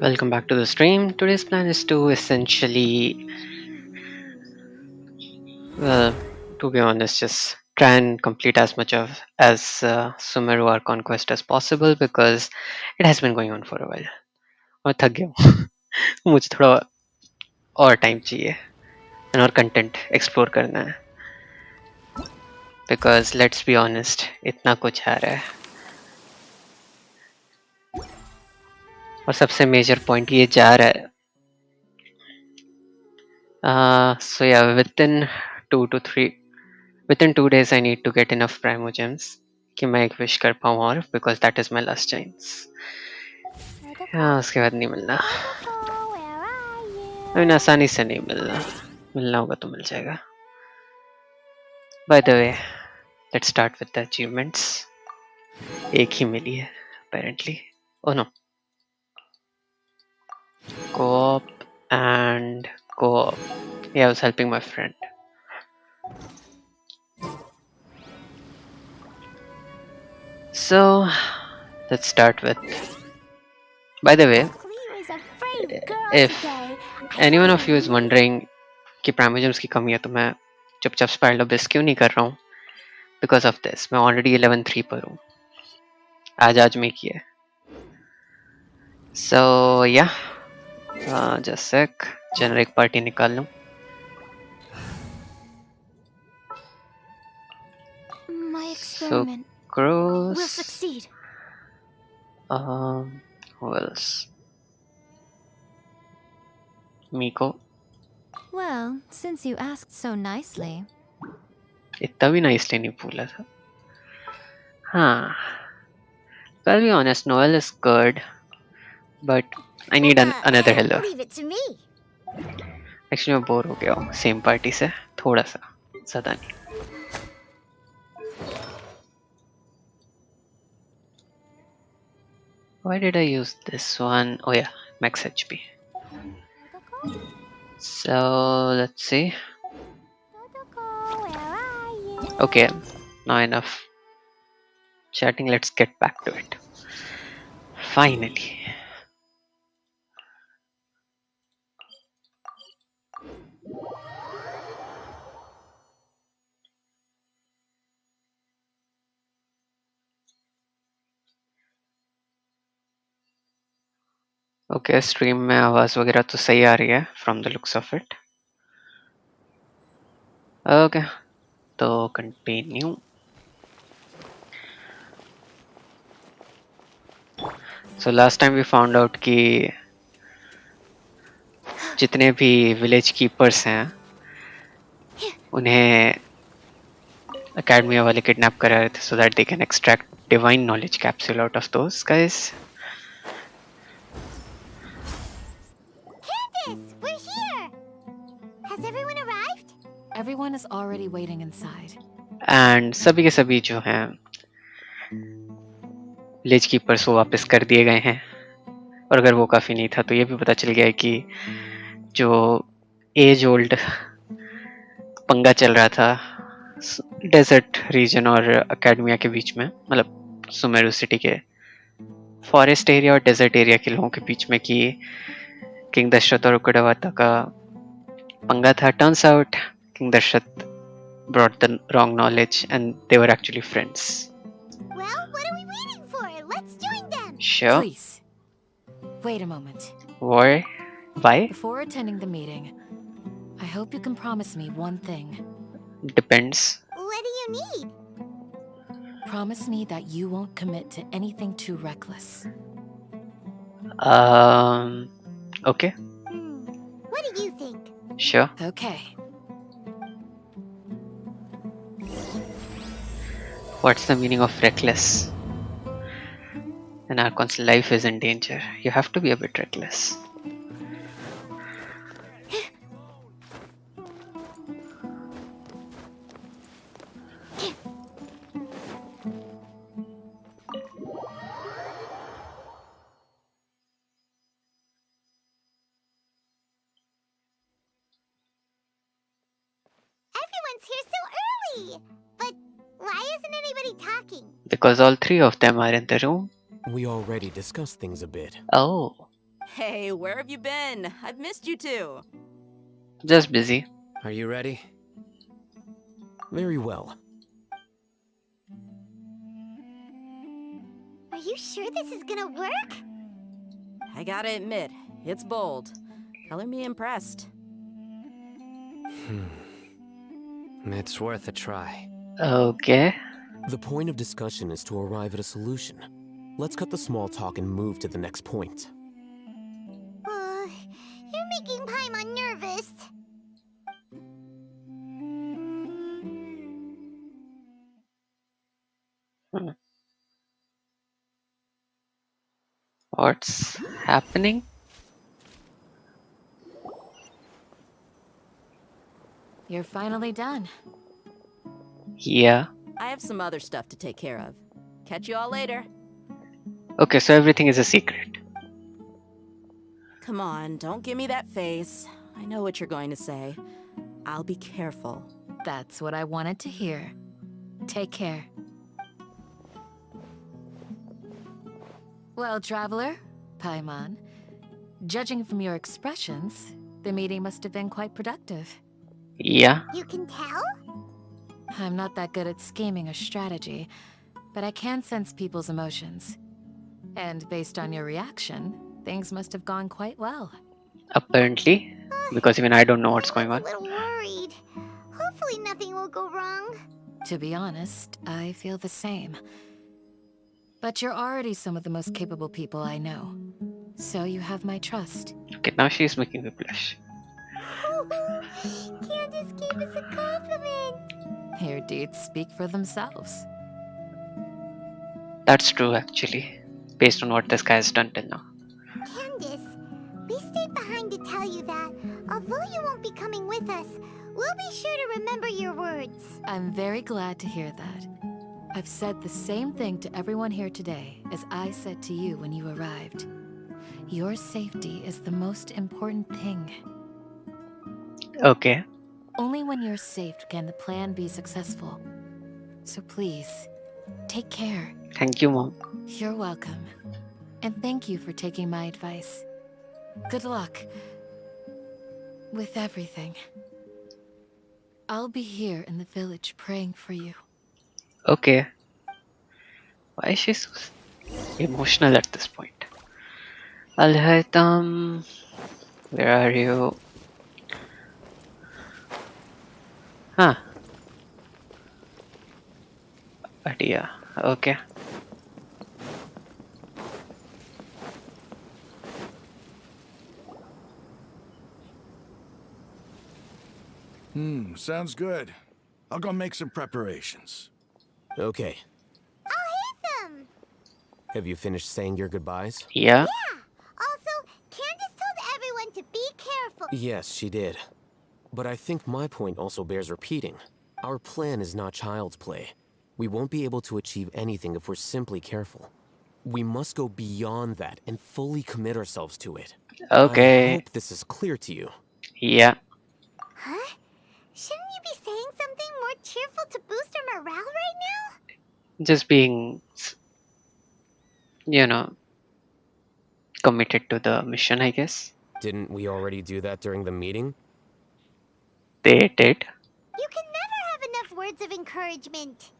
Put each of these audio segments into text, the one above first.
Welcome back to the stream. Today's plan is to essentially, well, to be honest, just try and complete as much of as Sumeru Archon quest as possible because it has been going on for a while. मैं थक गया हूँ मुझे थोड़ा और time चाहिए और content explore करना है because let's be honest इतना कुछ आ रहा है और सबसे मेजर पॉइंट ये जा रहा है so yeah within 2 days I need to get enough primogems कि मैं एक विश कर पाऊँ और because that is my last chance. हाँ उसके बाद नहीं मिलना I mean, आसानी से नहीं मिलना होगा तो मिल जाएगा. By the way, let's start with the achievements. एक ही मिली है apparently. Oh no. Co-op and co-op. Yeah, I was helping my friend. So let's start with. By the way, if anyone of you is wondering कि प्राइमोजेम्स की कमी है तो मैं चुपचाप spiral Abish क्यों नहीं कर रहा हूँ बिकॉज ऑफ दिस मैं ऑलरेडी 11-3 पर हूँ आज में किया सो या जस्ट सेक जेनरिक पार्टी निकाल लूँ Sucrose will succeed. Who else? Miko. Well, since you asked so nicely. इतना भी nicely नहीं बोला था. हाँ. I'll be honest, Noel is good, but I need another healer. Leave it to me. Actually मैं bore हो गया हूँ same party से थोड़ा सा ज़्यादा नहीं. Why did I use this one? Oh yeah, max HP. So let's see. Okay, now enough chatting. Let's get back to it. Finally. Okay, stream में आवाज वगैरह तो सही आ रही है from the looks of it. Okay, तो continue. So last time we found out कि जितने भी village keepers हैं उन्हें academia वाले kidnap करा रहे थे so that they can extract divine knowledge capsule out of those guys. Candace, we're here. Has everyone arrived? Everyone is already waiting inside. And सभी के सभी जो हैं विलेज कीपर्स वो वापस कर दिए गए हैं और अगर वो काफ़ी नहीं था तो ये भी पता चल गया है कि जो एज ओल्ड पंगा चल रहा था डेजर्ट रीजन और एकेडमिया के बीच में मतलब सुमेरु सिटी के फॉरेस्ट एरिया और डेजर्ट एरिया के लोगों के बीच में कि किंग दशरथ और उकड़वाता का पंगा था. Turns out king Dasharath brought the wrong knowledge and they were actually friends. Well, what are we waiting for? Let's join them. Sure. Please. Wait a moment. Why? Before attending the meeting, I hope you can promise me one thing. Depends. What do you need? Promise me that you won't commit to anything too reckless. Okay. What do you think? Sure. Okay. What's the meaning of reckless? An Archon's life is in danger. You have to be a bit reckless. Everyone's here so early. But why isn't anybody talking? Because all three of them are in the room. We already discussed things a bit. Oh. Hey, where have you been? I've missed you too. Just busy. Are you ready? Very well. Are you sure this is gonna work? I gotta admit, it's bold. Color me impressed. It's worth a try. Okay. The point of discussion is to arrive at a solution. Let's cut the small talk and move to the next point. You're making Paimon nervous. What's happening? You're finally done. Yeah. I have some other stuff to take care of. Catch you all later. Okay, so everything is a secret. Come on, don't give me that face. I know what you're going to say. I'll be careful. That's what I wanted to hear. Take care. Well, traveler, Paimon, judging from your expressions, the meeting must have been quite productive. Yeah. You can tell? I'm not that good at scheming or strategy, but I can sense people's emotions. And based on your reaction, things must have gone quite well. Apparently. Because even I don't know what's going I'm on. a little worried. Hopefully nothing will go wrong. To be honest, I feel the same. But you're already some of the most capable people I know. So you have my trust. Okay, now she's making me blush. Candace gave us a compliment. Your deeds speak for themselves. That's true, actually. Based on what this guy has done till now. Candace, we stayed behind to tell you that, although you won't be coming with us, we'll be sure to remember your words. I'm very glad to hear that. I've said the same thing to everyone here today as I said to you when you arrived. Your safety is the most important thing. Okay. Only when you're safe can the plan be successful. So please, take care. Thank you, Mom. You're welcome. And thank you for taking my advice. Good luck with everything. I'll be here in the village praying for you. Okay. Why is she so emotional at this point? Alright, where are you? Huh. Adia. Okay. Sounds good. I'll go make some preparations. Okay. I'll hit them. Have you finished saying your goodbyes? Yeah. Yeah. Also, Candace told everyone to be careful. Yes, she did. But I think my point also bears repeating. Our plan is not child's play. We won't be able to achieve anything if we're simply careful. We must go beyond that and fully commit ourselves to it. I Okay. hope this is clear to you. Yeah. Huh? Shouldn't you be saying something more cheerful to boost our morale right now? Just being, you know, committed to the mission, I guess. Didn't we already do that during the meeting? They did. You can never have enough words of encouragement.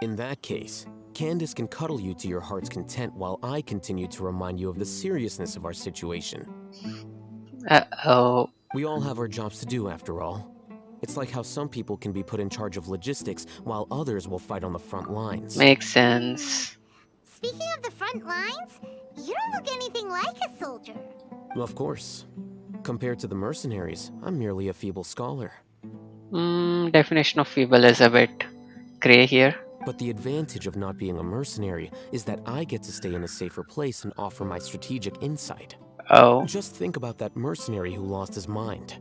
In that case, Candace can cuddle you to your heart's content while I continue to remind you of the seriousness of our situation. Oh. We all have our jobs to do, after all. It's like how some people can be put in charge of logistics while others will fight on the front lines. Makes sense. Speaking of the front lines, you don't look anything like a soldier. Of course. Compared to the mercenaries, I'm merely a feeble scholar. Definition of feeble is a bit grey here. But the advantage of not being a mercenary is that I get to stay in a safer place and offer my strategic insight. Oh. Just think about that mercenary who lost his mind.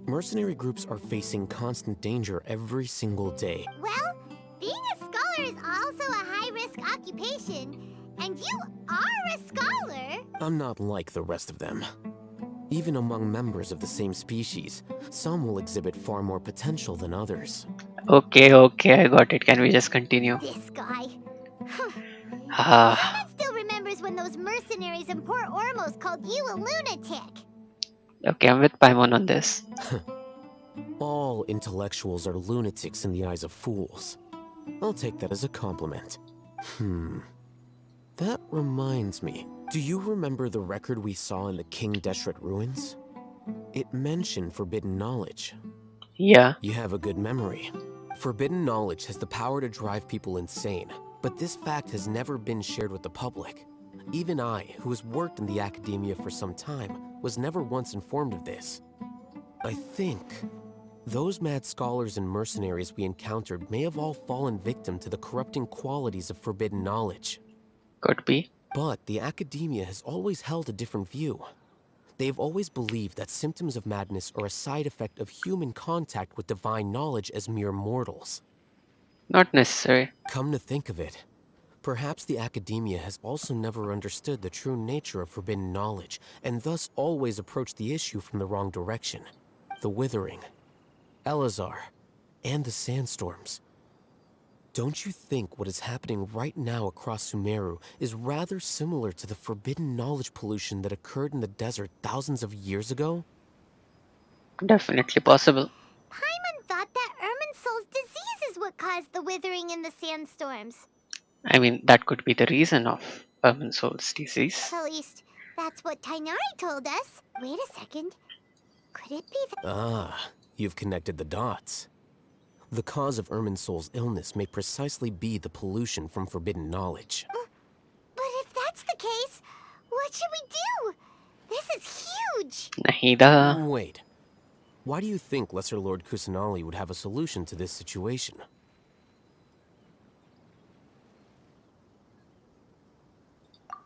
Mercenary groups are facing constant danger every single day. Well, being a scholar is also a high-risk occupation, and you are a scholar. I'm not like the rest of them. Even among members of the same species, some will exhibit far more potential than others. Okay, I got it. Can we just continue? This guy. Ah. Paimon still remembers when those mercenaries in Port Ormos called you a lunatic. Okay, I'm with Paimon on this. All intellectuals are lunatics in the eyes of fools. I'll take that as a compliment. That reminds me. Do you remember the record we saw in the King Deshret ruins? It mentioned forbidden knowledge. Yeah. You have a good memory. Forbidden knowledge has the power to drive people insane, but this fact has never been shared with the public. Even I, who has worked in the academia for some time, was never once informed of this. I think those mad scholars and mercenaries we encountered may have all fallen victim to the corrupting qualities of forbidden knowledge. Could be. But the academia has always held a different view. They have always believed that symptoms of madness are a side effect of human contact with divine knowledge as mere mortals. Not necessary. Come to think of it, perhaps the academia has also never understood the true nature of forbidden knowledge, and thus always approached the issue from the wrong direction. The Withering, Elazar, and the Sandstorms. Don't you think what is happening right now across Sumeru is rather similar to the forbidden knowledge pollution that occurred in the desert thousands of years ago? Definitely possible. Paimon thought that Irminsul's disease is what caused the withering in the sandstorms. I mean, that could be the reason of Irminsul's disease. At least, that's what Tainari told us. Wait a second. Could it be that... Ah, you've connected the dots. The cause of Irminsul's illness may precisely be the pollution from forbidden knowledge. But if that's the case, what should we do? This is huge! Nahida. Wait. Why do you think Lesser Lord Kusanali would have a solution to this situation?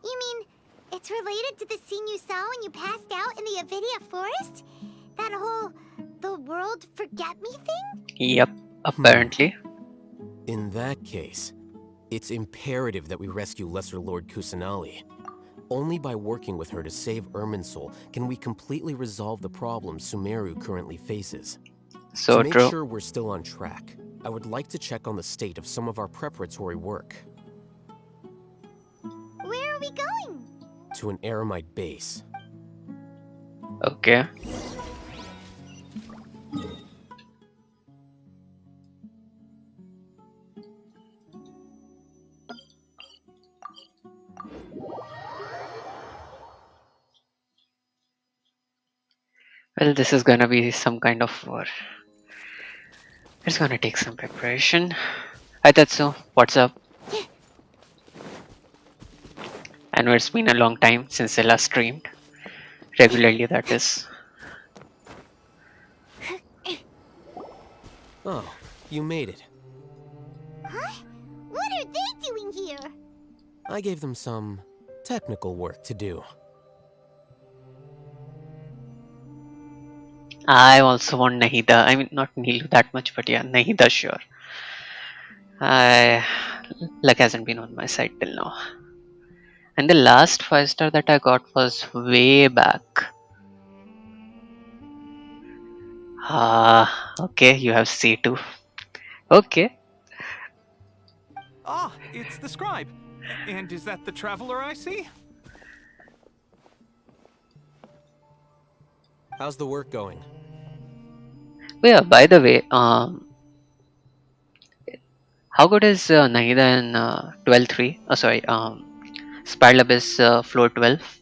You mean, it's related to the scene you saw when you passed out in the Avidia forest? That whole, the world forget me thing? Yep, apparently. In that case, it's imperative that we rescue Lesser Lord Kusanali. Only by working with her to save Irminsul can we completely resolve the problems Sumeru currently faces. So to make true. sure we're still on track, I would like to check on the state of some of our preparatory work. Where are we going? To an Eremite base. Okay. Well, this is gonna be some kind of war. It's gonna take some preparation. Hi Tetsu, what's up? I know it's been a long time since I last streamed. Regularly, that is. Oh, you made it. Huh? What are they doing here? I gave them some technical work to do. I also want Nahida. I mean, not Neelu that much, but yeah, Nahida, sure. Luck hasn't been on my side till now. And the last 5-star that I got was way back. Okay, you have C2. Okay. Ah, it's the scribe. And is that the traveler I see? How's the work going? Oh yeah, by the way, how good is Nahida in 12-3? Oh, sorry, Spiralab is floor 12.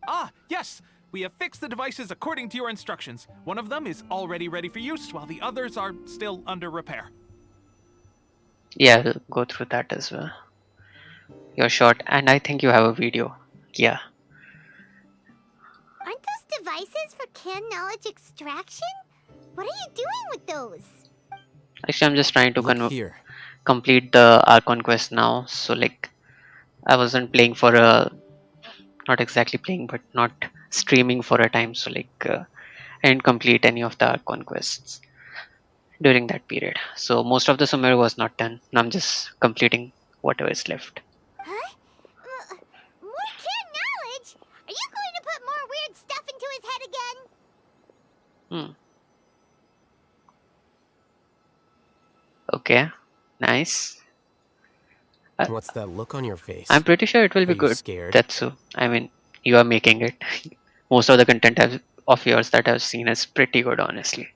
Ah, yes! We have fixed the devices according to your instructions. One of them is already ready for use, while the others are still under repair. Yeah, we'll go through that as well. You're short, and I think you have a video. Yeah. Aren't those devices for can knowledge extraction? What are you doing with those? Actually, I'm just trying to Look here. complete the Archon quest now. So, like, I wasn't playing for a... Not exactly playing, but not streaming for a time. So, like, I didn't complete any of the Archon quests during that period. So, most of the Sumeru was not done. Now I'm just completing whatever is left. Huh? More can knowledge? Are you going to put more weird stuff into his head again? Okay, nice. I, What's that look on your face? I'm pretty sure it will Are be you good. scared? Tetsu. I mean, you are making it. Most of the content of yours that I've seen is pretty good, honestly.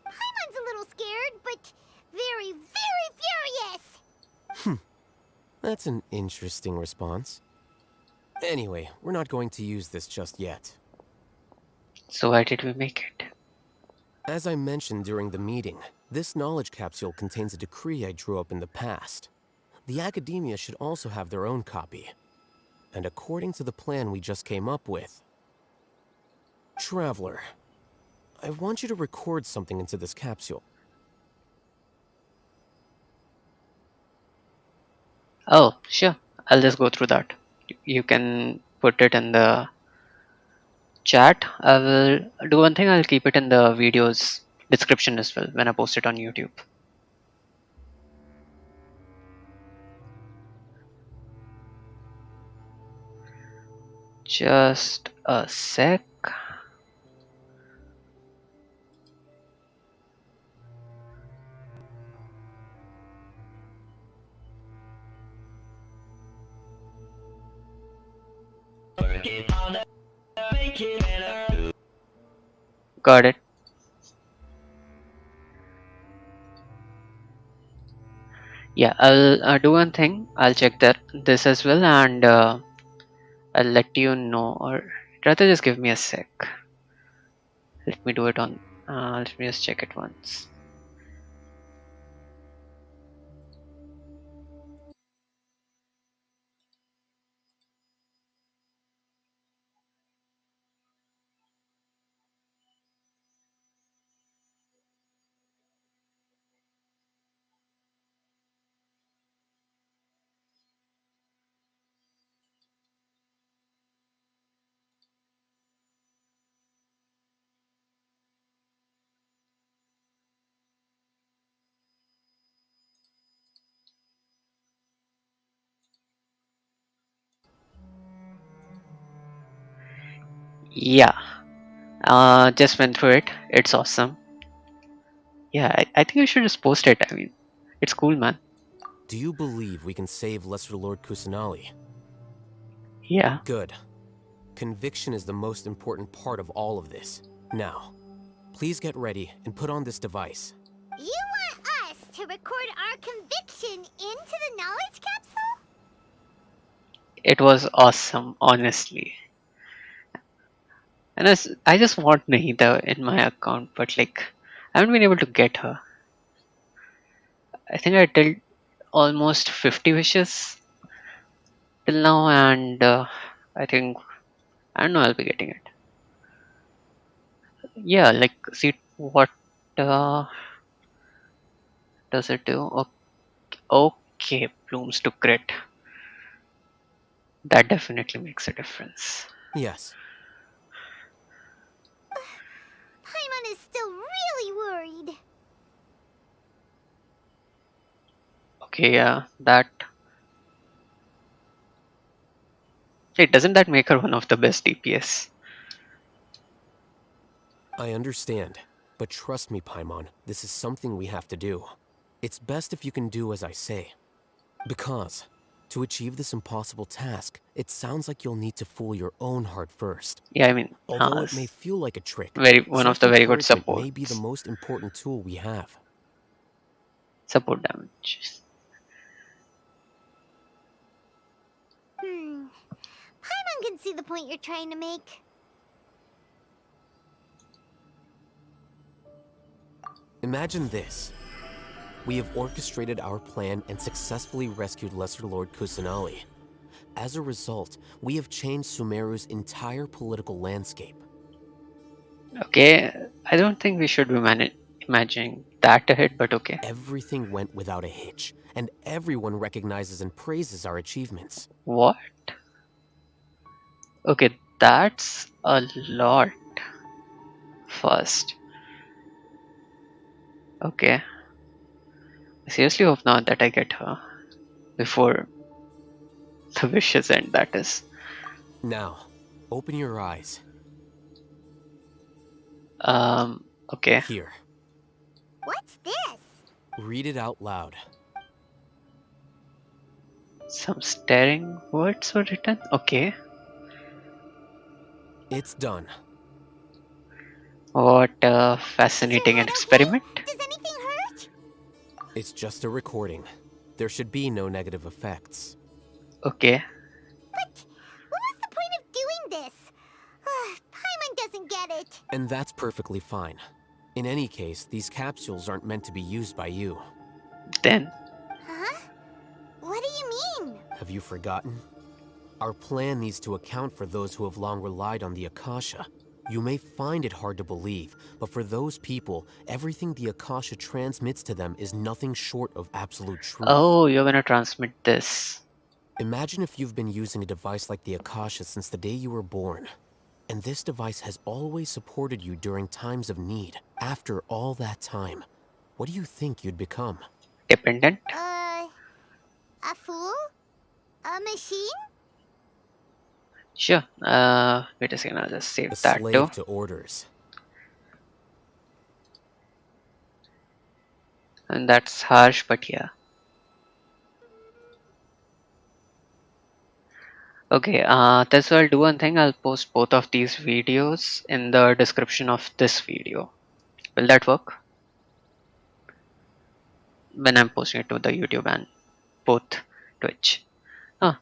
Paimon's a little scared, but very, very furious. That's an interesting response. Anyway, we're not going to use this just yet. So why did we make it? As I mentioned during the meeting, this knowledge capsule contains a decree I drew up in the past. The academia should also have their own copy. And according to the plan we just came up with... Traveler, I want you to record something into this capsule. Oh, sure. I'll just go through that. You can put it in the chat. I will do one thing. I'll keep it in the video's description as well when I post it on YouTube. Just a sec. Got it. Yeah, I'll do one thing. I'll check this as well, and I'll let you know. Or rather, just give me a sec. Let me do it on. Let me just check it once. Yeah, just went through it. It's awesome. Yeah, I think you should just post it. I mean, it's cool, man. Do you believe we can save Lesser Lord Kusanali? Yeah. Good. Conviction is the most important part of all of this. Now, please get ready and put on this device. You want us to record our conviction into the knowledge capsule? It was awesome, honestly. And I just want Nahida in my account, but like, I haven't been able to get her. I think I did almost 50 wishes till now, and I think, I don't know, I'll be getting it. Yeah, like, see what does it do? Okay, blooms to crit. That definitely makes a difference. Yes. Paimon is still really worried. Okay, yeah, that. Hey, doesn't that make her one of the best DPS? I understand, but trust me, Paimon, this is something we have to do. It's best if you can do as I say. Because, to achieve this impossible task, it sounds like you'll need to fool your own heart first. Yeah, I mean, Although it may feel like a trick, one of the very good self-encouragement may supports. be the most important tool we have. Support damage. Paimon can see the point you're trying to make. Imagine this. We have orchestrated our plan and successfully rescued Lesser Lord Kusanali. As a result, we have changed Sumeru's entire political landscape. Okay, I don't think we should be imagining that ahead, but okay. Everything went without a hitch, and everyone recognizes and praises our achievements. What? Okay, that's a lot. First. Okay. I seriously hope not that I get her before the wishes end, that is. Now, open your eyes. Okay. Here. What's this? Read it out loud. Some staring words were written. Okay. It's done. What a Is your fascinating head experiment. okay? Does anything hurt? It's just a recording. There should be no negative effects. Okay. But what was the point of doing this? Paimon doesn't get it. And that's perfectly fine. In any case, these capsules aren't meant to be used by you. Then. Huh? What do you mean? Have you forgotten? Our plan needs to account for those who have long relied on the Akasha. You may find it hard to believe, but for those people, everything the Akasha transmits to them is nothing short of absolute truth. Oh, you're gonna transmit this. Imagine if you've been using a device like the Akasha since the day you were born. And this device has always supported you during times of need. After all that time, what do you think you'd become? Dependent. A fool? A machine? Sure. Wait a second. I'll just save A that slave too. to orders. And that's harsh, but yeah. Okay, that's why I'll do one thing. I'll post both of these videos in the description of this video. Will that work? When I'm posting it to the YouTube and both Twitch. Huh.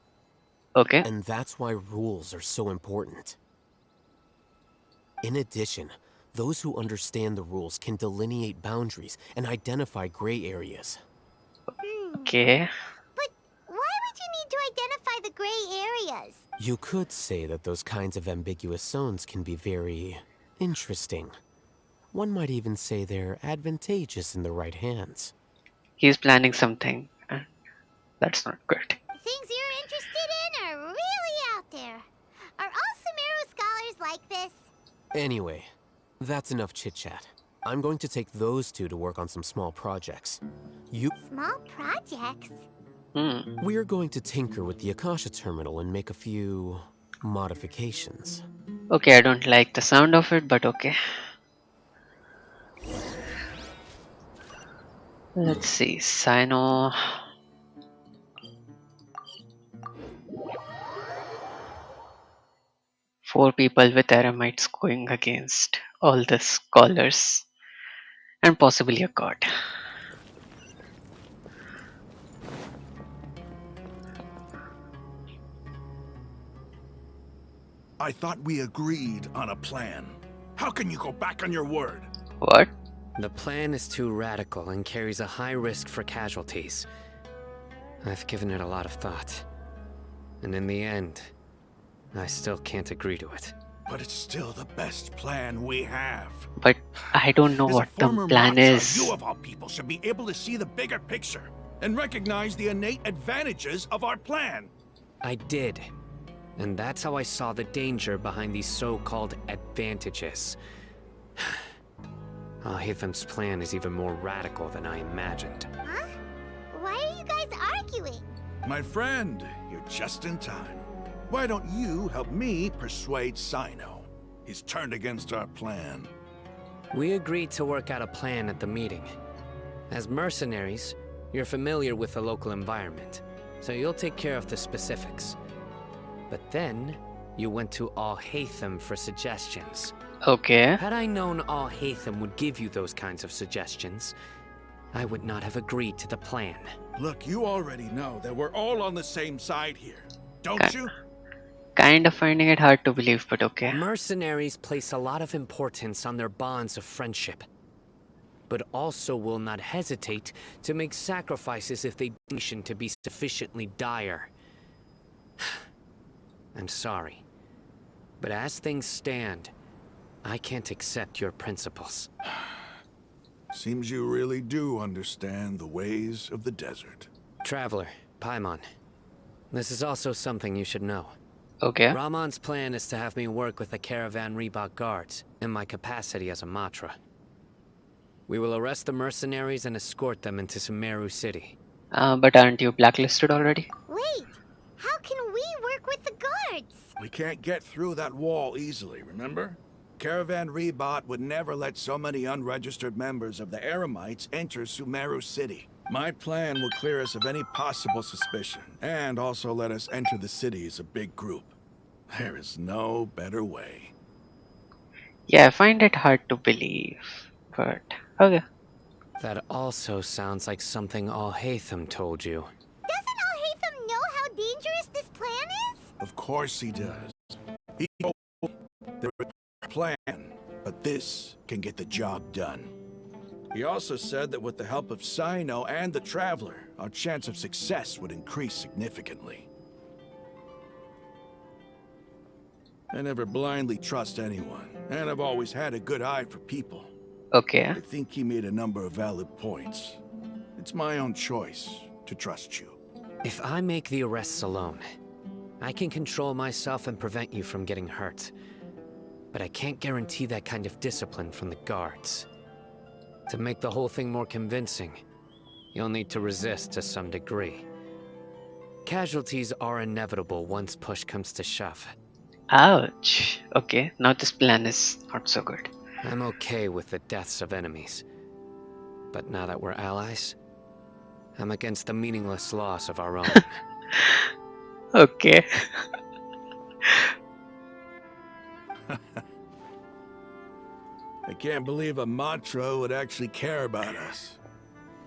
Okay. And that's why rules are so important. In addition, those who understand the rules can delineate boundaries and identify gray areas. Okay. But why would you need to identify the gray areas? You could say that those kinds of ambiguous zones can be very interesting. One might even say they're advantageous in the right hands. He's planning something. And that's not good. Things you're interested in are really out there. Are all Sumeru scholars like this? Anyway, that's enough chit-chat. I'm going to take those two to work on some small projects. Small projects? We're going to tinker with the Akasha terminal and make a few modifications. Okay, I don't like the sound of it, but okay. Let's see. Sino. Four people with eremites going against all the scholars. And possibly a god. I thought we agreed on a plan. How can you go back on your word? What? The plan is too radical and carries a high risk for casualties. I've given it a lot of thought. And in the end, I still can't agree to it. But it's still the best plan we have. But I don't know As what a the former plan Matcha, is. you of all people should be able to see the bigger picture and recognize the innate advantages of our plan. I did. And that's how I saw the danger behind these so-called advantages. Alhaitham's plan is even more radical than I imagined. Huh? Why are you guys arguing? My friend, you're just in time. Why don't you help me persuade Sino? He's turned against our plan. We agreed to work out a plan at the meeting. As mercenaries, you're familiar with the local environment, so you'll take care of the specifics. But then, you went to Alhaitham for suggestions. Okay. Had I known Alhaitham would give you those kinds of suggestions, I would not have agreed to the plan. Look, you already know that we're all on the same side here, don't you? Kind of finding it hard to believe, but okay. Mercenaries place a lot of importance on their bonds of friendship, but also will not hesitate to make sacrifices if they deem to be sufficiently dire. I'm sorry, but as things stand, I can't accept your principles. Seems you really do understand the ways of the desert. Traveler, Paimon, this is also something you should know. Okay. Ramon's plan is to have me work with the Caravan Reebok guards in my capacity as a Matra. We will arrest the mercenaries and escort them into Sumeru City. But aren't you blacklisted already? Wait, how can we work with the guards? We can't get through that wall easily, remember? Caravan Rebot would never let so many unregistered members of the Eremites enter Sumeru City. My plan will clear us of any possible suspicion, and also let us enter the city as a big group. There is no better way. Yeah, I find it hard to believe, but okay. That also sounds like something Al-Haytham told you. Doesn't Al-Haytham know how dangerous this plan is? Of course he does. He told me there is a plan, but this can get the job done. He also said that with the help of Sino and the Traveler, our chance of success would increase significantly. I never blindly trust anyone, and I've always had a good eye for people. Okay. I think he made a number of valid points. It's my own choice to trust you. If I make the arrests alone, I can control myself and prevent you from getting hurt. But I can't guarantee that kind of discipline from the guards. To make the whole thing more convincing, you'll need to resist to some degree. Casualties are inevitable once push comes to shove. Ouch. Okay, now this plan is not so good. I'm okay with the deaths of enemies. But now that we're allies, I'm against the meaningless loss of our own. Okay. I can't believe a Matra would actually care about us.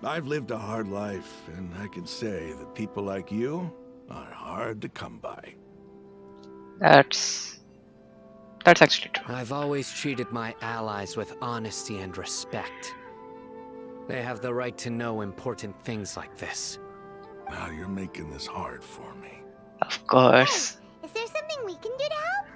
I've lived a hard life, and I can say that people like you are hard to come by. That's actually true. I've always treated my allies with honesty and respect. They have the right to know important things like this. Now you're making this hard for me. Of course. Is there something we can do to help?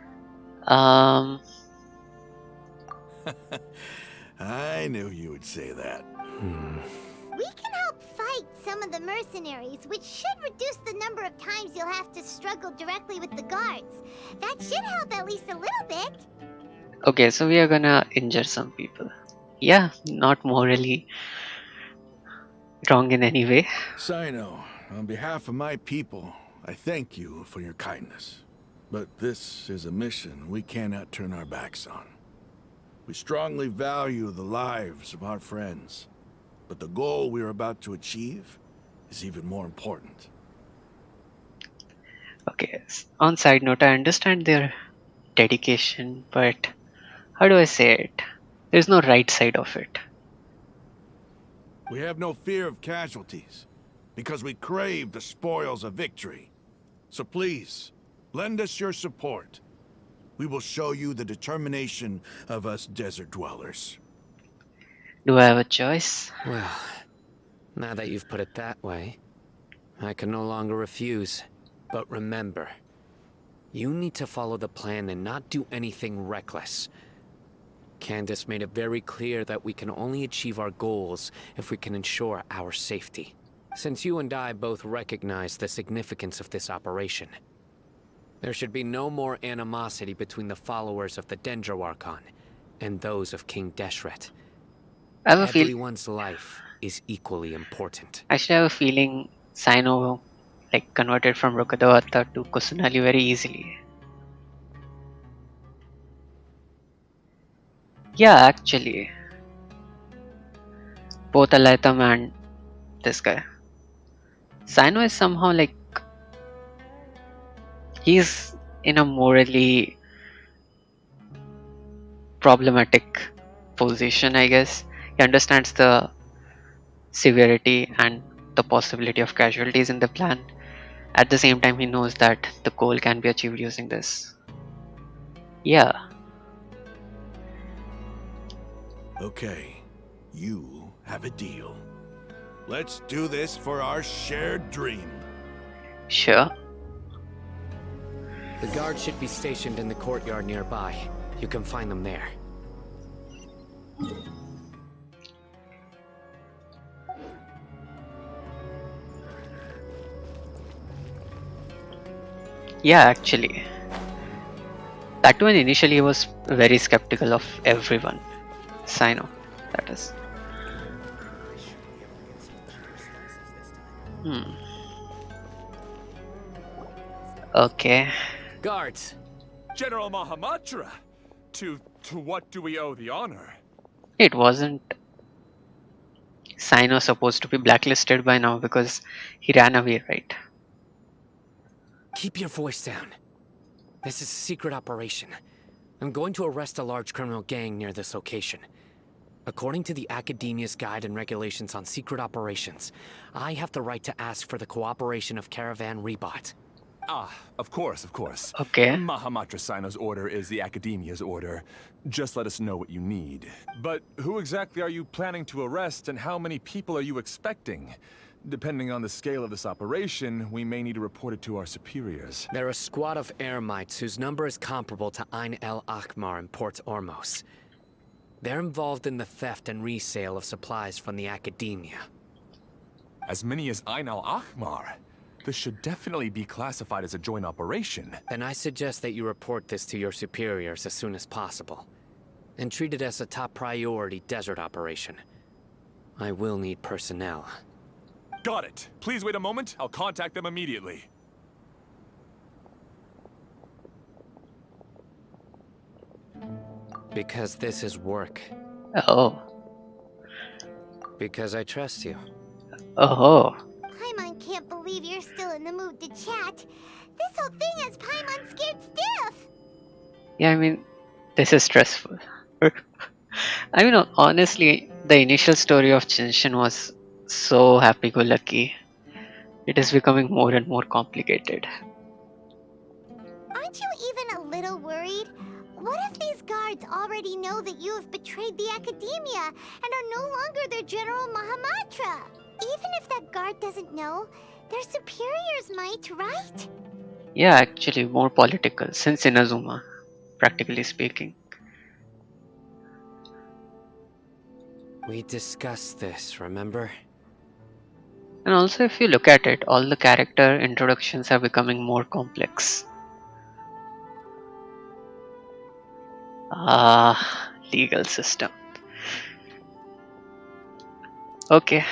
I knew you would say that. We can help fight some of the mercenaries, which should reduce the number of times you'll have to struggle directly with the guards. That should help at least a little bit. Okay, so we are gonna injure some people. Yeah, not morally wrong in any way. Sino, on behalf of my people, I thank you for your kindness. But this is a mission we cannot turn our backs on. We strongly value the lives of our friends, but the goal we are about to achieve is even more important. Okay, on side note, I understand their dedication, but how do I say it? There's no right side of it. We have no fear of casualties, because we crave the spoils of victory. So please, lend us your support. We will show you the determination of us desert dwellers. Do I have a choice? Well, now that you've put it that way, I can no longer refuse. But remember, you need to follow the plan and not do anything reckless. Candace made it very clear that we can only achieve our goals if we can ensure our safety. Since you and I both recognize the significance of this operation, there should be no more animosity between the followers of the Dendro Archon and those of King Deshret. I have a feeling. Everyone's life is equally important. Actually, I have a feeling Sino converted from Rukadawata to Kusunali very easily. Yeah, actually, both Alaitam and this guy. Sino is somehow he's in a morally problematic position, I guess. He understands the severity and the possibility of casualties in the plan. At the same time, he knows that the goal can be achieved using this. Yeah. Okay, you have a deal. Let's do this for our shared dream. Sure. The guards should be stationed in the courtyard nearby. You can find them there. Yeah, actually. That one initially was very skeptical of everyone. Sino, that is. Okay. Guards! General Mahamatra! To what do we owe the honor? It wasn't Sino supposed to be blacklisted by now because he ran away, right? Keep your voice down. This is a secret operation. I'm going to arrest a large criminal gang near this location. According to the Academia's Guide and Regulations on Secret Operations, I have the right to ask for the cooperation of Caravan Rebot. Ah, of course, of course. Okay. Mahamatra Sino's order is the Academia's order. Just let us know what you need. But who exactly are you planning to arrest, and how many people are you expecting? Depending on the scale of this operation, we may need to report it to our superiors. They're a squad of Eremites whose number is comparable to Ain el Akmar in Port Ormos. They're involved in the theft and resale of supplies from the Academia. As many as Ain al-Ahmar? This should definitely be classified as a joint operation. Then I suggest that you report this to your superiors as soon as possible, and treat it as a top priority desert operation. I will need personnel. Got it. Please wait a moment. I'll contact them immediately. Because this is work. Oh. Because I trust you. Oh. Paimon can't believe you're still in the mood to chat. This whole thing has Paimon scared stiff. Yeah, I mean, this is stressful. I mean, honestly, the initial story of Genshin was so happy-go-lucky. It is becoming more and more complicated. Aren't you even a little worried? What if these guards already know that you have betrayed the Academia and are no longer their General Mahamatra? Even if that guard doesn't know, their superiors might, right? Yeah, actually more political, since Inazuma, practically speaking. We discussed this, remember? And also if you look at it, all the character introductions are becoming more complex. Legal system. Okay.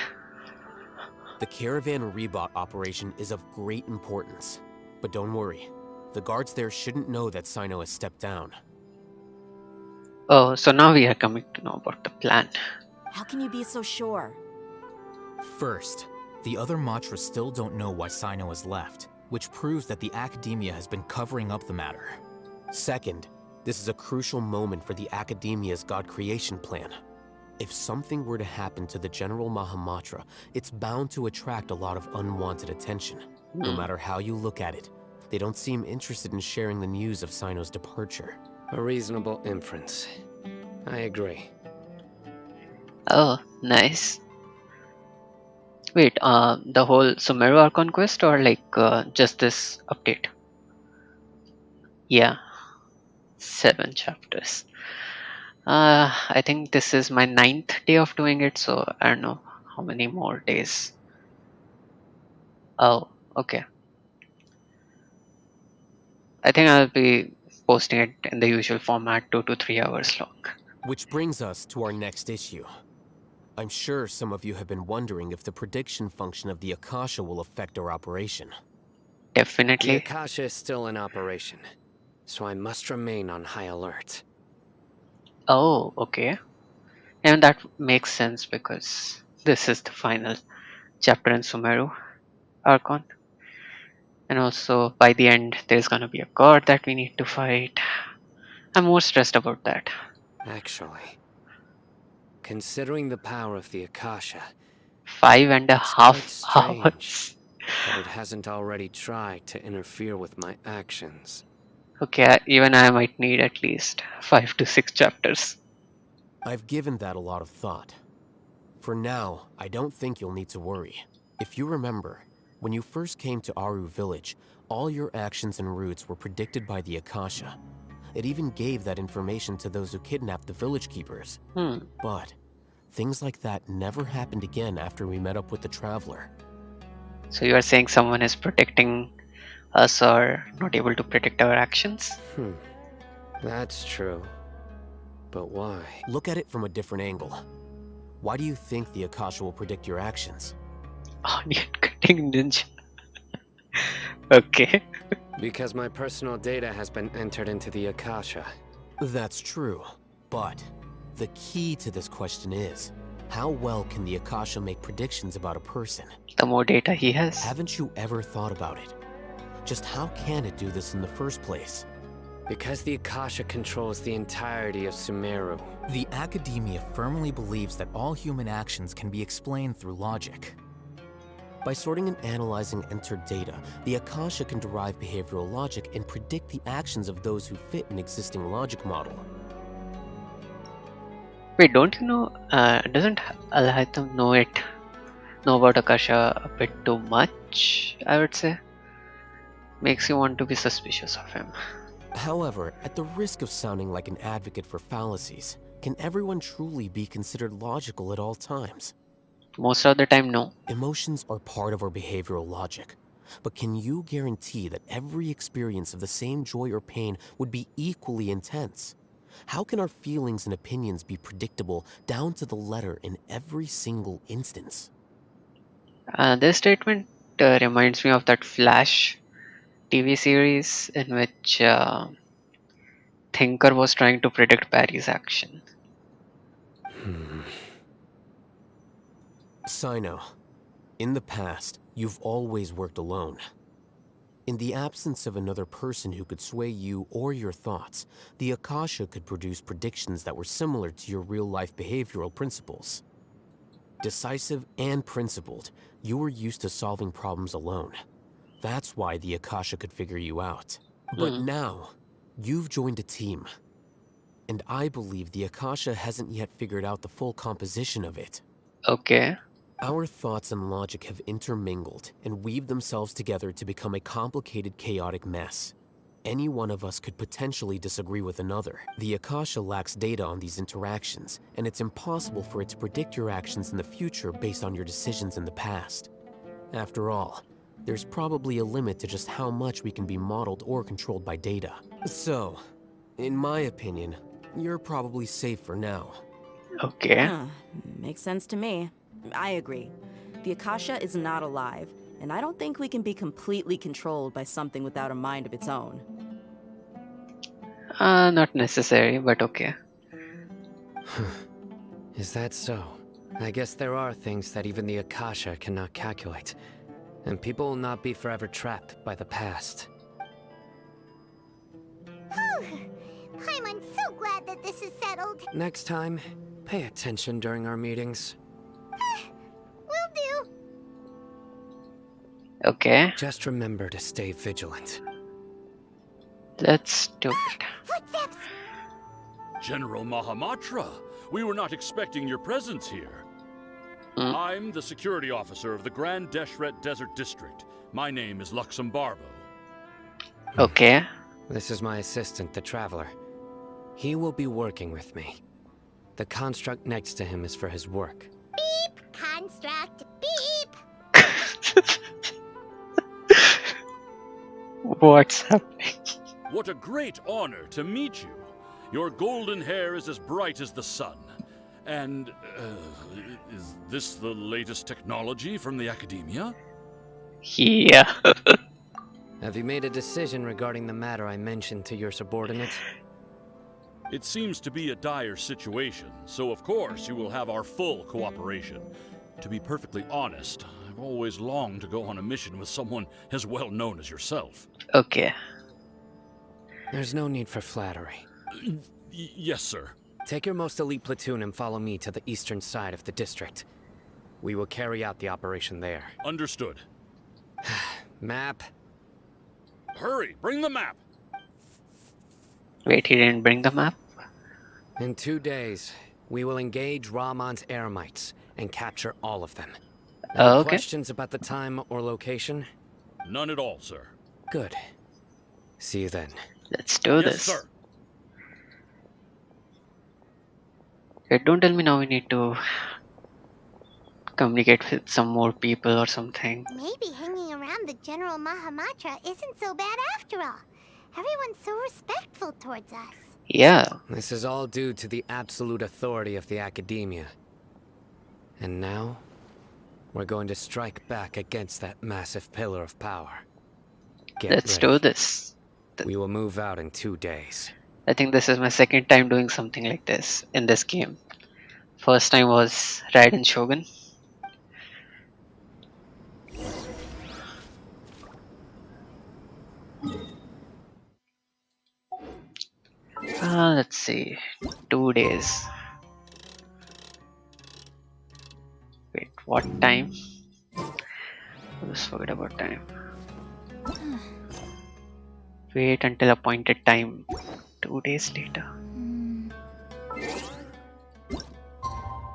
The Caravan Rebot operation is of great importance. But don't worry, the guards there shouldn't know that Sino has stepped down. Oh, so now we are coming to know about the plan. How can you be so sure? First, the other Matras still don't know why Sino has left, which proves that the Academia has been covering up the matter. Second, this is a crucial moment for the Academia's God creation plan. If something were to happen to the General Mahamatra, it's bound to attract a lot of unwanted attention. No matter how you look at it, they don't seem interested in sharing the news of Sino's departure. A reasonable inference. I agree. Oh, nice. Wait, the whole Sumeru Archon quest or like just this update? Yeah, 7 chapters. I think this is my 9th day of doing it, so I don't know how many more days. Oh, okay. I think I'll be posting it in the usual format, 2 to 3 hours long. Which brings us to our next issue. I'm sure some of you have been wondering if the prediction function of the Akasha will affect our operation. The Definitely. Akasha is still in operation, so I must remain on high alert. Oh, okay. And that makes sense because this is the final chapter in Sumeru Archon. And also, by the end, there's gonna be a god that we need to fight. I'm more stressed about that. Actually, considering the power of the Akasha, 5.5 it's quite hours. strange that it hasn't already tried to interfere with my actions. Okay, even I might need at least 5 to 6 chapters. I've given that a lot of thought. For now, I don't think you'll need to worry. If you remember, when you first came to Aru village, all your actions and routes were predicted by the Akasha. It even gave that information to those who kidnapped the village keepers. But things like that never happened again after we met up with the Traveler. So you are saying someone is protecting us or not able to predict our actions? That's true. But why? Look at it from a different angle. Why do you think the Akasha will predict your actions? Onion cutting ninja. Okay. Because my personal data has been entered into the Akasha. That's true, but the key to this question is, How well can the Akasha make predictions about a person? The more data he has. Haven't you ever thought about it? Just how can it do this in the first place? Because the Akasha controls the entirety of Sumeru. The academia firmly believes that all human actions can be explained through logic. By sorting and analyzing entered data, the Akasha can derive behavioral logic and predict the actions of those who fit an existing logic model. Wait, don't you know? Doesn't Al-Haytham know about Akasha a bit too much? I would say. Makes you want to be suspicious of him. However, at the risk of sounding like an advocate for fallacies, can everyone truly be considered logical at all times? Most of the time, no. Emotions are part of our behavioral logic. But can you guarantee that every experience of the same joy or pain would be equally intense? How can our feelings and opinions be predictable down to the letter in every single instance? This statement reminds me of that Flash TV series in which Thinker was trying to predict Barry's action. Sino, in the past, you've always worked alone. In the absence of another person who could sway you or your thoughts, the Akasha could produce predictions that were similar to your real-life behavioral principles. Decisive and principled, you were used to solving problems alone. That's why the Akasha could figure you out. But now, you've joined a team. And I believe the Akasha hasn't yet figured out the full composition of it. Okay. Our thoughts and logic have intermingled and weaved themselves together to become a complicated, chaotic mess. Any one of us could potentially disagree with another. The Akasha lacks data on these interactions, and it's impossible for it to predict your actions in the future based on your decisions in the past. After all, there's probably a limit to just how much we can be modeled or controlled by data. So, in my opinion, you're probably safe for now. Okay. Makes sense to me. I agree. The Akasha is not alive, and I don't think we can be completely controlled by something without a mind of its own. Not necessary, but okay. Is that so? I guess there are things that even the Akasha cannot calculate, and people will not be forever trapped by the past. I'm so glad that this is settled. Next time, pay attention during our meetings. Will do. Okay. Just remember to stay vigilant. Let's do it. Footsteps! General Mahamatra, we were not expecting your presence here. I'm the security officer of the Grand Deshret Desert District. My name is Luxembarbo. Okay. This is my assistant, the Traveler. He will be working with me. The construct next to him is for his work. Beep! Construct! Beep! What's happening? What a great honor to meet you. Your golden hair is as bright as the sun. And, is this the latest technology from the Academia? Yeah. Have you made a decision regarding the matter I mentioned to your subordinate? It seems to be a dire situation, so of course you will have our full cooperation. To be perfectly honest, I've always longed to go on a mission with someone as well known as yourself. Okay. There's no need for flattery. Yes, sir. Take your most elite platoon and follow me to the eastern side of the district. We will carry out the operation there. Understood. Map. Hurry, bring the map! Wait, he didn't bring the map? In 2 days, we will engage Rahman's Eremites and capture all of them. Any Okay. questions about the time or location? None at all, sir. Good. See you then. Let's do Yes, this. sir. Wait, don't tell me now we need to communicate with some more people or something. Maybe hanging around the General Mahamatra isn't so bad after all. Everyone's so respectful towards us. Yeah. This is all due to the absolute authority of the Academia. And now, we're going to strike back against that massive pillar of power. Get Let's ready. do this. We will move out in 2 days. I think this is my second time doing something like this in this game. First time was Raiden Shogun. Let's see. 2 days. Wait, what time? Just forget about time. Wait until appointed time. 2 days later.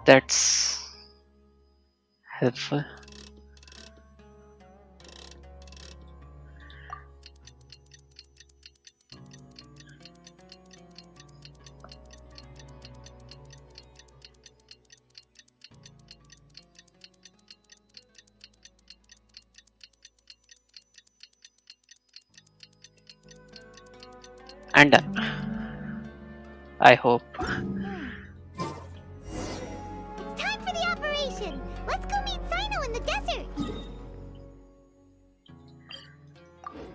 That's helpful. And done. I hope. It's time for the operation! Let's go meet Sino in the desert!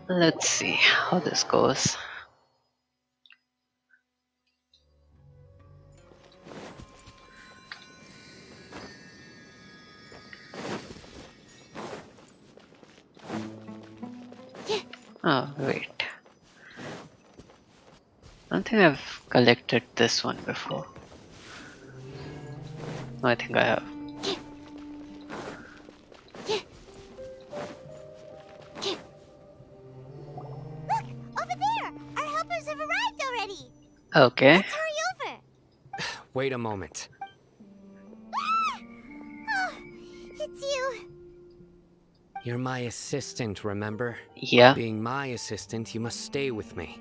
Let's see how this goes. Oh, wait. I don't think I've collected this one before. No, I think I have. Look! Over there! Our helpers have arrived already! Okay. Let's hurry over! Wait a moment. Oh, it's you! You're my assistant, remember? Yeah. Being my assistant, you must stay with me.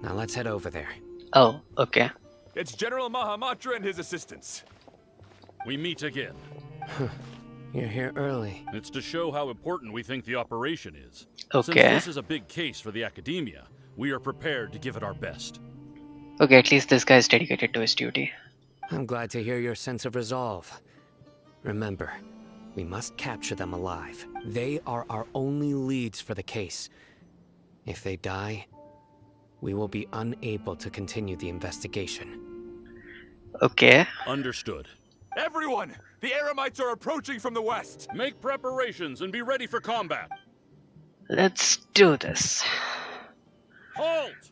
Now let's head over there. Oh, okay. It's General Mahamatra and his assistants. We meet again. You're here early. It's to show how important we think the operation is. Okay. Since this is a big case for the Academia, we are prepared to give it our best. Okay, at least this guy is dedicated to his duty. I'm glad to hear your sense of resolve. Remember, we must capture them alive. They are our only leads for the case. If they die, we will be unable to continue the investigation. Okay. Understood. Everyone! The Eremites are approaching from the west! Make preparations and be ready for combat. Let's do this. Halt!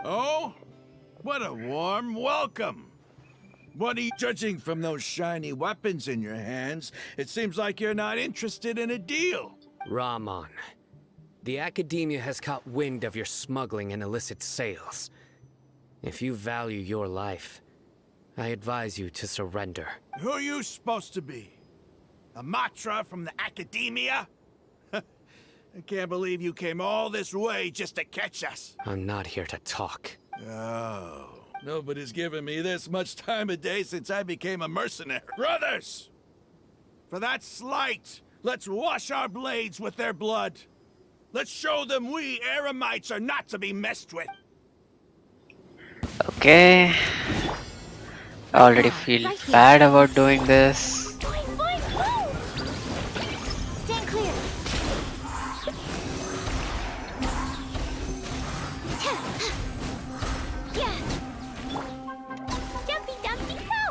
Oh? What a warm welcome! What are you judging from those shiny weapons in your hands? It seems like you're not interested in a deal. Rahman, the Academia has caught wind of your smuggling and illicit sales. If you value your life, I advise you to surrender. Who are you supposed to be? A Matra from the Academia? I can't believe you came all this way just to catch us. I'm not here to talk. Oh, nobody's given me this much time of day since I became a mercenary. Brothers! For that slight, let's wash our blades with their blood. Let's show them we Eremites are not to be messed with. Okay. I already feel bad about doing this. Boys, move! Stand clear! Yeah! Jumpy Dumpty go!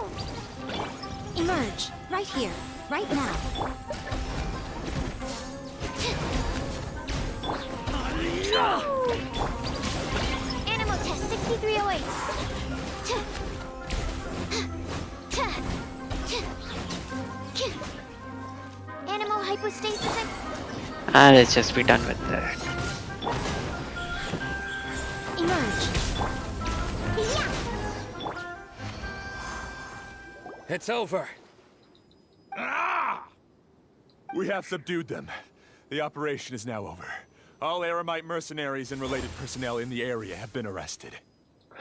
Emerge, right here, right now. Animal test 6308. Animal hypostasis. Let's just be done with that. Emerge. It's over. Ah! We have subdued them. The operation is now over. All Eremite mercenaries and related personnel in the area have been arrested.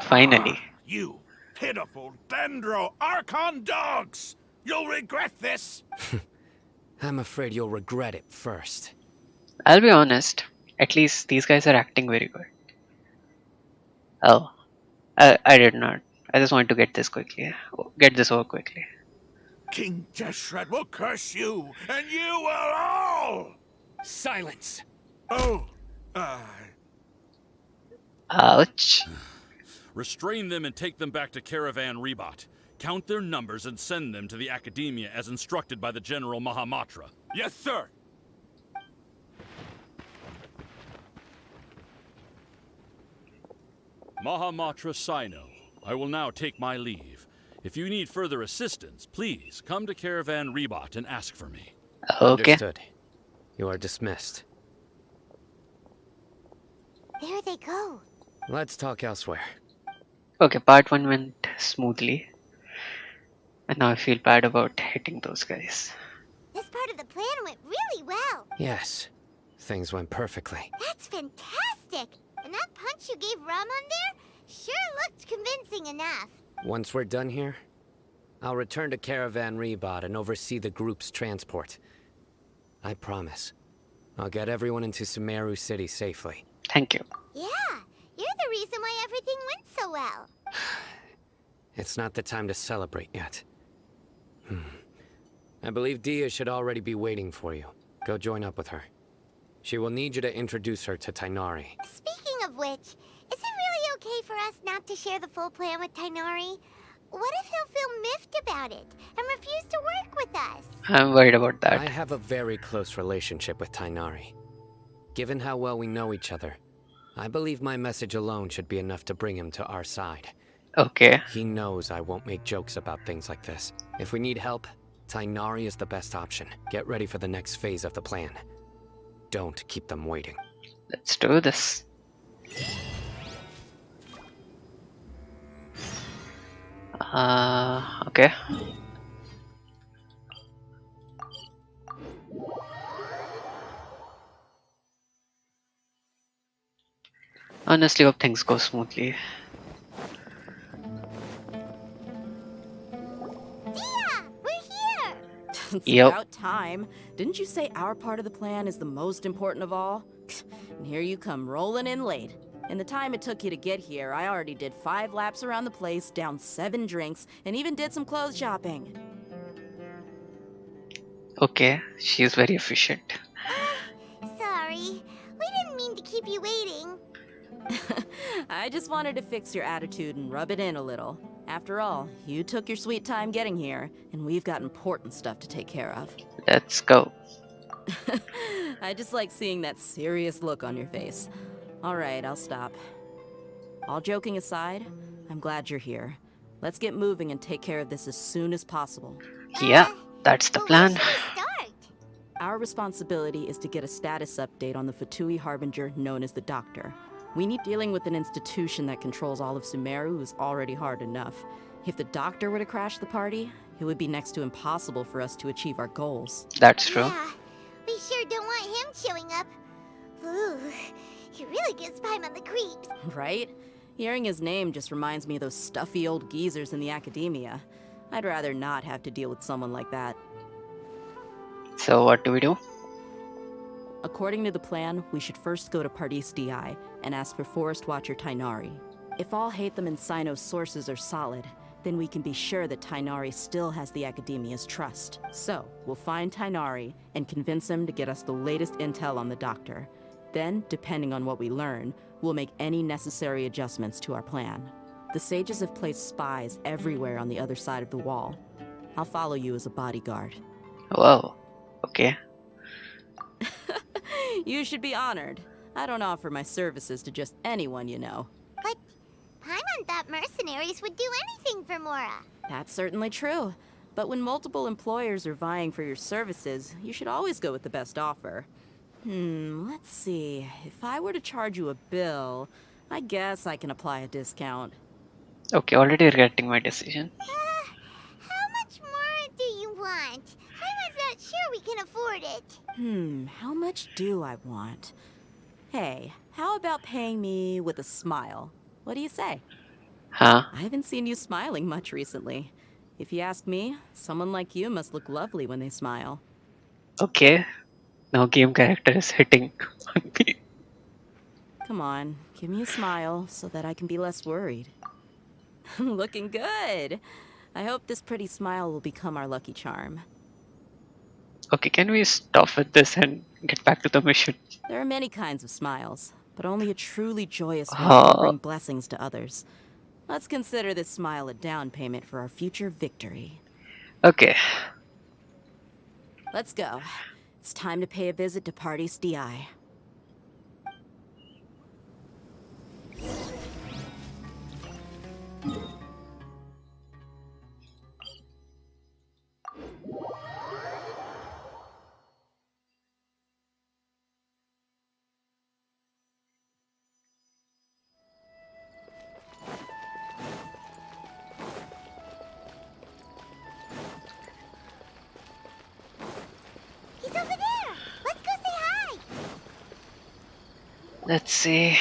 Finally. You pitiful Dendro Archon dogs! You'll regret this! I'm afraid you'll regret it first. I'll be honest. At least these guys are acting very good. Oh. I did not. I just wanted to get this quickly. Get this over quickly. King Jeshred will curse you, and you will all! Silence! Oh, Ouch. Restrain them and take them back to Caravan Rebot. Count their numbers and send them to the Academia as instructed by the General Mahamatra. Yes, sir! Mahamatra Sino, I will now take my leave. If you need further assistance, please come to Caravan Rebot and ask for me. Okay. Understood. You are dismissed. There they go. Let's talk elsewhere. Okay, part 1 went smoothly. And now I feel bad about hitting those guys. This part of the plan went really well. Yes, things went perfectly. That's fantastic. And that punch you gave Ramon there sure looked convincing enough. Once we're done here, I'll return to Caravan Rebot and oversee the group's transport. I promise. I'll get everyone into Sumeru City safely. Thank you. Yeah, you're the reason why everything went so well. It's not the time to celebrate yet. I believe Dia should already be waiting for you. Go join up with her. She will need you to introduce her to Tainari. Speaking of which, is it really okay for us not to share the full plan with Tainari? What if he'll feel miffed about it and refuse to work with us? I'm worried about that. I have a very close relationship with Tainari. Given how well we know each other, I believe my message alone should be enough to bring him to our side. Okay. He knows I won't make jokes about things like this. If we need help, Tainari is the best option. Get ready for the next phase of the plan. Don't keep them waiting. Let's do this. Okay. Honestly, hope things go smoothly. It's Yep. about time. Didn't you say our part of the plan is the most important of all? And here you come rolling in late. In the time it took you to get here, I already did 5 laps around the place, downed 7 drinks, and even did some clothes shopping. Okay, she's very efficient. Sorry, we didn't mean to keep you waiting. I just wanted to fix your attitude and rub it in a little. After all, you took your sweet time getting here, and we've got important stuff to take care of. Let's go. I just like seeing that serious look on your face. Alright, I'll stop. All joking aside, I'm glad you're here. Let's get moving and take care of this as soon as possible. Yeah, that's the plan. Where should we start? Our responsibility is to get a status update on the Fatui Harbinger known as the Doctor. We need dealing with an institution that controls all of Sumeru is already hard enough. If the Doctor were to crash the party, it would be next to impossible for us to achieve our goals. That's true. Yeah, we sure don't want him showing up. Ooh, he really gives Paimon the creeps. Right? Hearing his name just reminds me of those stuffy old geezers in the Academia. I'd rather not have to deal with someone like that. So what do we do? According to the plan, we should first go to Pardis DI and ask for Forest Watcher Tainari. If all Hatham and Sino's sources are solid, then we can be sure that Tainari still has the Academia's trust. So, we'll find Tainari and convince him to get us the latest intel on the Doctor. Then, depending on what we learn, we'll make any necessary adjustments to our plan. The sages have placed spies everywhere on the other side of the wall. I'll follow you as a bodyguard. Whoa. Okay. You should be honored. I don't offer my services to just anyone you know. But Paimon thought mercenaries would do anything for Mora. That's certainly true. But when multiple employers are vying for your services, you should always go with the best offer. Let's see. If I were to charge you a bill, I guess I can apply a discount. Okay, already regretting my decision. How much more do you want? Paimon's not sure we can afford it. How much do I want? Hey, how about paying me with a smile? What do you say? Huh? I haven't seen you smiling much recently. If you ask me, someone like you must look lovely when they smile. Okay. Now game character is hitting on me. Come on, give me a smile so that I can be less worried. Looking good. I hope this pretty smile will become our lucky charm. Okay, can we stop with this and get back to the mission? There are many kinds of smiles, but only a truly joyous one can bring blessings to others. Let's consider this smile a down payment for our future victory. Okay. Let's go. It's time to pay a visit to Party's DI. He's over there! Let's go say hi! Let's see.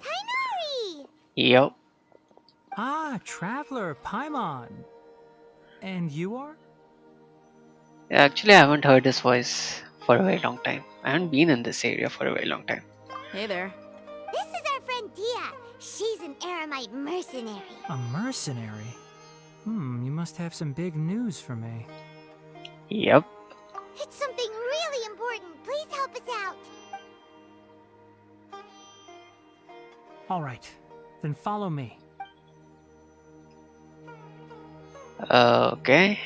Tainari! Yep. Ah, Traveler, Paimon. And you are? Actually, I haven't heard this voice for a very long time. I haven't been in this area for a very long time. Hey there. This is our friend Dia. She's an Aramite mercenary. A mercenary? You must have some big news for me. Yep. It's something really important. Please help us out. All right, then follow me. Okay.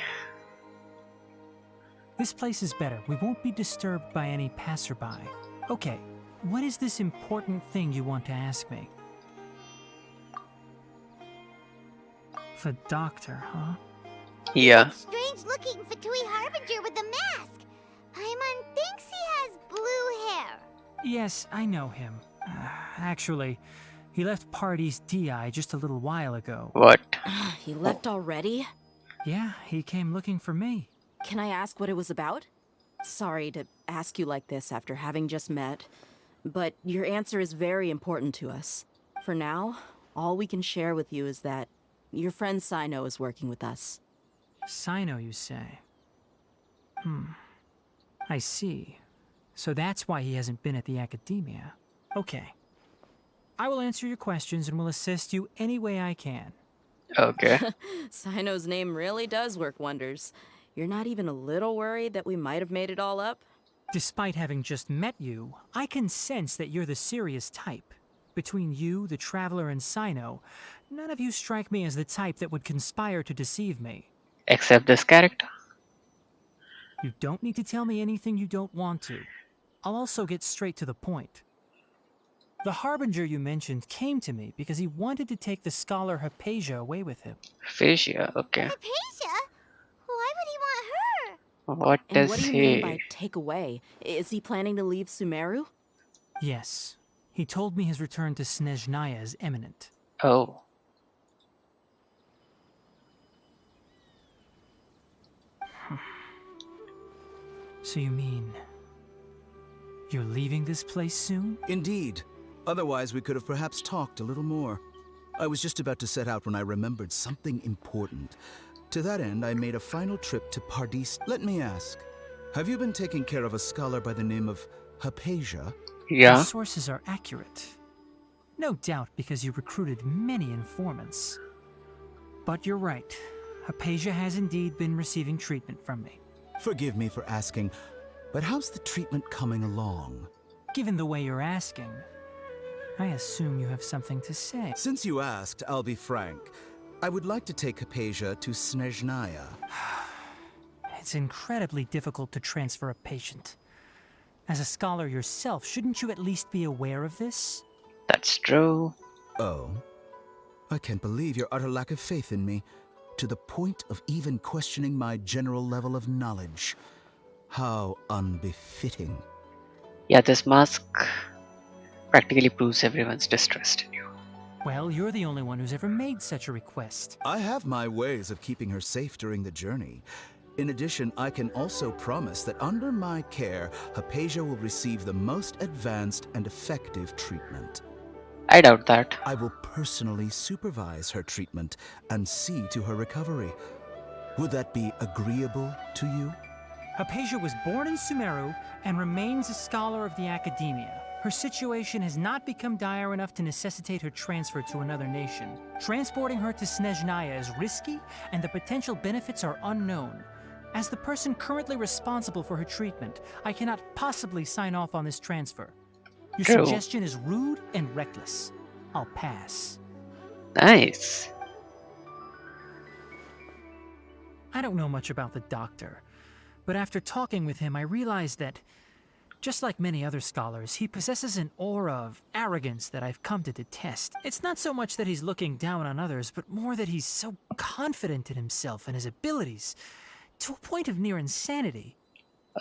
This place is better. We won't be disturbed by any passerby. Okay, what is this important thing you want to ask me? The doctor, huh? Yeah. Strange looking Fatui Harbinger with a mask. Paimon thinks he has blue hair. Yes, I know him. Actually, he left Party's DI just a little while ago. What? He left already? Yeah, he came looking for me. Can I ask what it was about? Sorry to ask you like this after having just met, but your answer is very important to us. For now, all we can share with you is that your friend Sino is working with us. Sino, you say? I see. So that's why he hasn't been at the academia. Okay. I will answer your questions and will assist you any way I can. Okay. Sino's name really does work wonders. You're not even a little worried that we might have made it all up? Despite having just met you, I can sense that you're the serious type. Between you, the Traveler, and Sino, none of you strike me as the type that would conspire to deceive me. Except this character. You don't need to tell me anything you don't want to. I'll also get straight to the point. The Harbinger you mentioned came to me because he wanted to take the scholar Hypatia away with him. Hypatia, okay. Hypatia? Why would he want her? What And does what do you mean by take away? Is he planning to leave Sumeru? Yes. He told me his return to Snezhnaya is imminent. Oh. So you mean... you're leaving this place soon? Indeed. Otherwise, we could have perhaps talked a little more. I was just about to set out when I remembered something important. To that end, I made a final trip to Pardis. Let me ask, have you been taking care of a scholar by the name of Hypatia? Yeah. Your sources are accurate. No doubt because you recruited many informants. But you're right. Hypatia has indeed been receiving treatment from me. Forgive me for asking, but how's the treatment coming along? Given the way you're asking, I assume you have something to say. Since you asked, I'll be frank. I would like to take Hypatia to Snezhnaya. It's incredibly difficult to transfer a patient. As a scholar yourself, shouldn't you at least be aware of this? That's true. Oh? I can't believe your utter lack of faith in me, to the point of even questioning my general level of knowledge. How unbefitting. Yeah, this mask practically proves everyone's distrust in you. Well, you're the only one who's ever made such a request. I have my ways of keeping her safe during the journey. In addition, I can also promise that under my care, Hypatia will receive the most advanced and effective treatment. I doubt that. I will personally supervise her treatment and see to her recovery. Would that be agreeable to you? Hypatia was born in Sumeru and remains a scholar of the academia. Her situation has not become dire enough to necessitate her transfer to another nation. Transporting her to Snezhnaya is risky, and the potential benefits are unknown. As the person currently responsible for her treatment, I cannot possibly sign off on this transfer. Your True. suggestion is rude and reckless. I'll pass. Nice. I don't know much about the doctor, but after talking with him, I realized that, just like many other scholars, he possesses an aura of arrogance that I've come to detest. It's not so much that he's looking down on others, but more that he's so confident in himself and his abilities, to a point of near insanity.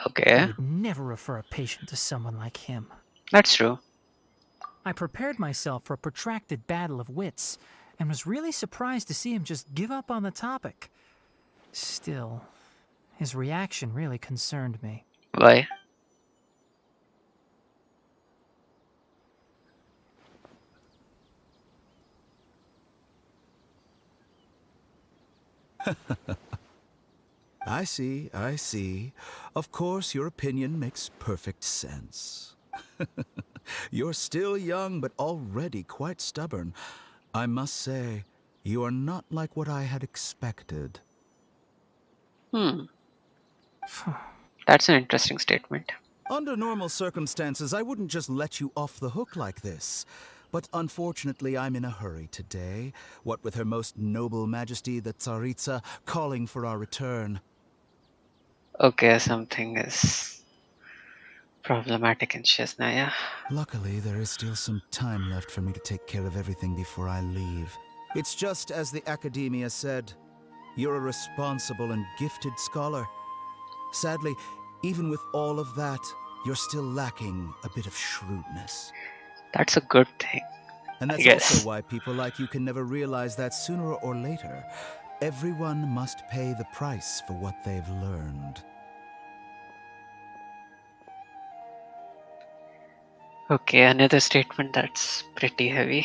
Okay. I would never refer a patient to someone like him. That's true. I prepared myself for a protracted battle of wits, and was really surprised to see him just give up on the topic. Still, his reaction really concerned me. Why? I see, I see. Of course, your opinion makes perfect sense. You're still young, but already quite stubborn. I must say, you are not like what I had expected. That's an interesting statement. Under normal circumstances, I wouldn't just let you off the hook like this. But unfortunately, I'm in a hurry today, what with Her Most Noble Majesty the Tsaritsa calling for our return. Okay, something is problematic in Shiznaya. Luckily, there is still some time left for me to take care of everything before I leave. It's just as the Academia said, you're a responsible and gifted scholar. Sadly, even with all of that, you're still lacking a bit of shrewdness. That's a good thing. And that's also why people like you can never realize that sooner or later, everyone must pay the price for what they've learned. Okay, another statement that's pretty heavy.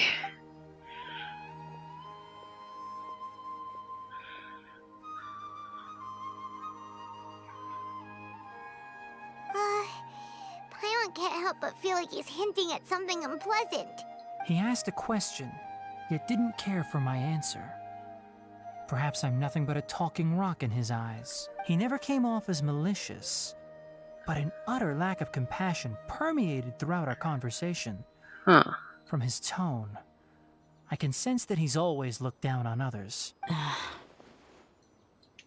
Paimon can't help but feel like he's hinting at something unpleasant. He asked a question, yet didn't care for my answer. Perhaps I'm nothing but a talking rock in his eyes. He never came off as malicious, but an utter lack of compassion permeated throughout our conversation. From his tone, I can sense that he's always looked down on others.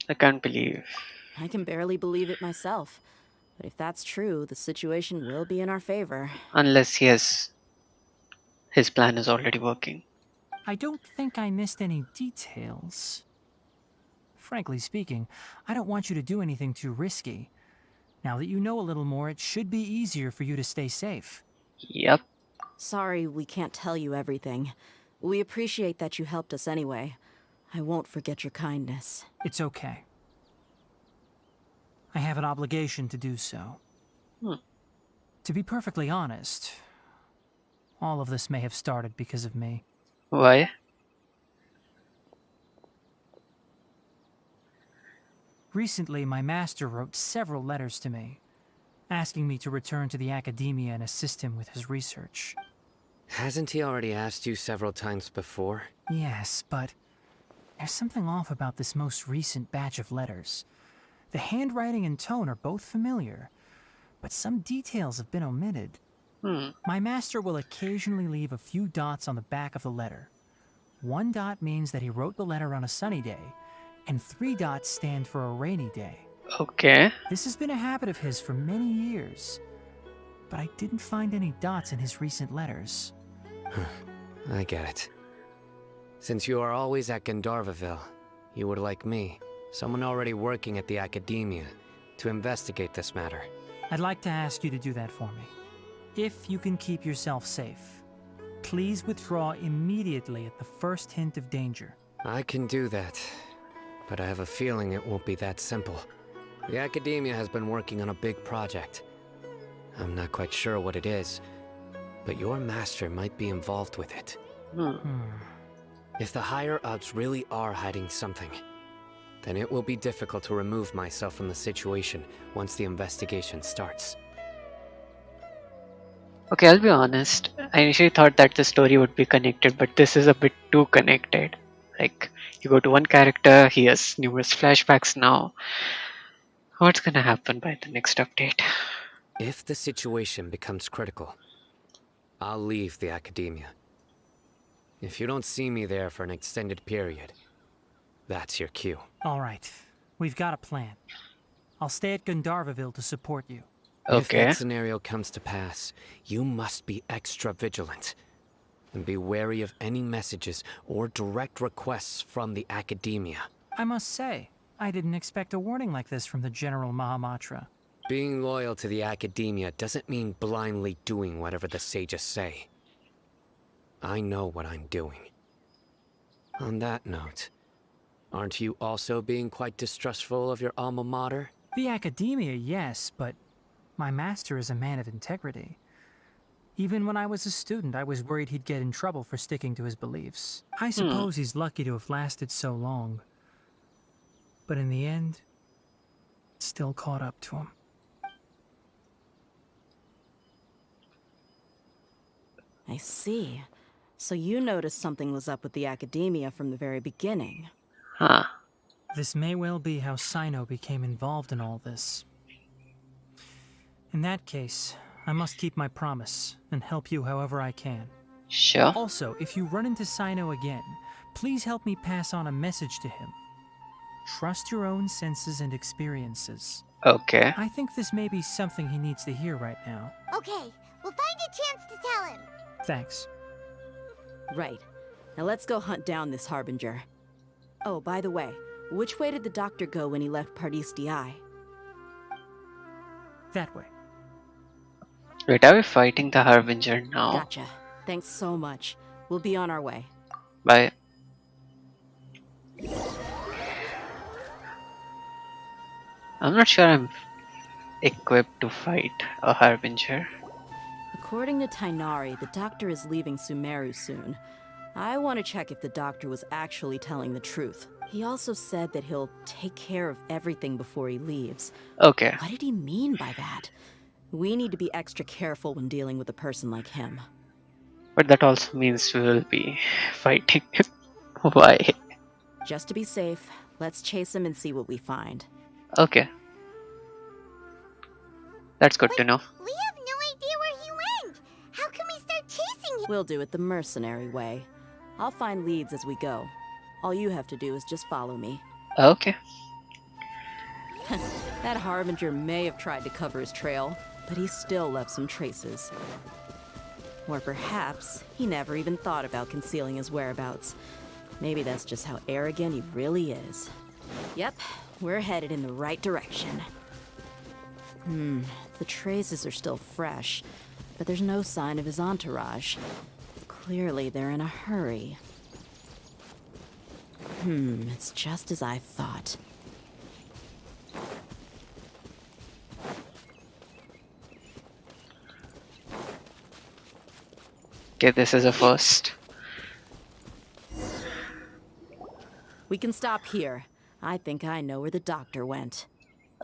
I can't believe. I can barely believe it myself. But if that's true, the situation will be in our favor. Unless his plan is already working. I don't think I missed any details. Frankly speaking, I don't want you to do anything too risky. Now that you know a little more, it should be easier for you to stay safe. Yep. Sorry we can't tell you everything. We appreciate that you helped us anyway. I won't forget your kindness. It's okay. I have an obligation to do so. To be perfectly honest, all of this may have started because of me. Why? Recently, my master wrote several letters to me, asking me to return to the Academia and assist him with his research. Hasn't he already asked you several times before? Yes, but there's something off about this most recent batch of letters. The handwriting and tone are both familiar, but some details have been omitted. My master will occasionally leave a few dots on the back of the letter. 1 dot means that he wrote the letter on a sunny day, and 3 dots stand for a rainy day. Okay. This has been a habit of his for many years, but I didn't find any dots in his recent letters. I get it. Since you are always at Gandharvaville, you would like me, someone already working at the Academia, to investigate this matter. I'd like to ask you to do that for me. If you can keep yourself safe, please withdraw immediately at the first hint of danger. I can do that, but I have a feeling it won't be that simple. The Academia has been working on a big project. I'm not quite sure what it is, but your master might be involved with it. If the higher-ups really are hiding something, then it will be difficult to remove myself from the situation once the investigation starts. Okay, I'll be honest. I initially thought that the story would be connected, but this is a bit too connected. Like, you go to one character, he has numerous flashbacks now. What's gonna happen by the next update? If the situation becomes critical, I'll leave the Academia. If you don't see me there for an extended period, that's your cue. All right. We've got a plan. I'll stay at Gandharvaville to support you. If Okay. that scenario comes to pass, you must be extra vigilant. And be wary of any messages or direct requests from the Academia. I must say, I didn't expect a warning like this from the General Mahamatra. Being loyal to the Academia doesn't mean blindly doing whatever the sages say. I know what I'm doing. On that note, aren't you also being quite distrustful of your alma mater? The Academia, yes, but my master is a man of integrity. Even when I was a student, I was worried he'd get in trouble for sticking to his beliefs. I suppose he's lucky to have lasted so long. But in the end, it still caught up to him. I see. So you noticed something was up with the Academia from the very beginning. Huh. This may well be how Sino became involved in all this. In that case, I must keep my promise and help you however I can. Sure. Also, if you run into Sino again, please help me pass on a message to him. Trust your own senses and experiences. Okay. I think this may be something he needs to hear right now. Okay, we'll find a chance to tell him. Thanks. Right. Now let's go hunt down this Harbinger. Oh, by the way, which way did the doctor go when he left Pardis DI? That way. Wait, are we fighting the Harbinger now? Gotcha. Thanks so much. We'll be on our way. Bye. I'm not sure I'm equipped to fight a Harbinger. According to Tainari, the doctor is leaving Sumeru soon. I want to check if the doctor was actually telling the truth. He also said that he'll take care of everything before he leaves. Okay. What did he mean by that? We need to be extra careful when dealing with a person like him. But that also means we will be fighting. Why? Just to be safe, let's chase him and see what we find. Okay. That's good to know. We have no idea where he went. How can we start chasing him? We'll do it the mercenary way. I'll find leads as we go. All you have to do is just follow me. Okay. That Harbinger may have tried to cover his trail, but he still left some traces. Or perhaps he never even thought about concealing his whereabouts. Maybe that's just how arrogant he really is. Yep, we're headed in the right direction. The traces are still fresh, but there's no sign of his entourage. Clearly they're in a hurry. It's just as I thought. Okay, this is a first. We can stop here. I think I know where the doctor went.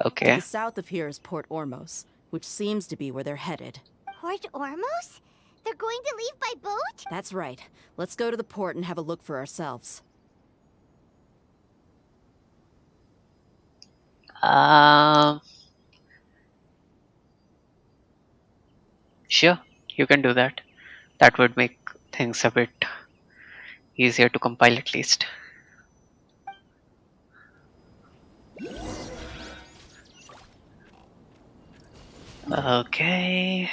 Okay. To the south of here is Port Ormos, which seems to be where they're headed. Port Ormos? They're going to leave by boat? That's right. Let's go to the port and have a look for ourselves. Sure, you can do that. That would make things a bit easier to compile at least. Okay.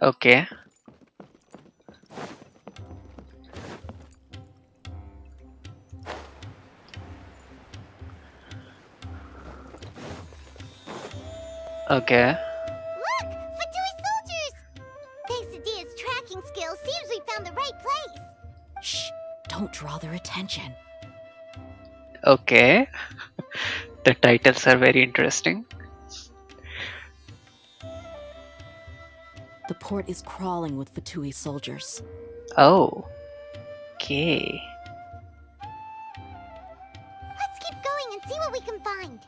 Okay. Okay. Look! Fatui soldiers! Thanks to Dia's tracking skills, seems we found the right place. Shh! Don't draw their attention. Okay. The titles are very interesting. The port is crawling with Fatui soldiers. Oh. Okay. Let's keep going and see what we can find.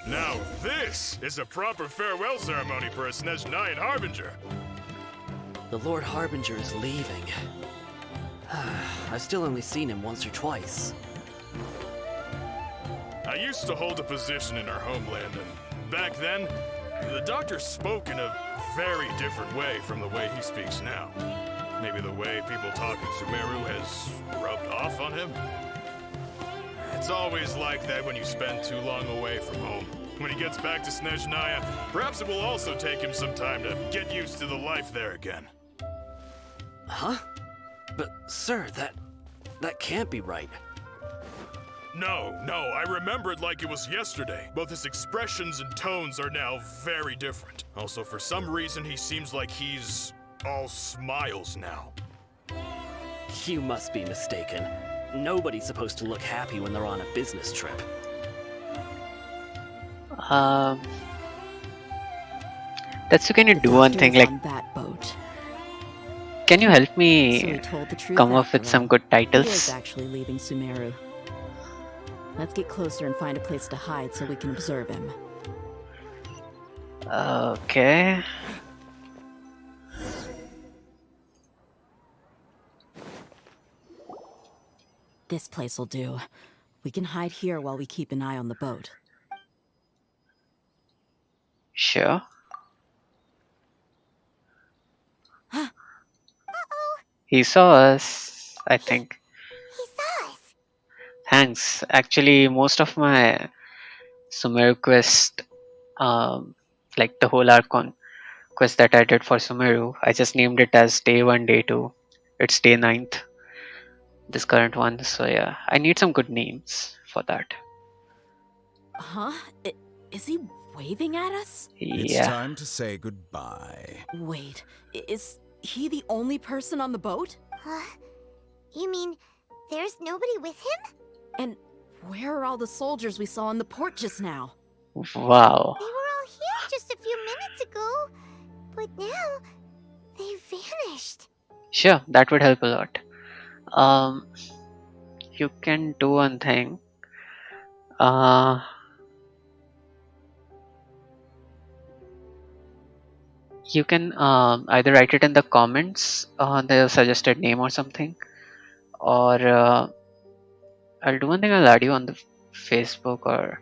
Now this is a proper farewell ceremony for a Snezhnayan Harbinger. The Lord Harbinger is leaving. I've still only seen him once or twice. I used to hold a position in our homeland, and back then, the doctor spoke in a very different way from the way he speaks now. Maybe the way people talk in Sumeru has rubbed off on him? It's always like that when you spend too long away from home. When he gets back to Snezhnaya, perhaps it will also take him some time to get used to the life there again. Huh? But, sir, that can't be right. No, I remember it like it was yesterday. Both his expressions and tones are now very different. Also, for some reason, he seems like he's all smiles now. You must be mistaken. Nobody's supposed to look happy when they're on a business trip. That's can you do one thing like on that boat. can you help So me he told the truth come up after with some all. good He is titles? actually leaving Sumeru. Let's get closer and find a place to hide so we can observe him. Okay. This place will do. We can hide here while we keep an eye on the boat. Sure. He saw us, I think. He saw us. Thanks. Actually, most of my Sumeru quest, like the whole Archon quest that I did for Sumeru, I just named it as day 1, day 2. It's day 9th, this current one. So yeah, I need some good names for that. Huh? Is he waving at us? It's Yeah. time to say goodbye. Wait, is he the only person on the boat? You mean there's nobody with him? And where are all the soldiers we saw on the port just now? Wow. They were all here just a few minutes ago, but now they vanished. Sure, that would help a lot. You can do one thing. You can either write it in the comments on the suggested name or something, or I'll do one thing. I'll add you on the Facebook, or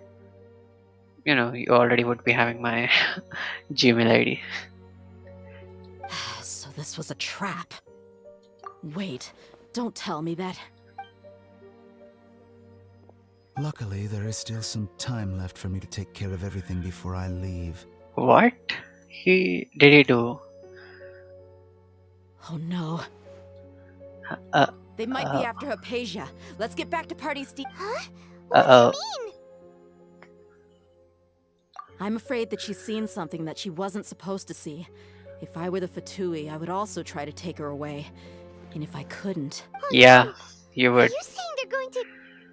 you already would be having my Gmail ID. So this was a trap. Wait, don't tell me that. Luckily, there is still some time left for me to take care of everything before I leave. What did he do? Oh no. They might be after Hypatia. Let's get back to Party Steve. Huh? Uh-oh. I'm afraid that she's seen something that she wasn't supposed to see. If I were the Fatui, I would also try to take her away. And if I couldn't... Yeah, you Are would. you saying they're going to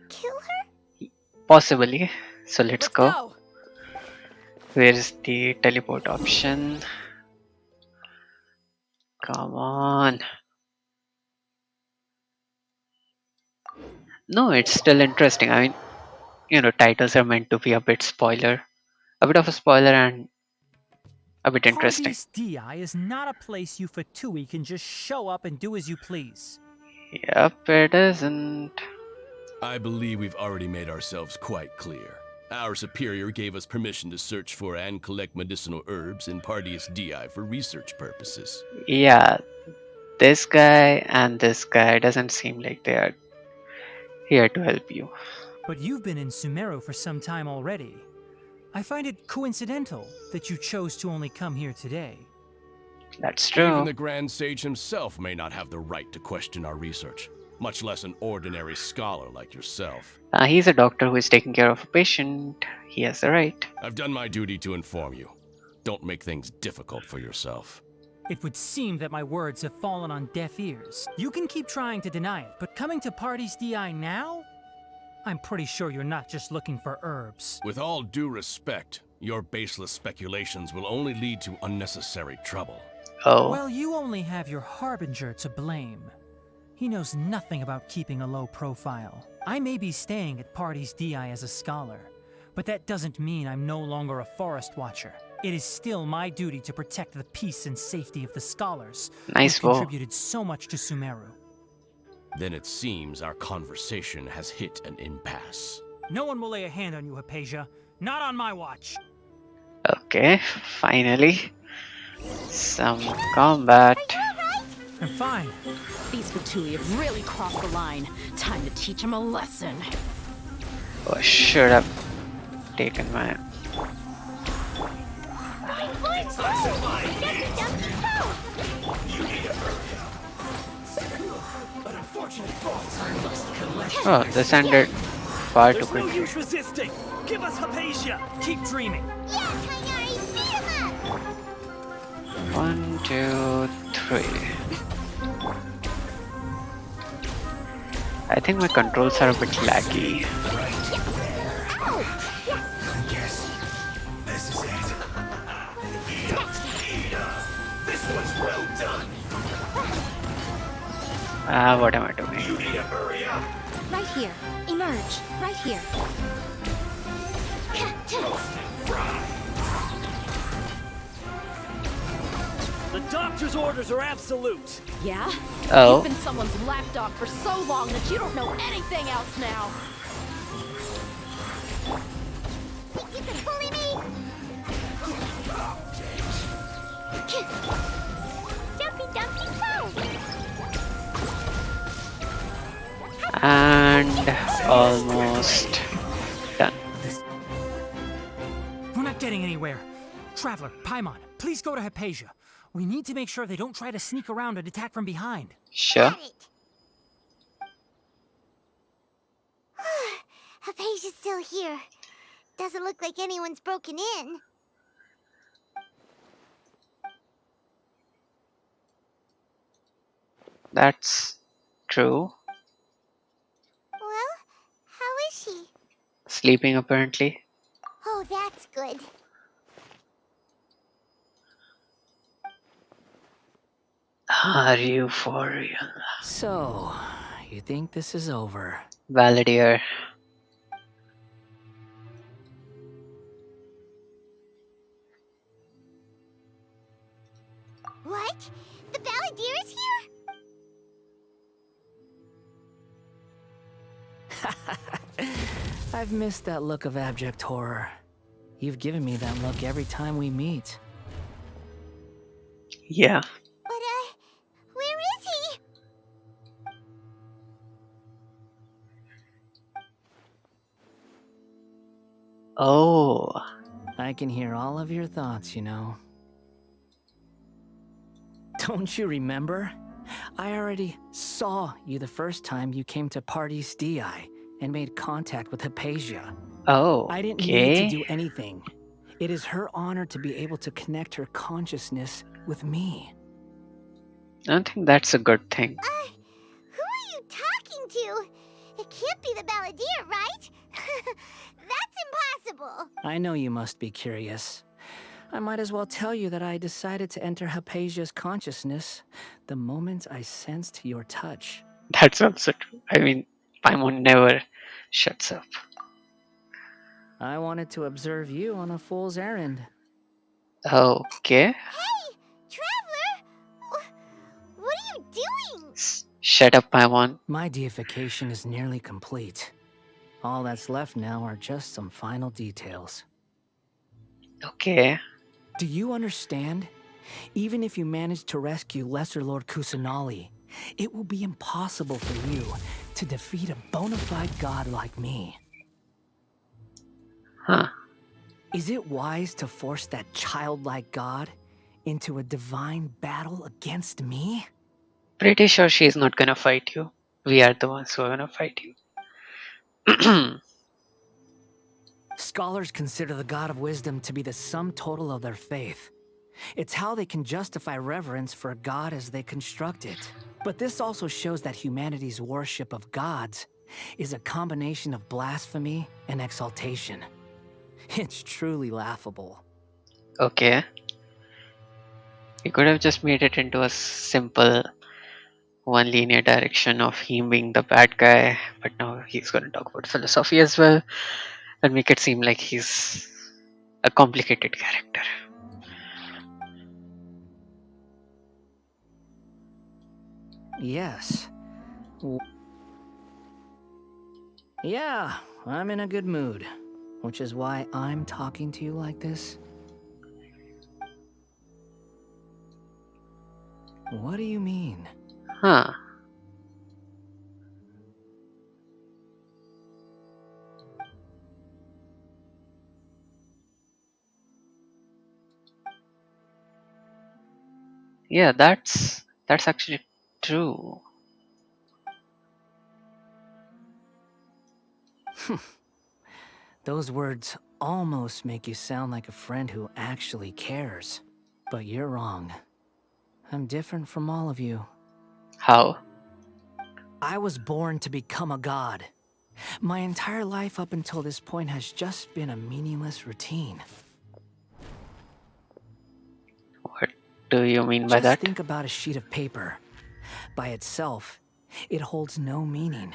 kill her? Possibly. So let's go. Go! Where is the teleport option? Come on. No, it's still interesting. I mean, titles are meant to be a bit of a spoiler and a bit interesting. Pardes Di is not a place you Fatui can just show up and do as you please. Yep, it isn't. I believe we've already made ourselves quite clear. Our superior gave us permission to search for and collect medicinal herbs in Pardes Di for research purposes. Yeah, this guy and this guy doesn't seem like they are here to help you. But you've been in Sumeru for some time already. I find it coincidental that you chose to only come here today. That's true. Even the Grand Sage himself may not have the right to question our research, much less an ordinary scholar like yourself. He's a doctor who is taking care of a patient. He has the right. I've done my duty to inform you. Don't make things difficult for yourself. It would seem that my words have fallen on deaf ears. You can keep trying to deny it, but coming to Pardes Di now? I'm pretty sure you're not just looking for herbs. With all due respect, your baseless speculations will only lead to unnecessary trouble. Oh. Well, you only have your Harbinger to blame. He knows nothing about keeping a low profile. I may be staying at Pardes Di as a scholar, but that doesn't mean I'm no longer a forest watcher. It is still my duty to protect the peace and safety of the scholars Nice who bow. contributed so much to Sumeru. Then it seems our conversation has hit an impasse. No one will lay a hand on you, Hypatia. Not on my watch. Okay, finally. Some combat. I'm fine. These Fatui have really crossed the line. Time to teach them a lesson. Oh, I should have taken my... Oh, this ended far too quickly. Use resisting. Give us Hypatia. Keep dreaming. One, two, three. I think my controls are a bit laggy. Yes, this is it. This was well done. What am I doing? You need to hurry up. Right here. Emerge. Right here. Toast and fry. The doctor's orders are absolute. Yeah? Oh. You've been someone's lapdog for so long that you don't know anything else now. Think you can bully me? Jumpy dumpy phone. And almost done. We're not getting anywhere. Traveler, Paimon, please go to Hypatia. We need to make sure they don't try to sneak around and attack from behind. Sure. Hypatia's still here. Doesn't look like anyone's broken in. That's true. Well, how is she? Sleeping apparently. Oh, that's good. Are you for real? So, you think this is over? Valadier. What? The Balladeer is here? I've missed that look of abject horror. You've given me that look every time we meet. Yeah. But, where is he? Oh. I can hear all of your thoughts, you know. Don't you remember? I already saw you the first time you came to Party's DI and made contact with Hypatia. Oh, I didn't need to do anything. It is her honor to be able to connect her consciousness with me. I don't think that's a good thing. Who are you talking to? It can't be the Balladeer, right? That's impossible. I know you must be curious. I might as well tell you that I decided to enter Hypatia's consciousness the moment I sensed your touch. That's also true. I mean, Paimon never shuts up. I wanted to observe you on a fool's errand. Okay. Hey, Traveler! What are you doing? Shut up, Paimon. My deification is nearly complete. All that's left now are just some final details. Okay. Do you understand? Even if you manage to rescue Lesser Lord Kusanali, it will be impossible for you to defeat a bona fide god like me. Huh. Is it wise to force that childlike god into a divine battle against me? Pretty sure she's not gonna fight you. We are the ones who are gonna fight you. Scholars consider the God of Wisdom to be the sum total of their faith. It's how they can justify reverence for a god as they construct it. But this also shows that humanity's worship of gods is a combination of blasphemy and exaltation. It's truly laughable. Okay. He could have just made it into a simple one linear direction of him being the bad guy, but now he's gonna talk about philosophy as well and make it seem like he's a complicated character. Yes. Yeah, I'm in a good mood, which is why I'm talking to you like this. What do you mean? Huh. Yeah, that's actually true. Those words almost make you sound like a friend who actually cares. But you're wrong. I'm different from all of you. How? I was born to become a god. My entire life up until this point has just been a meaningless routine. What do you mean by Just that? think about a sheet of paper. By itself, it holds no meaning.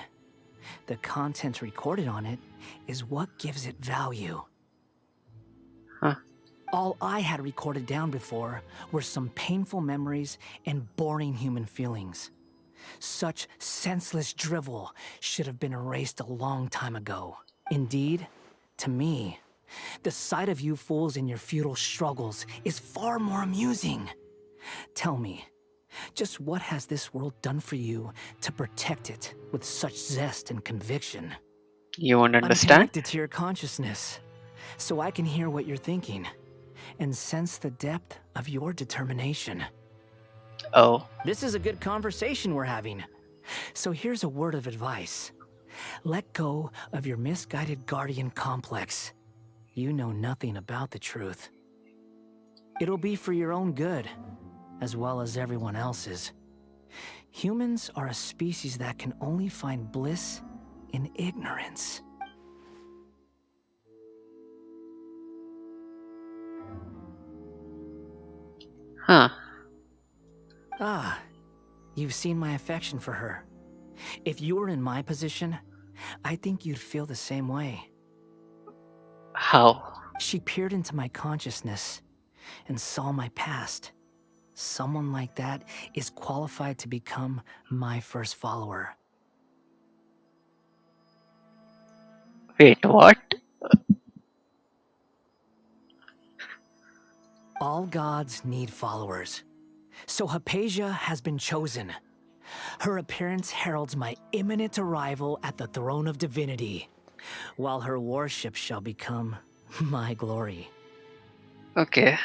The content recorded on it is what gives it value. Huh. All I had recorded down before were some painful memories and boring human feelings. Such senseless drivel should have been erased a long time ago. Indeed, to me, the sight of you fools in your futile struggles is far more amusing. Tell me, just what has this world done for you to protect it with such zest and conviction? You won't I'm understand? connected to your consciousness, so I can hear what you're thinking and sense the depth of your determination. Oh. This is a good conversation we're having. So here's a word of advice. Let go of your misguided guardian complex. You know nothing about the truth. It'll be for your own good, as well as everyone else's. Humans are a species that can only find bliss in ignorance. Huh. Ah, you've seen my affection for her. If you were in my position, I think you'd feel the same way. How? She peered into my consciousness and saw my past. Someone like that is qualified to become my first follower. Wait, what? All gods need followers. So Hypatia has been chosen. Her appearance heralds my imminent arrival at the throne of divinity, while her worship shall become my glory. Okay.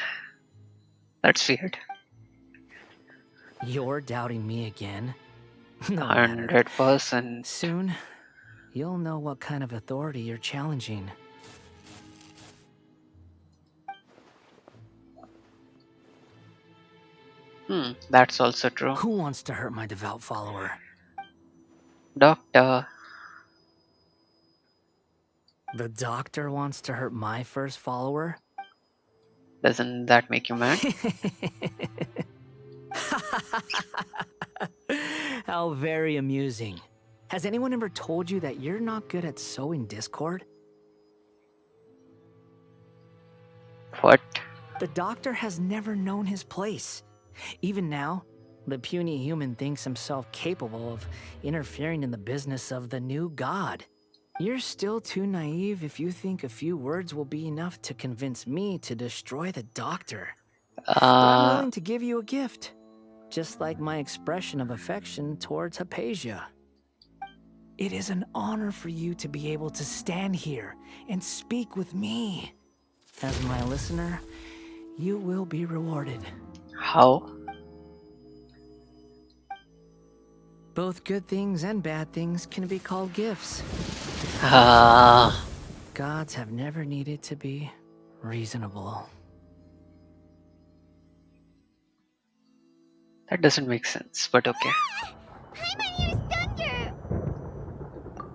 That's weird. You're doubting me again? No matter. 100%. Soon, you'll know what kind of authority you're challenging. That's also true. Who wants to hurt my devout follower? Doctor. The doctor wants to hurt my first follower? Doesn't that make you mad? How very amusing. Has anyone ever told you that you're not good at sowing discord? What? The doctor has never known his place. Even now, the puny human thinks himself capable of interfering in the business of the new god. You're still too naive if you think a few words will be enough to convince me to destroy the doctor. But I'm willing to give you a gift, just like my expression of affection towards Hypatia. It is an honor for you to be able to stand here and speak with me. As my listener, you will be rewarded. How? Both good things and bad things can be called gifts. Gods have never needed to be reasonable. That doesn't make sense, but okay. Paimon hears thunder!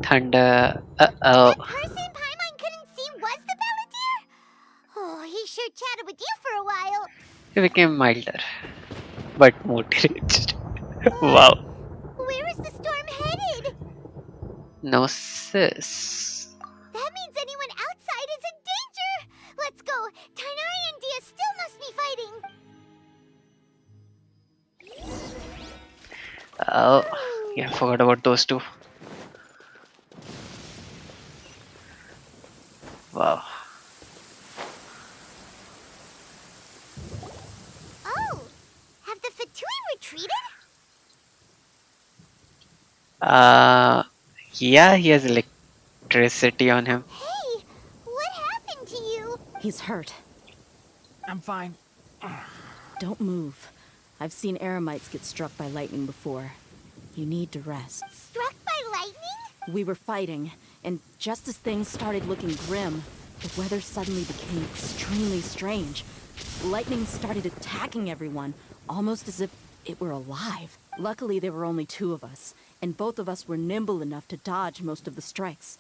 Thunder. That person Paimon couldn't see was the Balladeer? Oh, he sure chatted with you for a while. He became milder, but more deranged. Wow. Where is the storm headed? No, sis. That means anyone outside is in danger! Let's go! Tainari and Dia still must be fighting! Oh, yeah, I forgot about those two. Yeah, he has electricity on him. Hey, what happened to you? He's hurt. I'm fine. Don't move. I've seen eremites get struck by lightning before. You need to rest. Struck by lightning? We were fighting, and just as things started looking grim, the weather suddenly became extremely strange. Lightning started attacking everyone, almost as if it were alive. Luckily, there were only two of us, and both of us were nimble enough to dodge most of the strikes.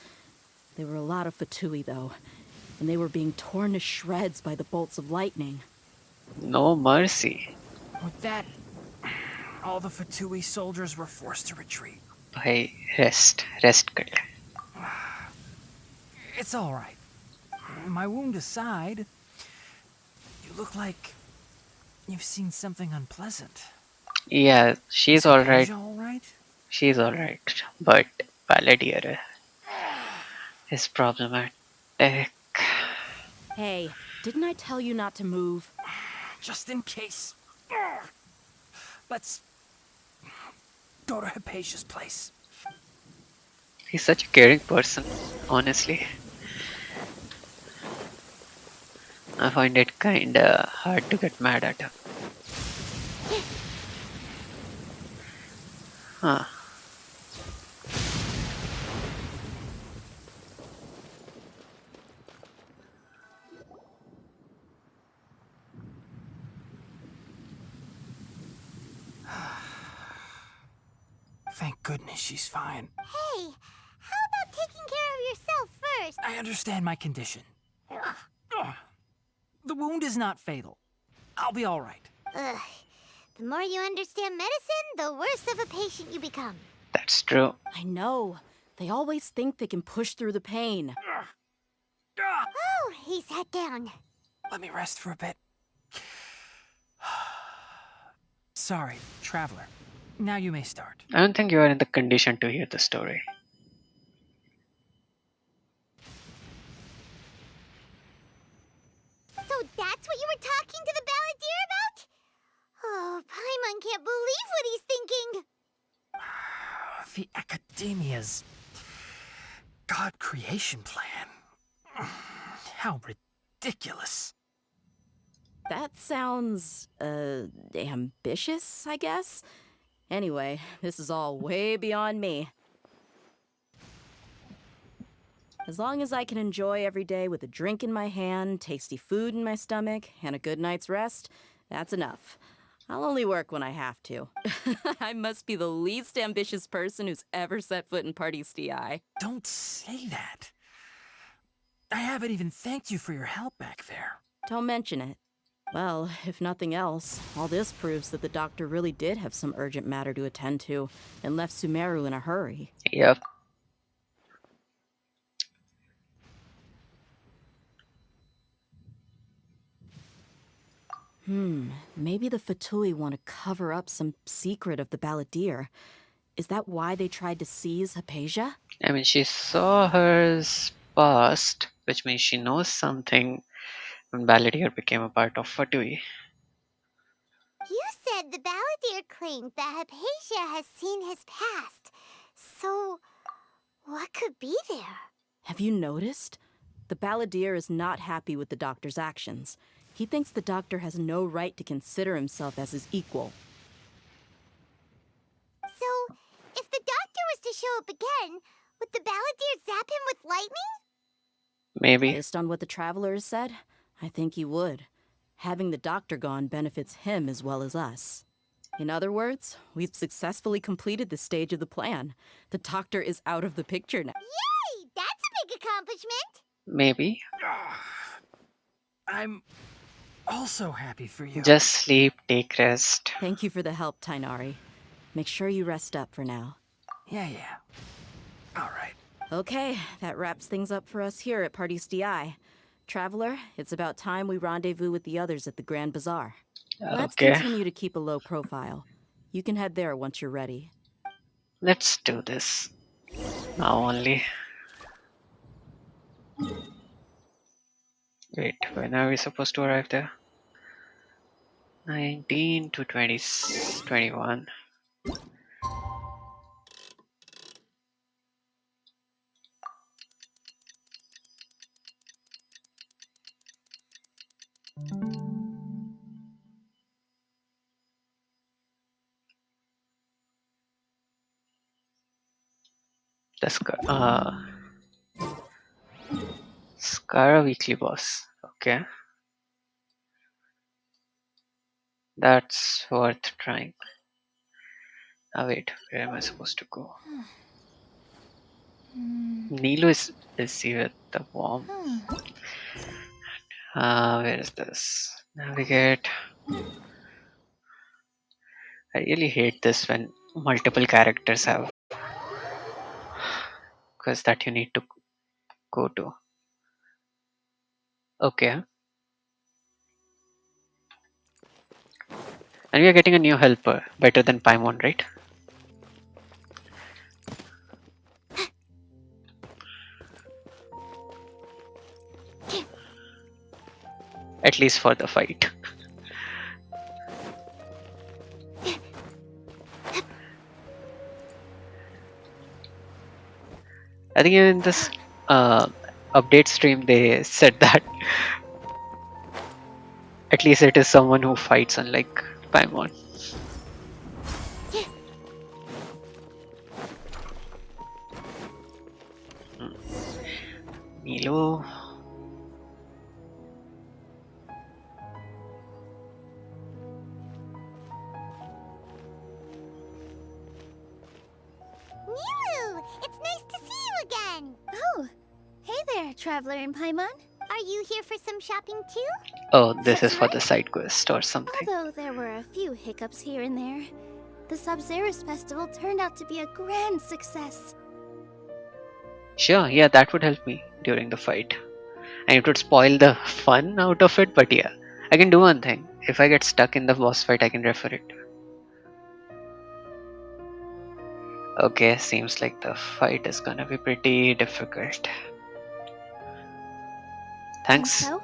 There were a lot of Fatui, though, and they were being torn to shreds by the bolts of lightning. No mercy. With that, all the Fatui soldiers were forced to retreat. भाई rest कर ले. It's all right. My wound aside, you look like you've seen something unpleasant. Yeah, she's all right. All right? She's all right, but Palladio is problematic. Hey, didn't I tell you not to move? Just in case. Let's go to Hypatia's place. He's such a caring person, honestly. I find it kinda hard to get mad at him. Huh. Thank goodness she's fine. Hey, how about taking care of yourself first? I understand my condition. The wound is not fatal. I'll be all right. Ugh. The more you understand medicine, the worse of a patient you become. That's true. I know. They always think they can push through the pain. Oh, he sat down. Let me rest for a bit. Sorry, traveler. Now you may start. I don't think you are in the condition to hear the story. So that's what you were talking to the balladeer about? Oh, Paimon can't believe what he's thinking. The Academia's God creation plan. How ridiculous. That sounds, ambitious, I guess? Anyway, this is all way beyond me. As long as I can enjoy every day with a drink in my hand, tasty food in my stomach, and a good night's rest, that's enough. I'll only work when I have to. I must be the least ambitious person who's ever set foot in Party DI. Don't say that. I haven't even thanked you for your help back there. Don't mention it. Well, if nothing else, all this proves that the doctor really did have some urgent matter to attend to and left Sumeru in a hurry. Yep. Maybe the Fatui want to cover up some secret of the balladeer. Is that why they tried to seize Hypatia? I mean, she saw her past, which means she knows something when Balladeer became a part of Fatui. You said the balladeer claimed that Hypatia has seen his past. So, what could be there? Have you noticed? The balladeer is not happy with the doctor's actions. He thinks the doctor has no right to consider himself as his equal. So, if the doctor was to show up again, would the balladeer zap him with lightning? Maybe. Based on what the traveler has said, I think he would. Having the doctor gone benefits him as well as us. In other words, we've successfully completed this stage of the plan. The doctor is out of the picture now. Yay! That's a big accomplishment! Maybe. I'm also happy for you. Just sleep, take rest. Thank you for the help, Tainari. Make sure you rest up for now. Yeah. All right. Okay, that wraps things up for us here at Party DI. Traveler, it's about time we rendezvous with the others at the Grand Bazaar. Let's continue to keep a low profile. You can head there once you're ready. Let's do this. Now only. Wait, when are we supposed to arrive there? 19 to 21. The Skara weekly boss. Okay. That's worth trying. Wait, where am I supposed to go? Nilo is busy with the worm. Where is this? Navigate. I really hate this when multiple characters have because that you need to go to. Okay. And we are getting a new helper, better than Paimon, right? At least for the fight. I think in this update stream they said that at least it is someone who fights, unlike Paimon. Milo. Milu! It's nice to see you again! Oh, hey there, Traveler in Paimon. Are you here for some shopping too? Oh, this is for the side quest or something. Although there were a few hiccups here and there, the Sub-Zerus festival turned out to be a grand success. Sure, yeah, that would help me during the fight. And it would spoil the fun out of it, but yeah. I can do one thing. If I get stuck in the boss fight, I can refer it. Okay, seems like the fight is gonna be pretty difficult. Thanks. And so,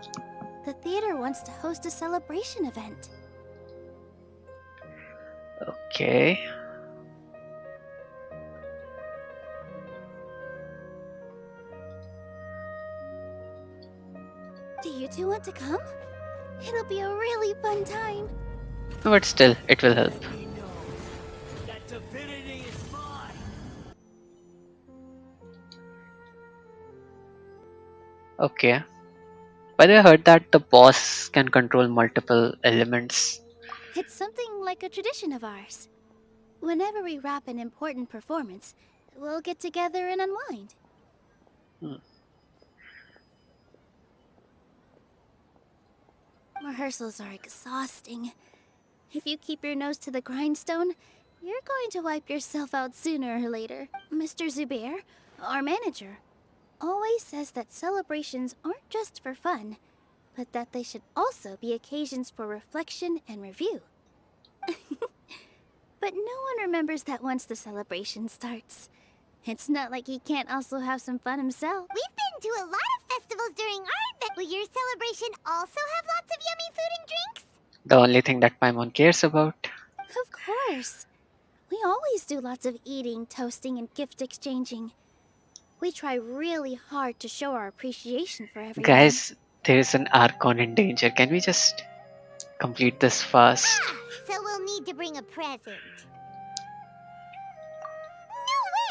the theater wants to host a celebration event. Okay. Do you two want to come? It'll be a really fun time. But still, it will help. That divinity is mine. Okay. By the way, I heard that the boss can control multiple elements. It's something like a tradition of ours. Whenever we wrap an important performance, we'll get together and unwind. Rehearsals are exhausting. If you keep your nose to the grindstone, you're going to wipe yourself out sooner or later. Mr. Zubair, our manager, always says that celebrations aren't just for fun, but that they should also be occasions for reflection and review. But no one remembers that once the celebration starts. It's not like he can't also have some fun himself. We've been to a lot of festivals during our event. Will your celebration also have lots of yummy food and drinks? The only thing that Paimon cares about. Of course. We always do lots of eating, toasting, and gift exchanging. We try really hard to show our appreciation for everyone. Guys, there is an Archon in danger. Can we just complete this fast? So we'll need to bring a present.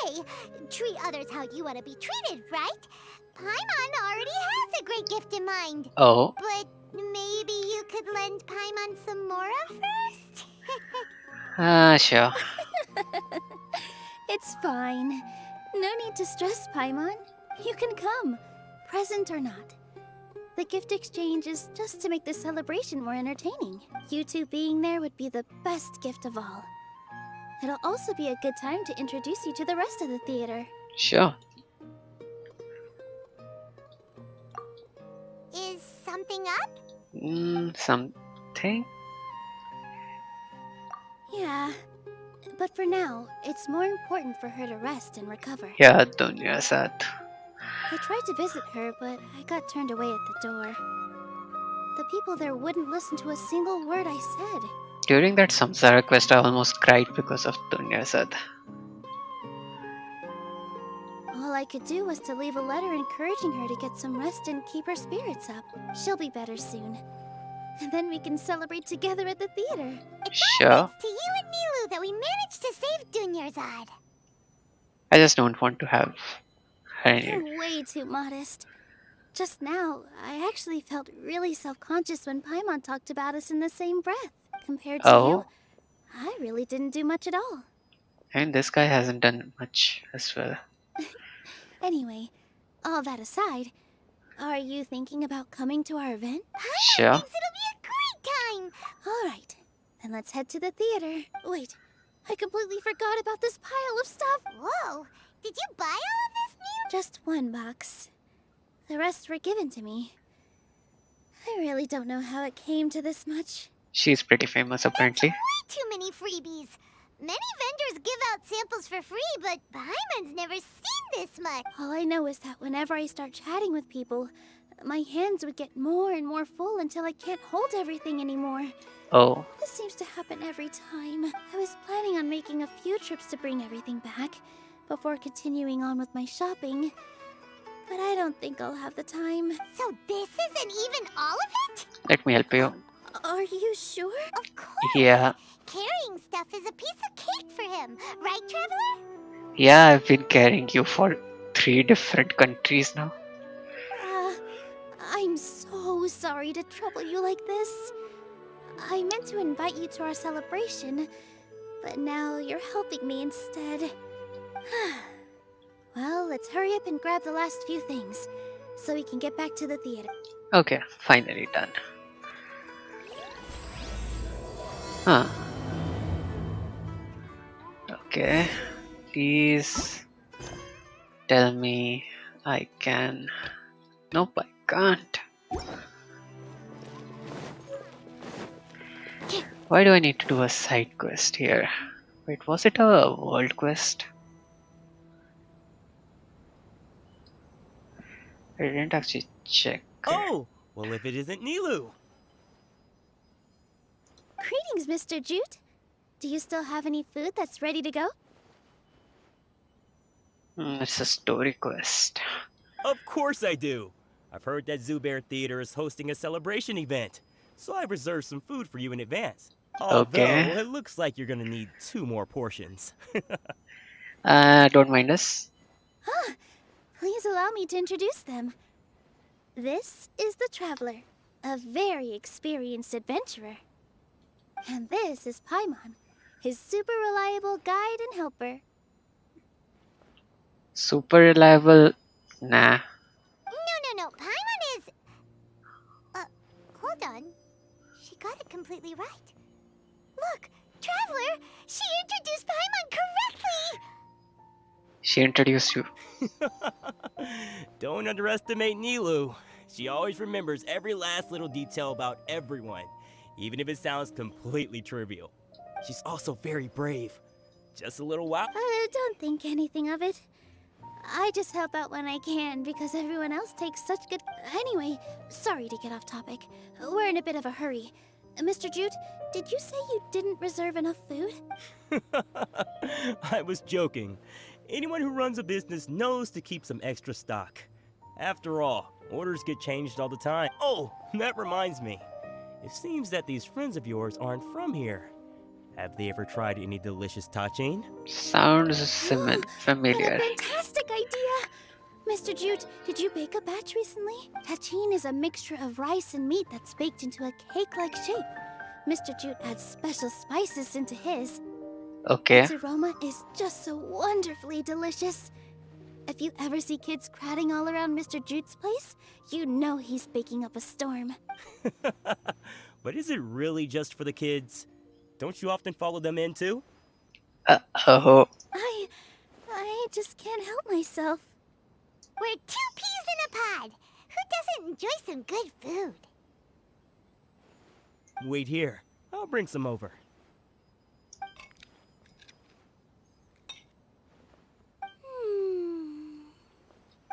No way! Treat others how you want to be treated, right? Paimon already has a great gift in mind. Oh. But maybe you could lend Paimon some Mora first? Sure. It's fine. No need to stress, Paimon. You can come, present or not. The gift exchange is just to make the celebration more entertaining. You two being there would be the best gift of all. It'll also be a good time to introduce you to the rest of the theater. Sure. Is something up? Something? Yeah. But for now, it's more important for her to rest and recover. Yeah, Dunya Sad. I tried to visit her, but I got turned away at the door. The people there wouldn't listen to a single word I said. During that Samsara quest, I almost cried because of Dunya Sad. All I could do was to leave a letter encouraging her to get some rest and keep her spirits up. She'll be better soon. And then we can celebrate together at the theater. It's Sure. all thanks to you and Nilu that we managed to save Dunyarzad. I just don't want to have her in it. You're way too modest. Just now, I actually felt really self-conscious when Paimon talked about us in the same breath. Compared to you, Oh, I really didn't do much at all. and this guy hasn't done much as well. Anyway, all that aside, are you thinking about coming to our event? Sure. Thinks it'll be a great time! Alright, then let's head to the theater. Wait, I completely forgot about this pile of stuff! Whoa! Did you buy all of this, Neil? Just one box. The rest were given to me. I really don't know how it came to this much. She's pretty famous apparently. Way too many freebies! Many vendors give out samples for free, but Paimon's never seen this much. All I know is that whenever I start chatting with people, my hands would get more and more full until I can't hold everything anymore. Oh, This seems to happen every time. I was planning on making a few trips to bring everything back before continuing on with my shopping, but I don't think I'll have the time. So this isn't even all of it? let me help you. Are you sure? Of course! Yeah, Carrying stuff is a piece of cake for him, right, Traveler? yeah, I've been carrying you for 3 different countries now. I'm so sorry to trouble you like this. I meant to invite you to our celebration, but now you're helping me instead. Well, let's hurry up and grab the last few things, so we can get back to the theater. Okay, finally done. Huh. Okay, please tell me I can. Nope, I can't. Why do I need to do a side quest here? Wait, was it a world quest? I didn't actually check. Oh, well, if it isn't Nilu. Greetings, Mr. Jute. Do you still have any food that's ready to go? It's a story quest. Of course I do. I've heard that Zubair Theater is hosting a celebration event, so I've reserved some food for you in advance. Okay. Although, it looks like you're gonna need 2 more portions. Don't mind us. Please allow me to introduce them. This is the Traveler, a very experienced adventurer. And this is Paimon, his super reliable guide and helper. Super reliable? Nah. No. Paimon is... hold on. She got it completely right. Look, Traveler, she introduced Paimon correctly! She introduced you. Don't underestimate Nilu. She always remembers every last little detail about everyone, even if it sounds completely trivial. She's also very brave. Just a little while. Don't think anything of it. I just help out when I can because everyone else takes such good... Anyway, sorry to get off topic. We're in a bit of a hurry. Mr. Jute, did you say you didn't reserve enough food? I was joking. Anyone who runs a business knows to keep some extra stock. After all, orders get changed all the time. Oh, that reminds me. It seems that these friends of yours aren't from here. Have they ever tried any delicious tachin? Sounds familiar. What a fantastic idea! Mr. Jute, did you bake a batch recently? Tachin is a mixture of rice and meat that's baked into a cake-like shape. Mr. Jute adds special spices into his. Okay. Its aroma is just so wonderfully delicious. If you ever see kids crowding all around Mr. Jute's place, you know he's baking up a storm. But is it really just for the kids? Don't you often follow them in too? Oh. I just can't help myself. We're 2 peas in a pod. Who doesn't enjoy some good food? Wait here. I'll bring some over.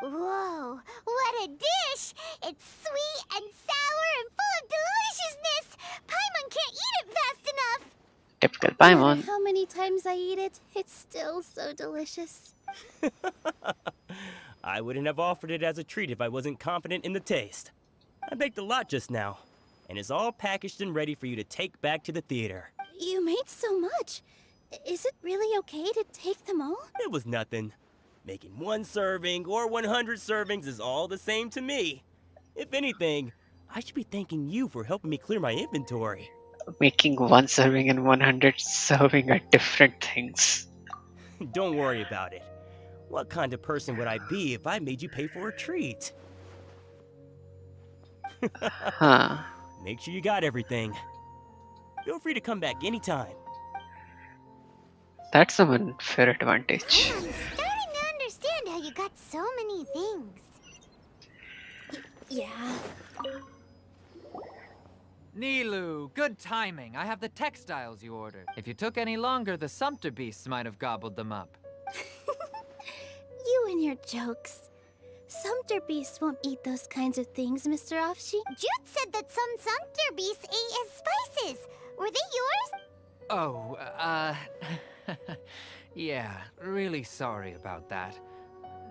Whoa, what a dish! It's sweet and sour and full of deliciousness! Paimon can't eat it fast enough! Typical No matter Paimon. how many times I eat it, it's still so delicious. I wouldn't have offered it as a treat if I wasn't confident in the taste. I baked a lot just now, and it's all packaged and ready for you to take back to the theater. You made so much. Is it really okay to take them all? It was nothing. Making 1 serving or 100 servings is all the same to me. If anything, I should be thanking you for helping me clear my inventory. Making 1 serving and 100 serving are different things. Don't worry about it. What kind of person would I be if I made you pay for a treat? Huh. Make sure you got everything. Feel free to come back anytime. That's an unfair advantage. I'm starting to understand how you got so many things. Yeah. Nilu, good timing. I have the textiles you ordered. If you took any longer, the sumpter beasts might have gobbled them up. You and your jokes. Sumpter beasts won't eat those kinds of things, Mr. Offsheet. Jude said that some sumpter beasts ate his spices. Were they yours? Oh, yeah, really sorry about that.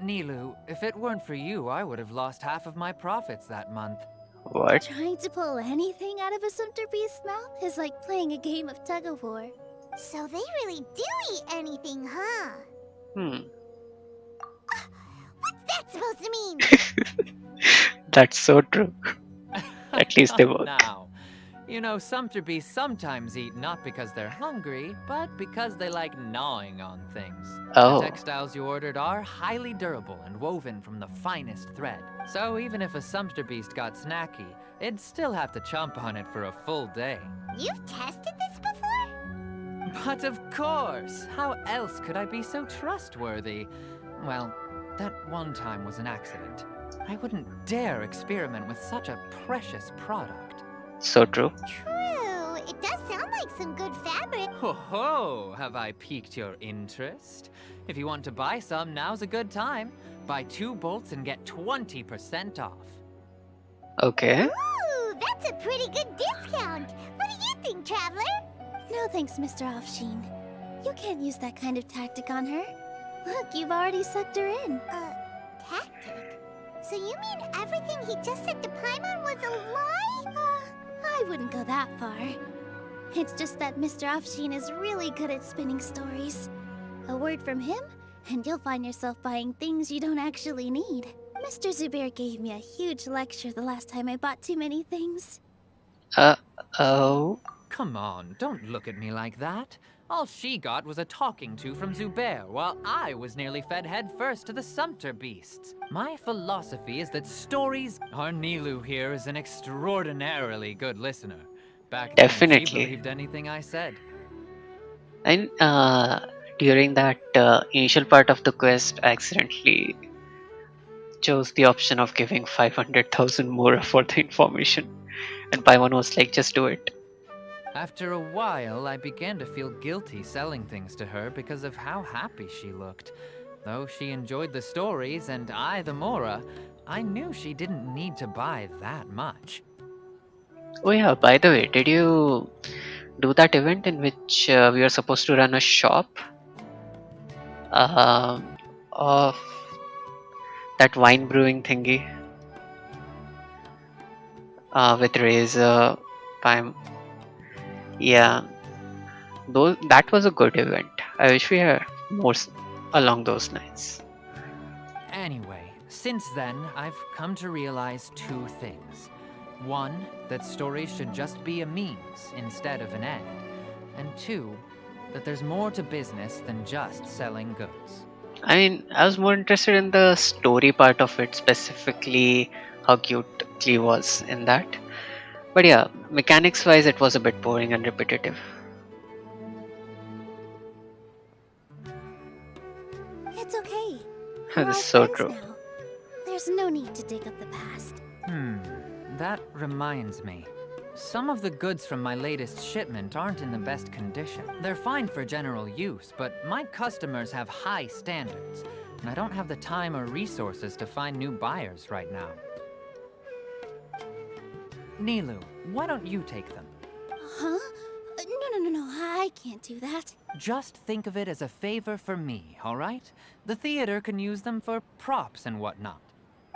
Nilu, if it weren't for you, I would have lost half of my profits that month. What? Trying to pull anything out of a sumpter beast's mouth is like playing a game of tug-of-war. So they really do eat anything, huh? What's that supposed to mean? That's so true. At least they work. Now, you know, sumpter beasts sometimes eat not because they're hungry, but because they like gnawing on things. Oh. The textiles you ordered are highly durable and woven from the finest thread. So even if a sumpter beast got snacky, it'd still have to chomp on it for a full day. You've tested this before? But of course! How else could I be so trustworthy? Well, that one time was an accident. I wouldn't dare experiment with such a precious product. So true. True. It does sound like some good fabric. Ho ho! Have I piqued your interest? If you want to buy some, now's a good time. Buy 2 bolts and get 20% off. Okay. Ooh, that's a pretty good discount. What do you think, Traveler? No thanks, Mr. Offsheen. You can't use that kind of tactic on her. Look, you've already sucked her in. Tactic? So you mean everything he just said to Paimon was a lie? I wouldn't go that far. It's just that Mr. Offsheen is really good at spinning stories. A word from him, and you'll find yourself buying things you don't actually need. Mr. Zubair gave me a huge lecture the last time I bought too many things. Oh. Come on, don't look at me like that. All she got was a talking to from Zubair, while I was nearly fed head first to the sumpter beasts. My philosophy is that stories... Our Nilu here is an extraordinarily good listener. Back then, Definitely. she believed anything I said. And during that initial part of the quest, I accidentally chose the option of giving 500,000 more for the information. And Paimon was like, just do it. After a while, I began to feel guilty selling things to her because of how happy she looked. Though she enjoyed the stories and I the Mora, I knew she didn't need to buy that much. Oh yeah, by the way, did you do that event in which we were supposed to run a shop? Of that wine brewing thingy? With Razor, Paimon. Yeah, that was a good event. I wish we had more along those lines. Anyway, since then, I've come to realize 2 things. 1, that stories should just be a means instead of an end. And 2, that there's more to business than just selling goods. I mean, I was more interested in the story part of it, specifically how cute Klee was in that. But yeah, mechanics-wise, it was a bit boring and repetitive. It's okay. That's so true. Now. There's no need to dig up the past. That reminds me. Some of the goods from my latest shipment aren't in the best condition. They're fine for general use, but my customers have high standards, and I don't have the time or resources to find new buyers right now. Nilu, why don't you take them? Huh? No, I can't do that. Just think of it as a favor for me, all right? The theater can use them for props and whatnot.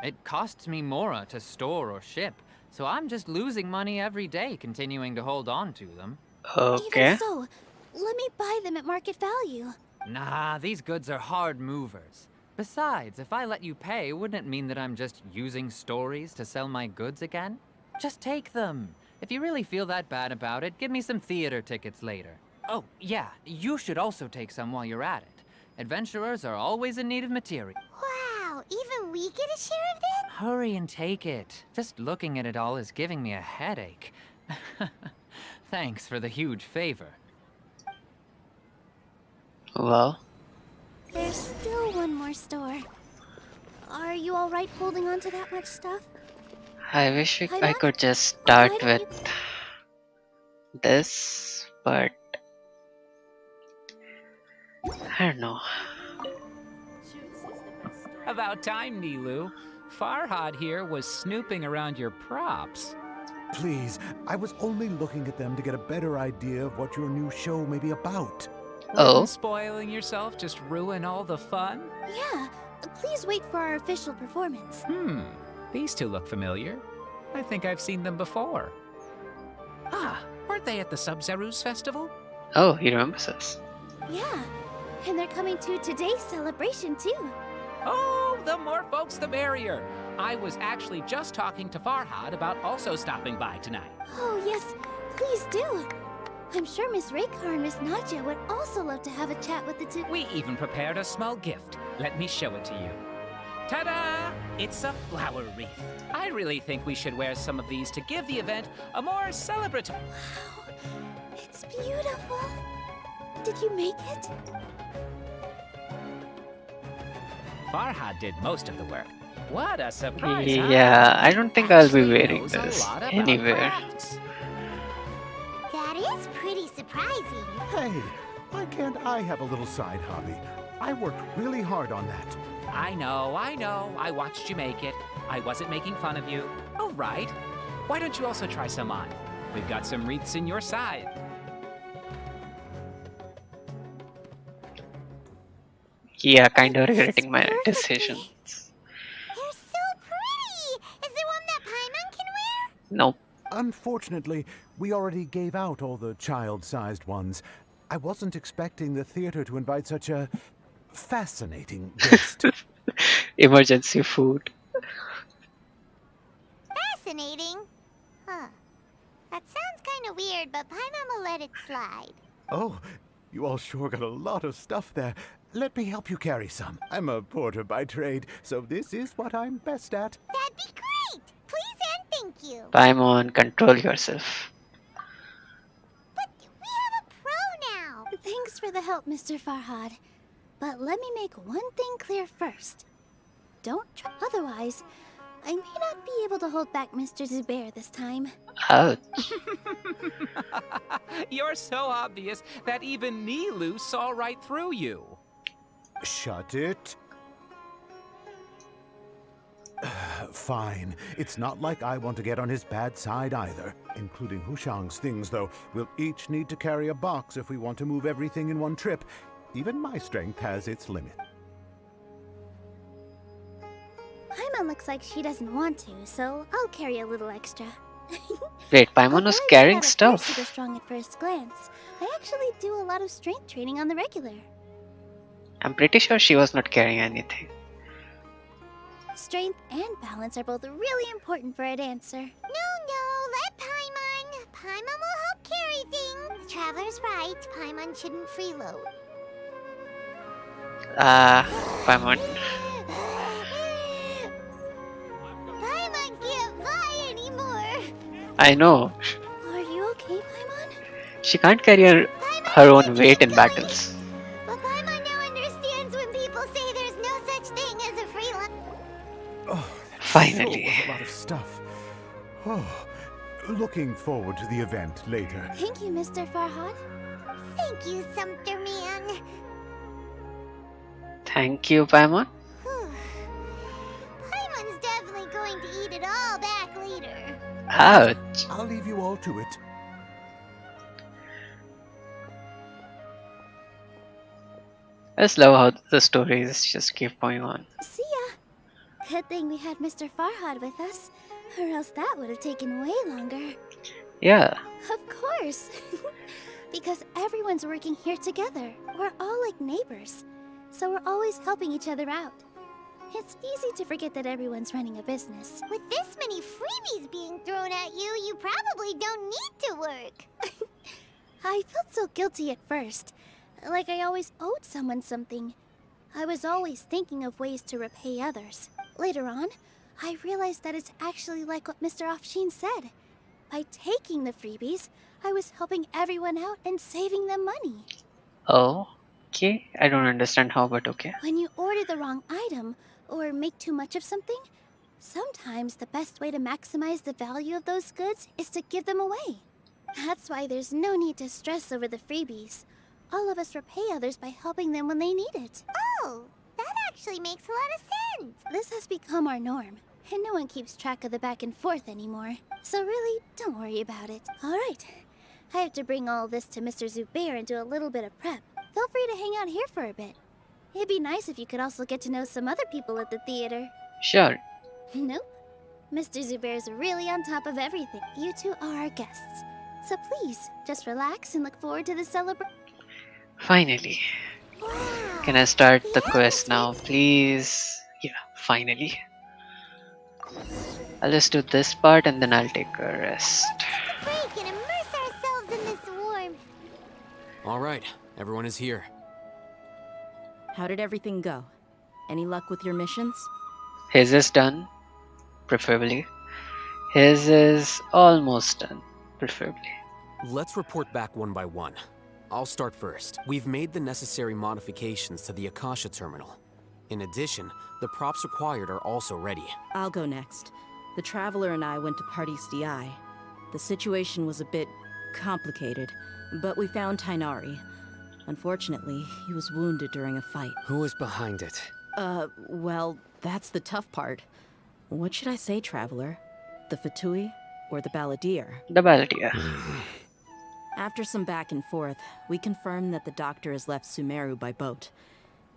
It costs me Mora to store or ship, so I'm just losing money every day continuing to hold on to them. Okay. Even so, let me buy them at market value. Nah, these goods are hard movers. Besides, if I let you pay, wouldn't it mean that I'm just using stories to sell my goods again? Just take them. If you really feel that bad about it, give me some theater tickets later. Oh, yeah, you should also take some while you're at it. Adventurers are always in need of material. Wow, even we get a share of that? Hurry and take it. Just looking at it all is giving me a headache. Thanks for the huge favor. Well, There's still one more store. Are you alright holding on to that much stuff? I wish I Paimon? could just Why start don't with this, but I don't know. About time, Nilu. Farhad here was snooping around your props. Please, I was only looking at them to get a better idea of what your new show may be about. Wouldn't spoiling yourself just ruin all the fun? Yeah, please wait for our official performance. These two look familiar. I think I've seen them before. Ah, weren't they at the Sub-Zerus festival? Oh, he remembers us. Yeah, and they're coming to today's celebration too. Oh, the more folks the merrier. I was actually just talking to Farhad about also stopping by tonight. Oh yes, please do. I'm sure Miss Raykar and Miss Nadja would also love to have a chat with the two. We even prepared a small gift. Let me show it to you. Ta-da! It's a flower wreath. I really think we should wear some of these to give the event a more celebratory... Wow, it's beautiful. Did you make it? Farhad did most of the work. What a surprise, huh? Yeah, I don't think I'll be Actually wearing knows a this lot about anywhere. crafts. That is pretty surprising. Hey, why can't I have a little side hobby? I worked really hard on that. I know. I watched you make it. I wasn't making fun of you. All right. Why don't you also try some on? We've got some wreaths in your side. Yeah, kind of regretting my decision. They're so pretty! Is there one that Paimon can wear? Nope. Unfortunately, we already gave out all the child-sized ones. I wasn't expecting the theater to invite such a fascinating guest. Emergency food. Fascinating. Huh. That sounds kind of weird, but Paimon will let it slide. Oh, you all sure got a lot of stuff there. Let me help you carry some. I'm a porter by trade, so this is what I'm best at. That'd be great! Please and thank you. Paimon, control yourself. But we have a pro now! Thanks for the help, Mr. Farhad. But let me make one thing clear first. Don't try. Otherwise, I may not be able to hold back Mr. Zubair this time. Ouch. You're so obvious that even Nilu saw right through you. Shut it. Fine. It's not like I want to get on his bad side either. Including Hushang's things, though. We'll each need to carry a box if we want to move everything in one trip. Even my strength has its limit. Paimon looks like she doesn't want to, so I'll carry a little extra. Wait, Paimon was carrying stuff. Super strong at first glance. I actually do a lot of strength training on the regular. I'm pretty sure she was not carrying anything. Strength and balance are both really important for a dancer. No, let Paimon. Paimon will help carry things. Traveler's right. Paimon shouldn't freeload. Paimon. Paimon can't fly anymore. I know. Are you okay, Paimon? She can't carry her own weight in battles. But Paimon now understands when people say there's no such thing as a freeload. Oh, Finally. Sure was a lot of stuff. Oh, looking forward to the event later. Thank you, Mr. Farhad. Thank you, Sumpter Man. Thank you, Paimon. Paimon's definitely going to eat it all back later. Ouch. I'll leave you all to it. I just love how the stories just keep going on. See ya. Good thing we had Mr. Farhad with us, or else that would have taken way longer. Yeah. Of course. Because everyone's working here together. We're all like neighbors. So we're always helping each other out. It's easy to forget that everyone's running a business. With this many freebies being thrown at you, you probably don't need to work. I felt so guilty at first, like I always owed someone something. I was always thinking of ways to repay others. Later on, I realized that it's actually like what Mr. Offsheen said. By taking the freebies, I was helping everyone out and saving them money. Oh, okay. I don't understand how, but okay. When you order the wrong item, or make too much of something, sometimes the best way to maximize the value of those goods is to give them away. That's why there's no need to stress over the freebies. All of us repay others by helping them when they need it. Oh, that actually makes a lot of sense. This has become our norm, and no one keeps track of the back and forth anymore. So really, don't worry about it. Alright, I have to bring all this to Mr. Zubair and do a little bit of prep. Feel free to hang out here for a bit. It'd be nice if you could also get to know some other people at the theater. Sure. Nope. Mr. Zubair's really on top of everything. You two are our guests. So please, just relax and look forward to the celebration. Finally. Can I start the quest now, please? Yeah, finally. I'll just do this part and then I'll take a rest. Break and immerse ourselves in this warmth. Alright, everyone is here. How did everything go? Any luck with your missions? His is done, preferably. His is almost done, preferably. Let's report back one by one. I'll start first. We've made the necessary modifications to the Akasha terminal. In addition, the props required are also ready. I'll go next. The Traveler and I went to Party's DI. The situation was a bit complicated, but we found Tainari. Unfortunately, he was wounded during a fight. Who was behind it? Well, that's the tough part. What should I say, Traveler? The Fatui or the Balladeer? The Balladeer. After some back and forth, we confirmed that the doctor has left Sumeru by boat.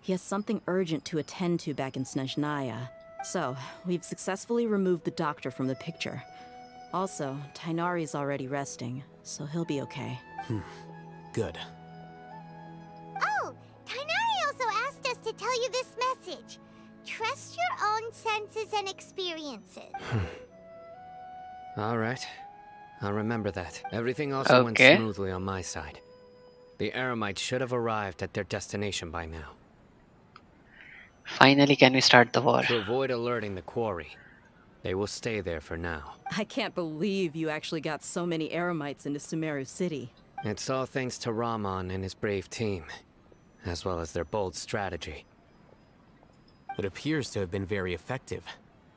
He has something urgent to attend to back in Snezhnaya. So, we've successfully removed the doctor from the picture. Also, Tainari's already resting, so he'll be okay. Good. Oh, Tainari also asked us to tell you this message. Trust your own senses and experiences. Alright. I'll remember that. Everything also went smoothly on my side. The Eremites should have arrived at their destination by now. Finally, can we start the war? To avoid alerting the quarry, they will stay there for now. I can't believe you actually got so many Eremites into Sumeru City. It's all thanks to Rahman and his brave team, as well as their bold strategy. It appears to have been very effective.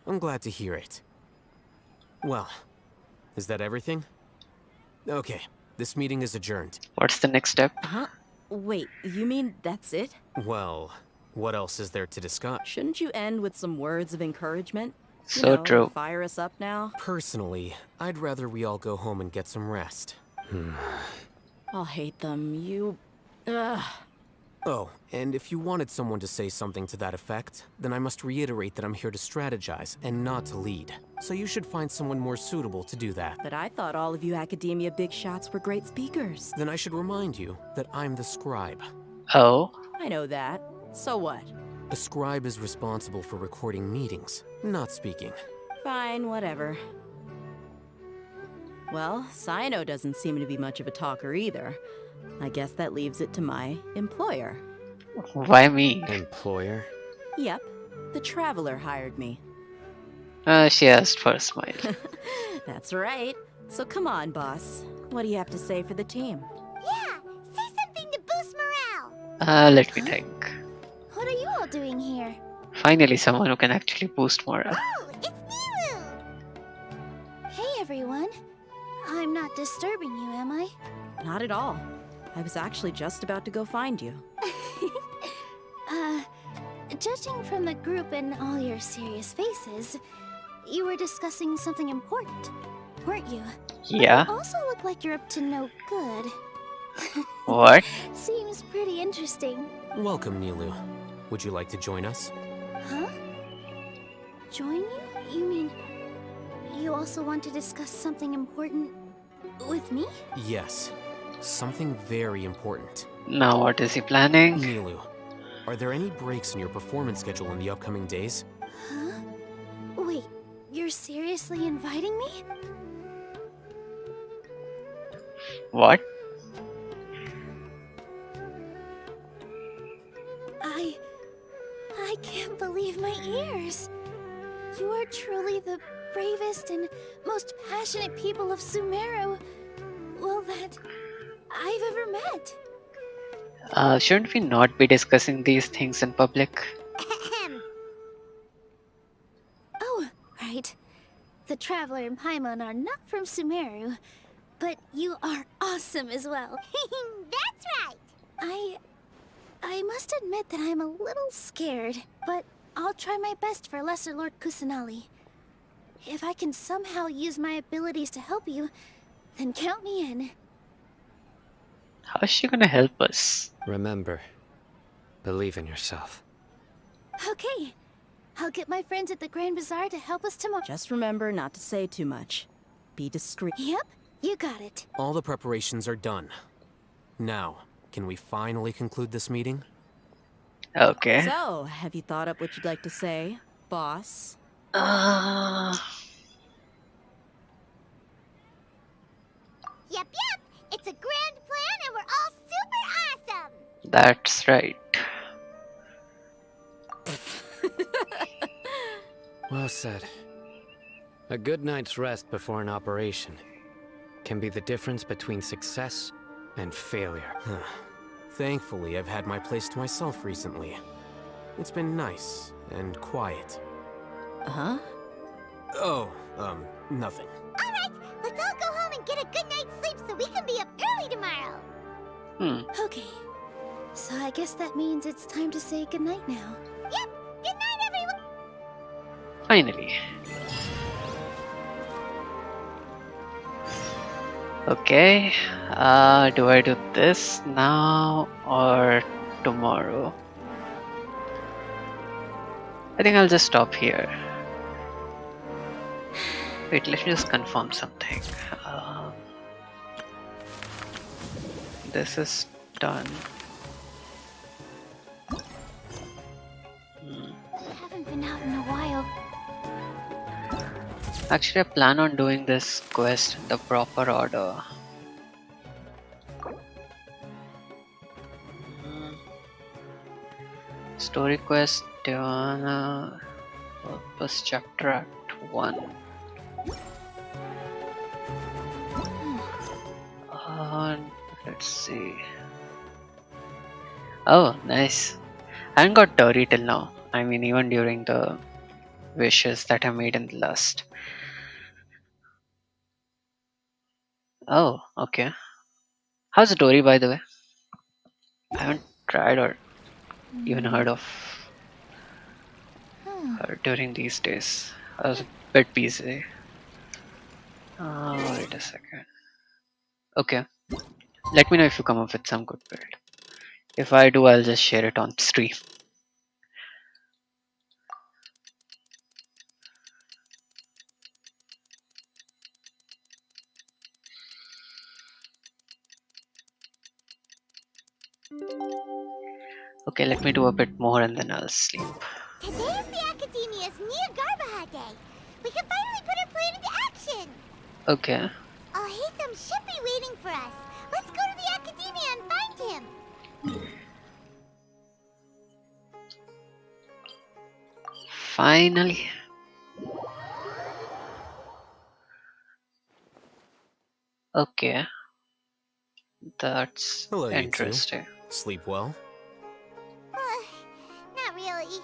I'm glad to hear it. Well, is that everything? Okay, this meeting is adjourned. What's the next step? Huh? Wait, you mean that's it? Well, what else is there to discuss? Shouldn't you end with some words of encouragement? So true. Fire us up now? Personally, I'd rather we all go home and get some rest. I'll hate them. You... Ugh. Oh, and if you wanted someone to say something to that effect, then I must reiterate that I'm here to strategize and not to lead. So you should find someone more suitable to do that. But I thought all of you Academia big shots were great speakers. Then I should remind you that I'm the scribe. Oh? I know that. So what? A scribe is responsible for recording meetings, not speaking. Fine, whatever. Well, Sino doesn't seem to be much of a talker either. I guess that leaves it to my employer. Why me? Employer? Yep. The Traveler hired me. She asked for a smile. That's right. So come on, boss. What do you have to say for the team? Yeah, say something to boost morale. Let me think. What are you all doing here? Finally, someone who can actually boost morale. Oh, it's Nilu! Hey, everyone. I'm not disturbing you, am I? Not at all. I was actually just about to go find you. Judging from the group and all your serious faces, you were discussing something important, weren't you? Yeah. But you also look like you're up to no good. What? Seems pretty interesting. Welcome, Nilu. Would you like to join us? Huh? Join you? You mean you also want to discuss something important with me? Yes. Something very important. Now what is he planning? Nilu, Are there any breaks in your performance schedule in the upcoming days? Huh? Wait, you're seriously inviting me? What? I can't believe my ears. You are truly the bravest and most passionate people of Sumeru, well, that I've ever met. Shouldn't we not be discussing these things in public? Oh, right. The Traveler and Paimon are not from Sumeru, but you are awesome as well. That's right! I must admit that I'm a little scared, but I'll try my best for Lesser Lord Kusanali. If I can somehow use my abilities to help you, then count me in. How is she gonna help us? Remember, believe in yourself. Okay, I'll get my friends at the Grand Bazaar to help us tomorrow. Just remember not to say too much. Be discreet. Yep, you got it. All the preparations are done. Now, can we finally conclude this meeting? Okay. So, have you thought up what you'd like to say, boss? Yep. It's a grand plan and we're all super awesome! That's right. Well said. A good night's rest before an operation can be the difference between success and failure. Thankfully, I've had my place to myself recently. It's been nice and quiet. Huh? Oh, nothing. Alright, let's all go home and get a good night's sleep so we can be up early tomorrow! Okay, so I guess that means it's time to say goodnight now. Yep, good night everyone! Finally. Okay, do I do this now or tomorrow? I think I'll just stop here. Wait, let me just confirm something. This is done. I haven't been out in a while. Actually, I plan on doing this quest in the proper order. Story quest, Divana, Purpose Chapter Act 1. Let's see. Oh, nice. I haven't got Dory till now. I mean, even during the wishes that I made in the last. Oh, okay. How's Dory, by the way? I haven't tried or even heard of her during these days. I was a bit busy. Wait a second. Okay. Let me know if you come up with some good build. If I do, I'll just share it on stream. Okay, let me do a bit more and then I'll sleep. Today is the Academia's new Garbaha Day. We can finally put our plan into action. Okay. Hatham should be waiting for us. Let's go to the Academia and find him. Finally. Okay. That's Hello, interesting. You two. Sleep well? Not really.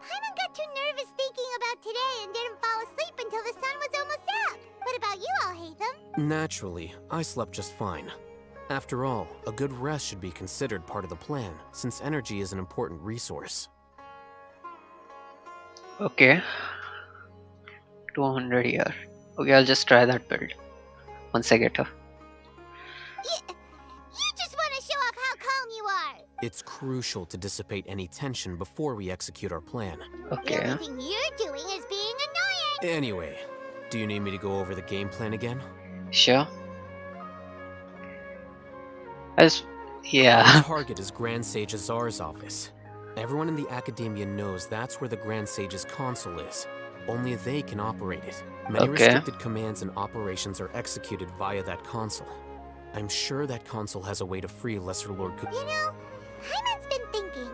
Paimon got too nervous thinking about today and didn't fall asleep until the sun was almost up. What about you all, Hatham? Naturally, I slept just fine. After all, a good rest should be considered part of the plan, since energy is an important resource. Okay. 200 here. Okay, I'll just try that build once I get her. You just want to show off how calm you are. It's crucial to dissipate any tension before we execute our plan. Okay. The only thing you're doing is being annoying. Anyway, do you need me to go over the game plan again? Sure. Yeah. Our target is Grand Sage Azar's office. Everyone in the Academia knows that's where the Grand Sage's console is. Only they can operate it. Many restricted commands and operations are executed via that console. I'm sure that console has a way to free Lesser Lord Ku- You know, Hyman's been thinking,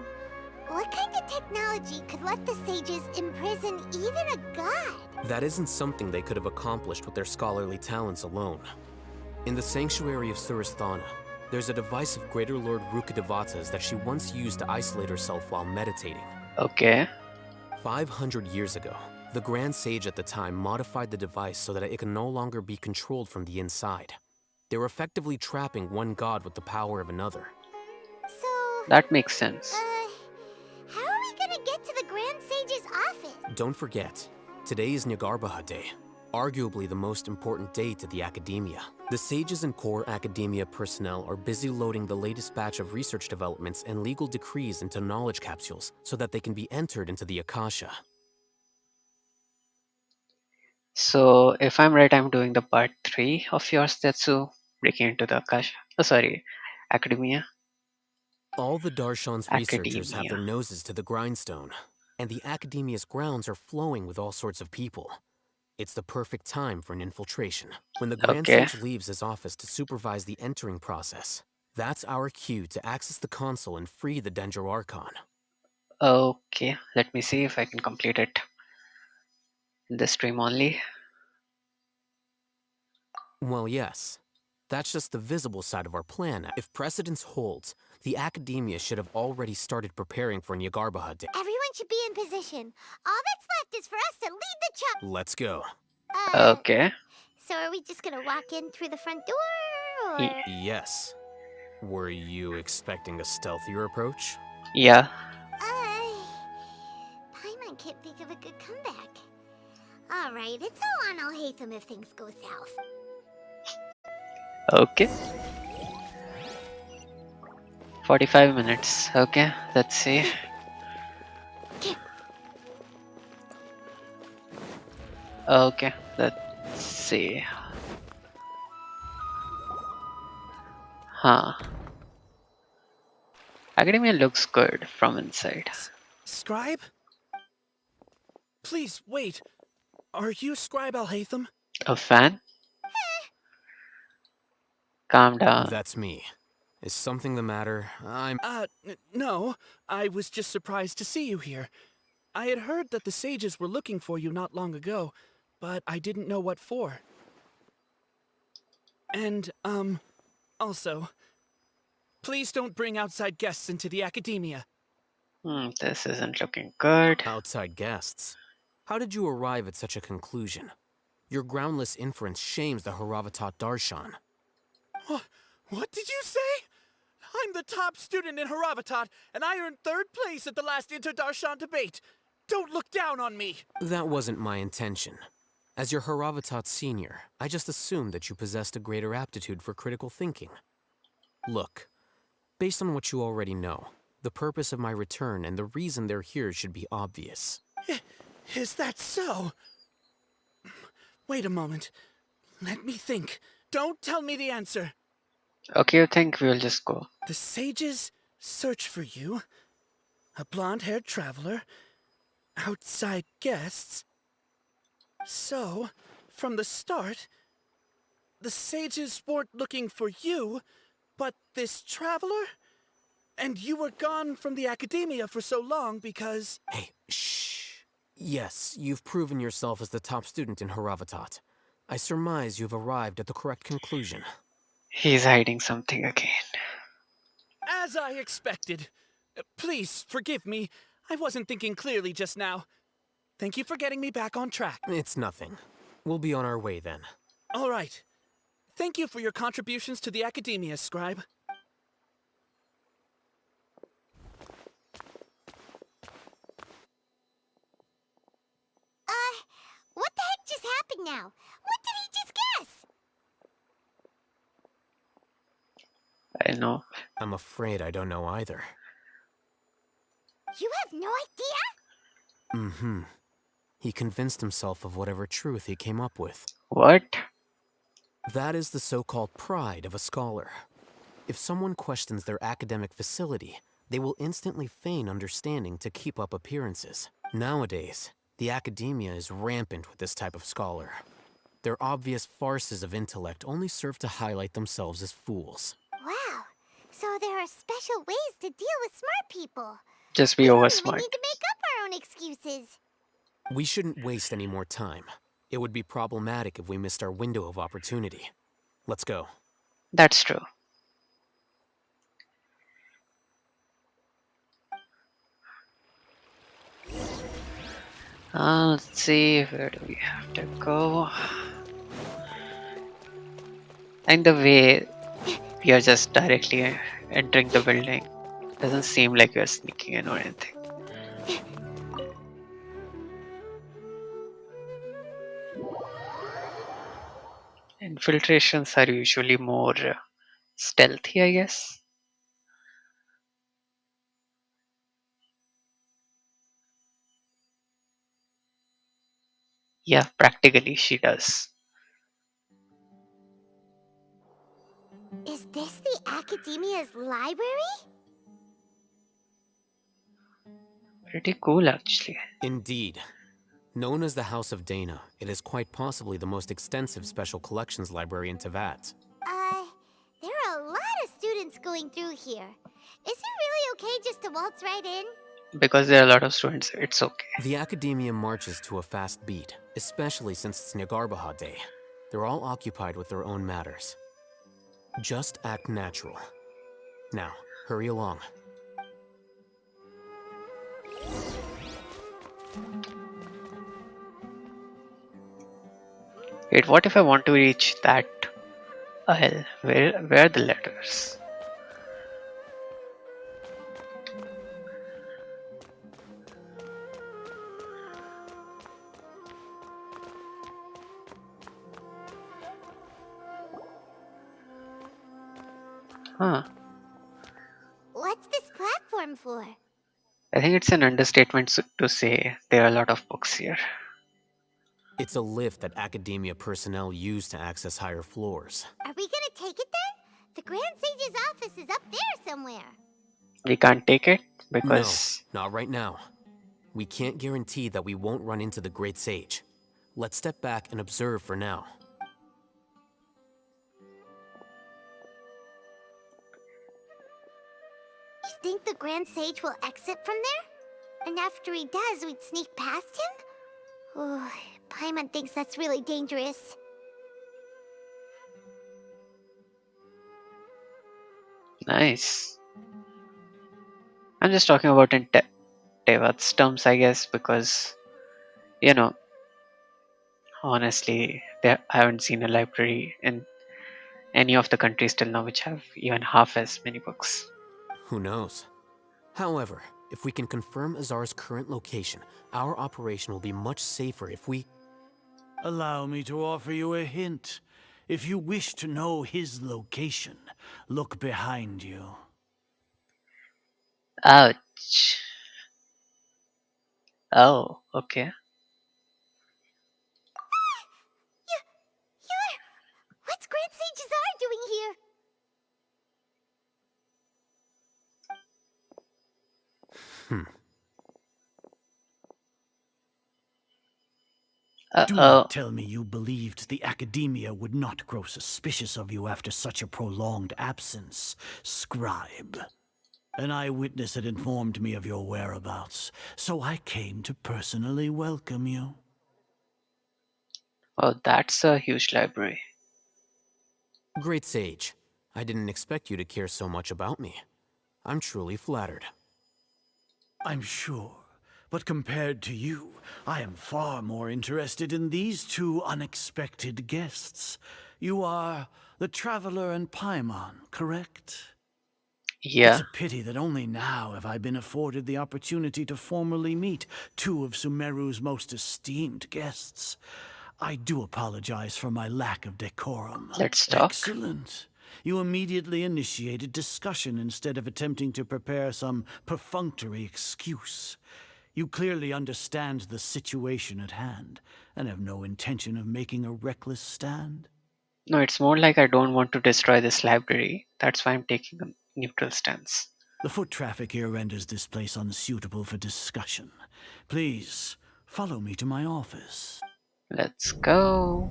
what kind of technology could let the sages imprison even a god? That isn't something they could have accomplished with their scholarly talents alone. In the Sanctuary of Suristhana, there's a device of Greater Lord Rukkhadevata's that she once used to isolate herself while meditating. Okay. 500 years ago, the Grand Sage at the time modified the device so that it can no longer be controlled from the inside. They were effectively trapping one god with the power of another. So... That makes sense. How are we gonna get to the Grand Sage's office? Don't forget, today is Nyargarbaha Day, arguably the most important day to the Academia. The sages and core Academia personnel are busy loading the latest batch of research developments and legal decrees into knowledge capsules so that they can be entered into the Akasha. So, if I'm right, I'm doing the part 3 of yours, Tetsu, breaking into the Akasha. Oh, sorry, Academia. All the Darshan's researchers have their noses to the grindstone, and the Academia's grounds are flowing with all sorts of people. It's the perfect time for an infiltration. When the Grand Sage leaves his office to supervise the entering process, that's our cue to access the console and free the Dendro Archon. Okay, let me see if I can complete it in this stream only. Well, yes. That's just the visible side of our plan. If precedence holds, the Academia should have already started preparing for Nyargarbaha Day. Everyone should be in position. All that's left is for us to lead the charge. Let's go. Okay. So are we just gonna walk in through the front door, or...? Yes. Were you expecting a stealthier approach? Yeah. Paimon can't think of a good comeback. Alright, it's all on Alhaitham if things go south. Okay. 45 minutes. Okay, let's see. Okay, let's see. Huh. Academia looks good from inside. Scribe? Please, wait. Are you Scribe Alhaitham? A fan? Calm down. That's me. Is something the matter? No. I was just surprised to see you here. I had heard that the sages were looking for you not long ago, but I didn't know what for. And, also, please don't bring outside guests into the Academia. This isn't looking good. Outside guests? How did you arrive at such a conclusion? Your groundless inference shames the Haravatat Darshan. What did you say? I'm the top student in Haravatat, and I earned 3rd place at the last Inter-Darshan debate. Don't look down on me! That wasn't my intention. As your Haravatat senior, I just assumed that you possessed a greater aptitude for critical thinking. Look, based on what you already know, the purpose of my return and the reason they're here should be obvious. Is that so? Wait a moment. Let me think. Don't tell me the answer. Okay, you think we'll just go. The sages search for you. A blonde-haired traveler. Outside guests. So, from the start, the sages weren't looking for you, but this traveler? And you were gone from the Academia for so long because... Hey, shh. Yes, you've proven yourself as the top student in Haravatat. I surmise you've arrived at the correct conclusion. He's hiding something again. As I expected. Please, forgive me. I wasn't thinking clearly just now. Thank you for getting me back on track. It's nothing. We'll be on our way then. All right. Thank you for your contributions to the Academia, Scribe. What the heck just happened now? What did he just guess? I know. I'm afraid I don't know either. You have no idea? Mm-hmm. He convinced himself of whatever truth he came up with. What? That is the so-called pride of a scholar. If someone questions their academic facility, They will instantly feign understanding to keep up appearances. Nowadays, the academia is rampant with this type of scholar. Their obvious farces of intellect only serve to highlight themselves as fools. Wow. So there are special ways to deal with smart people. Just be We over don't even smart. need to make up our own excuses. We shouldn't waste any more time. It would be problematic if we missed our window of opportunity. Let's go. That's true. Let's see, where do we have to go? And the way we are just directly entering the building doesn't seem like we are sneaking in or anything. Infiltrations are usually more stealthy, I guess. Yeah, practically she does. Is this the Academia's library? Pretty cool, actually. Indeed. Known as the House of Dana, it is quite possibly the most extensive special collections library in Tevat. There are a lot of students going through here. Is it really okay just to waltz right in? Because there are a lot of students, it's okay. The Academia marches to a fast beat, especially since it's Nagarbaha Day. They're all occupied with their own matters. Just act natural. Now, hurry along. Wait, what if I want to reach that aisle? Where are the letters? Huh. What's this platform for? I think it's an understatement to say there are a lot of books here. It's a lift that Academia personnel use to access higher floors. Are we gonna take it then? The Grand Sage's office is up there somewhere. We can't take it because... No, not right now. We can't guarantee that we won't run into the Great Sage. Let's step back and observe for now. You think the Grand Sage will exit from there? And after he does, we'd sneak past him? Oh, Paimon thinks that's really dangerous. Nice. I'm just talking about in Tevat's terms, I guess, because, you know, honestly, I haven't seen a library in any of the countries till now which have even half as many books. Who knows? However, if we can confirm Azar's current location, our operation will be much safer if we... Allow me to offer you a hint. If you wish to know his location, look behind you. Ouch. Oh, okay. What's Grand Sage Azar doing here? Do not tell me you believed the Academia would not grow suspicious of you after such a prolonged absence, scribe. An eyewitness had informed me of your whereabouts, so I came to personally welcome you. Oh, that's a huge library. Great Sage, I didn't expect you to care so much about me. I'm truly flattered. I'm sure. But compared to you, I am far more interested in these two unexpected guests. You are the Traveler and Paimon, correct? Yeah. It's a pity that only now have I been afforded the opportunity to formally meet two of Sumeru's most esteemed guests. I do apologize for my lack of decorum. Let's talk. Excellent. You immediately initiated discussion instead of attempting to prepare some perfunctory excuse. You clearly understand the situation at hand, and have no intention of making a reckless stand. No, it's more like I don't want to destroy this library. That's why I'm taking a neutral stance. The foot traffic here renders this place unsuitable for discussion. Please, follow me to my office. Let's go.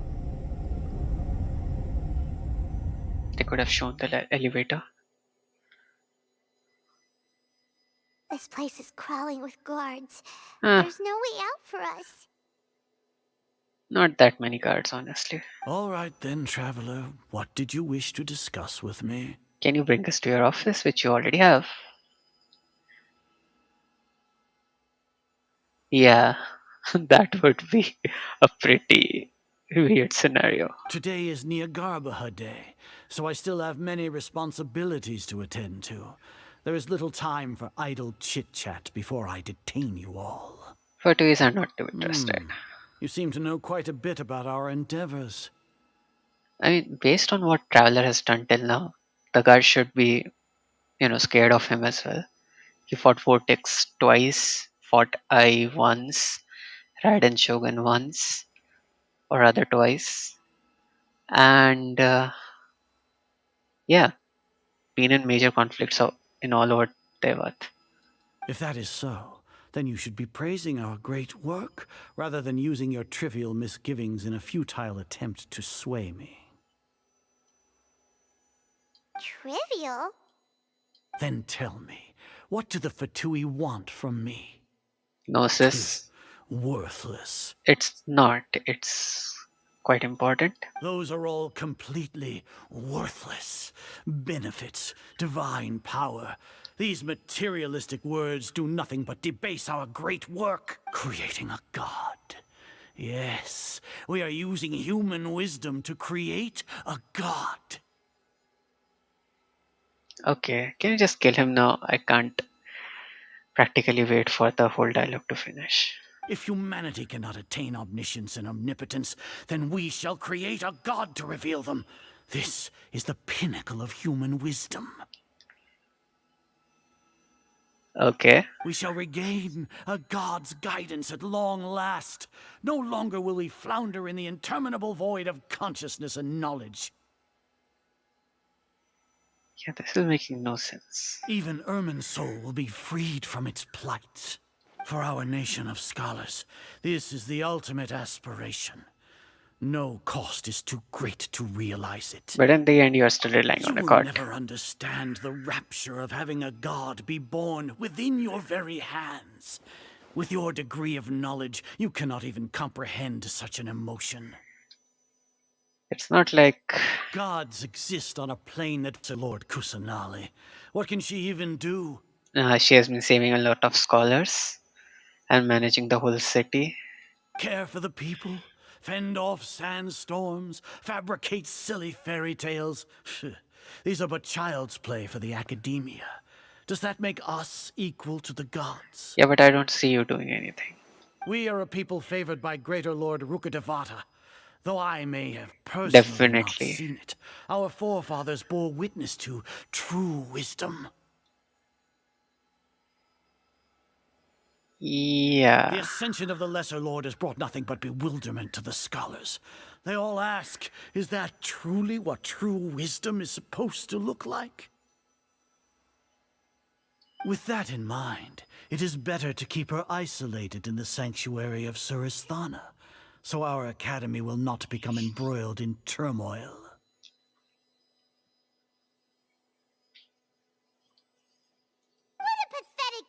They could have shown the elevator. This place is crawling with guards. Ah. There's no way out for us. Not that many guards, honestly. All right then, traveler. What did you wish to discuss with me? Can you bring us to your office, which you already have? Yeah, that would be a pretty weird scenario. Today is Niagarbaha Day, so I still have many responsibilities to attend to. There is little time for idle chit-chat before I detain you all. Photos are not too interested. You seem to know quite a bit about our endeavors. I mean, based on what Traveler has done till now, the guard should be, scared of him as well. He fought Vortex twice, fought I once, Raiden Shogun once, or rather twice. And, yeah, been in major conflicts in all over Tevat. If that is so, then you should be praising our great work, rather than using your trivial misgivings in a futile attempt to sway me. Trivial? Then tell me, what do the Fatui want from me? Gnosis. Worthless. It's not. It's quite important. Those are all completely worthless. Benefits, divine power. These materialistic words do nothing but debase our great work, creating a god. Yes, we are using human wisdom to create a god. Okay, can you just kill him now? I can't practically wait for the whole dialogue to finish. If humanity cannot attain omniscience and omnipotence, then we shall create a god to reveal them. This is the pinnacle of human wisdom. Okay. We shall regain a god's guidance at long last. No longer will we flounder in the interminable void of consciousness and knowledge. Yeah, this is making no sense. Even Ermin's soul will be freed from its plight. For our nation of scholars, this is the ultimate aspiration. No cost is too great to realize it. But in the end, you are still relying on a god. You will never understand the rapture of having a god be born within your very hands. With your degree of knowledge, you cannot even comprehend such an emotion. It's not like... Gods exist on a plane that's Lord Kusanali. What can she even do? She has been saving a lot of scholars and managing the whole city. Care for the people? Fend off sandstorms? Fabricate silly fairy tales? These are but child's play for the academia. Does that make us equal to the gods? Yeah, but I don't see you doing anything. We are a people favored by Greater Lord Rukadevata. Though I may have personally not seen it, our forefathers bore witness to true wisdom. Yeah. The ascension of the Lesser Lord has brought nothing but bewilderment to the scholars. They all ask, is that truly what true wisdom is supposed to look like? With that in mind, it is better to keep her isolated in the sanctuary of Suristhana, so our academy will not become embroiled in turmoil.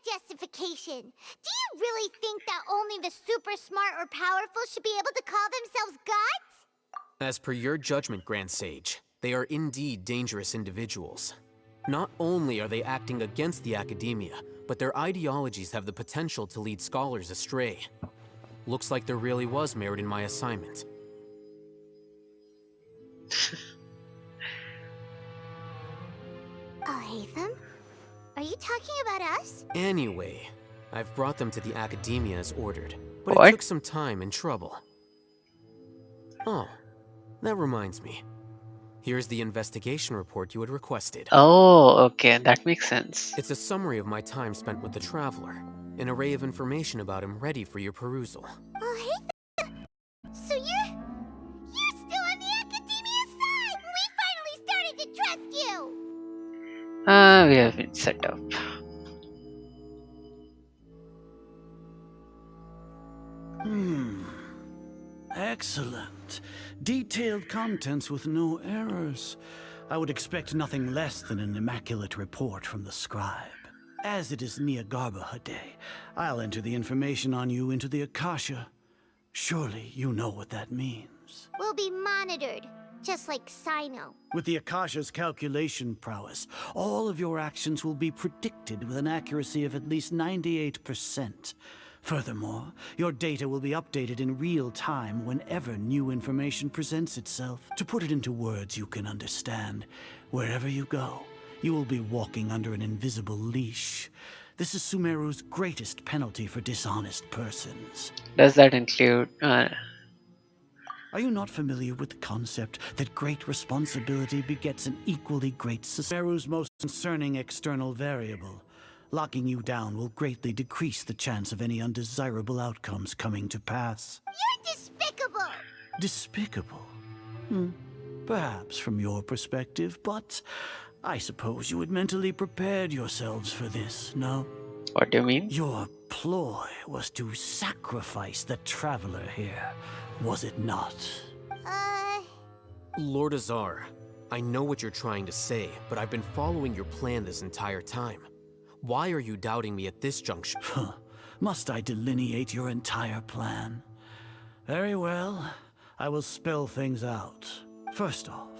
Justification. Do you really think that only the super smart or powerful should be able to call themselves gods? As per your judgment, Grand Sage, they are indeed dangerous individuals. Not only are they acting against the academia, but their ideologies have the potential to lead scholars astray. Looks like there really was merit in my assignment. Oh, Hatham? Are you talking about us? Anyway, I've brought them to the academia as ordered, but it took some time and trouble. Oh, that reminds me. Here's the investigation report you had requested. Oh, okay, that makes sense. It's a summary of my time spent with the Traveler, an array of information about him ready for your perusal. Oh, Hatham! So you're still on the academia side! We finally started to trust you! We have been set up. Excellent. Detailed contents with no errors. I would expect nothing less than an immaculate report from the scribe. As it is Niagarba Day, I'll enter the information on you into the Akasha. Surely you know what that means. We'll be monitored, just like Sino. With the Akasha's calculation prowess, all of your actions will be predicted with an accuracy of at least 98%. Furthermore, your data will be updated in real time whenever new information presents itself. To put it into words you can understand, wherever you go, you will be walking under an invisible leash. This is Sumeru's greatest penalty for dishonest persons. Does that include... Are you not familiar with the concept that great responsibility begets an equally great Sumeru's most concerning external variable? Locking you down will greatly decrease the chance of any undesirable outcomes coming to pass. You're despicable! Despicable? Perhaps from your perspective, but I suppose you had mentally prepared yourselves for this, no? What do you mean? Your ploy was to sacrifice the traveler here, was it not? Lord Azar, I know what you're trying to say, but I've been following your plan this entire time. Why are you doubting me at this junction? Must I delineate your entire plan? Very well. I will spell things out. First off,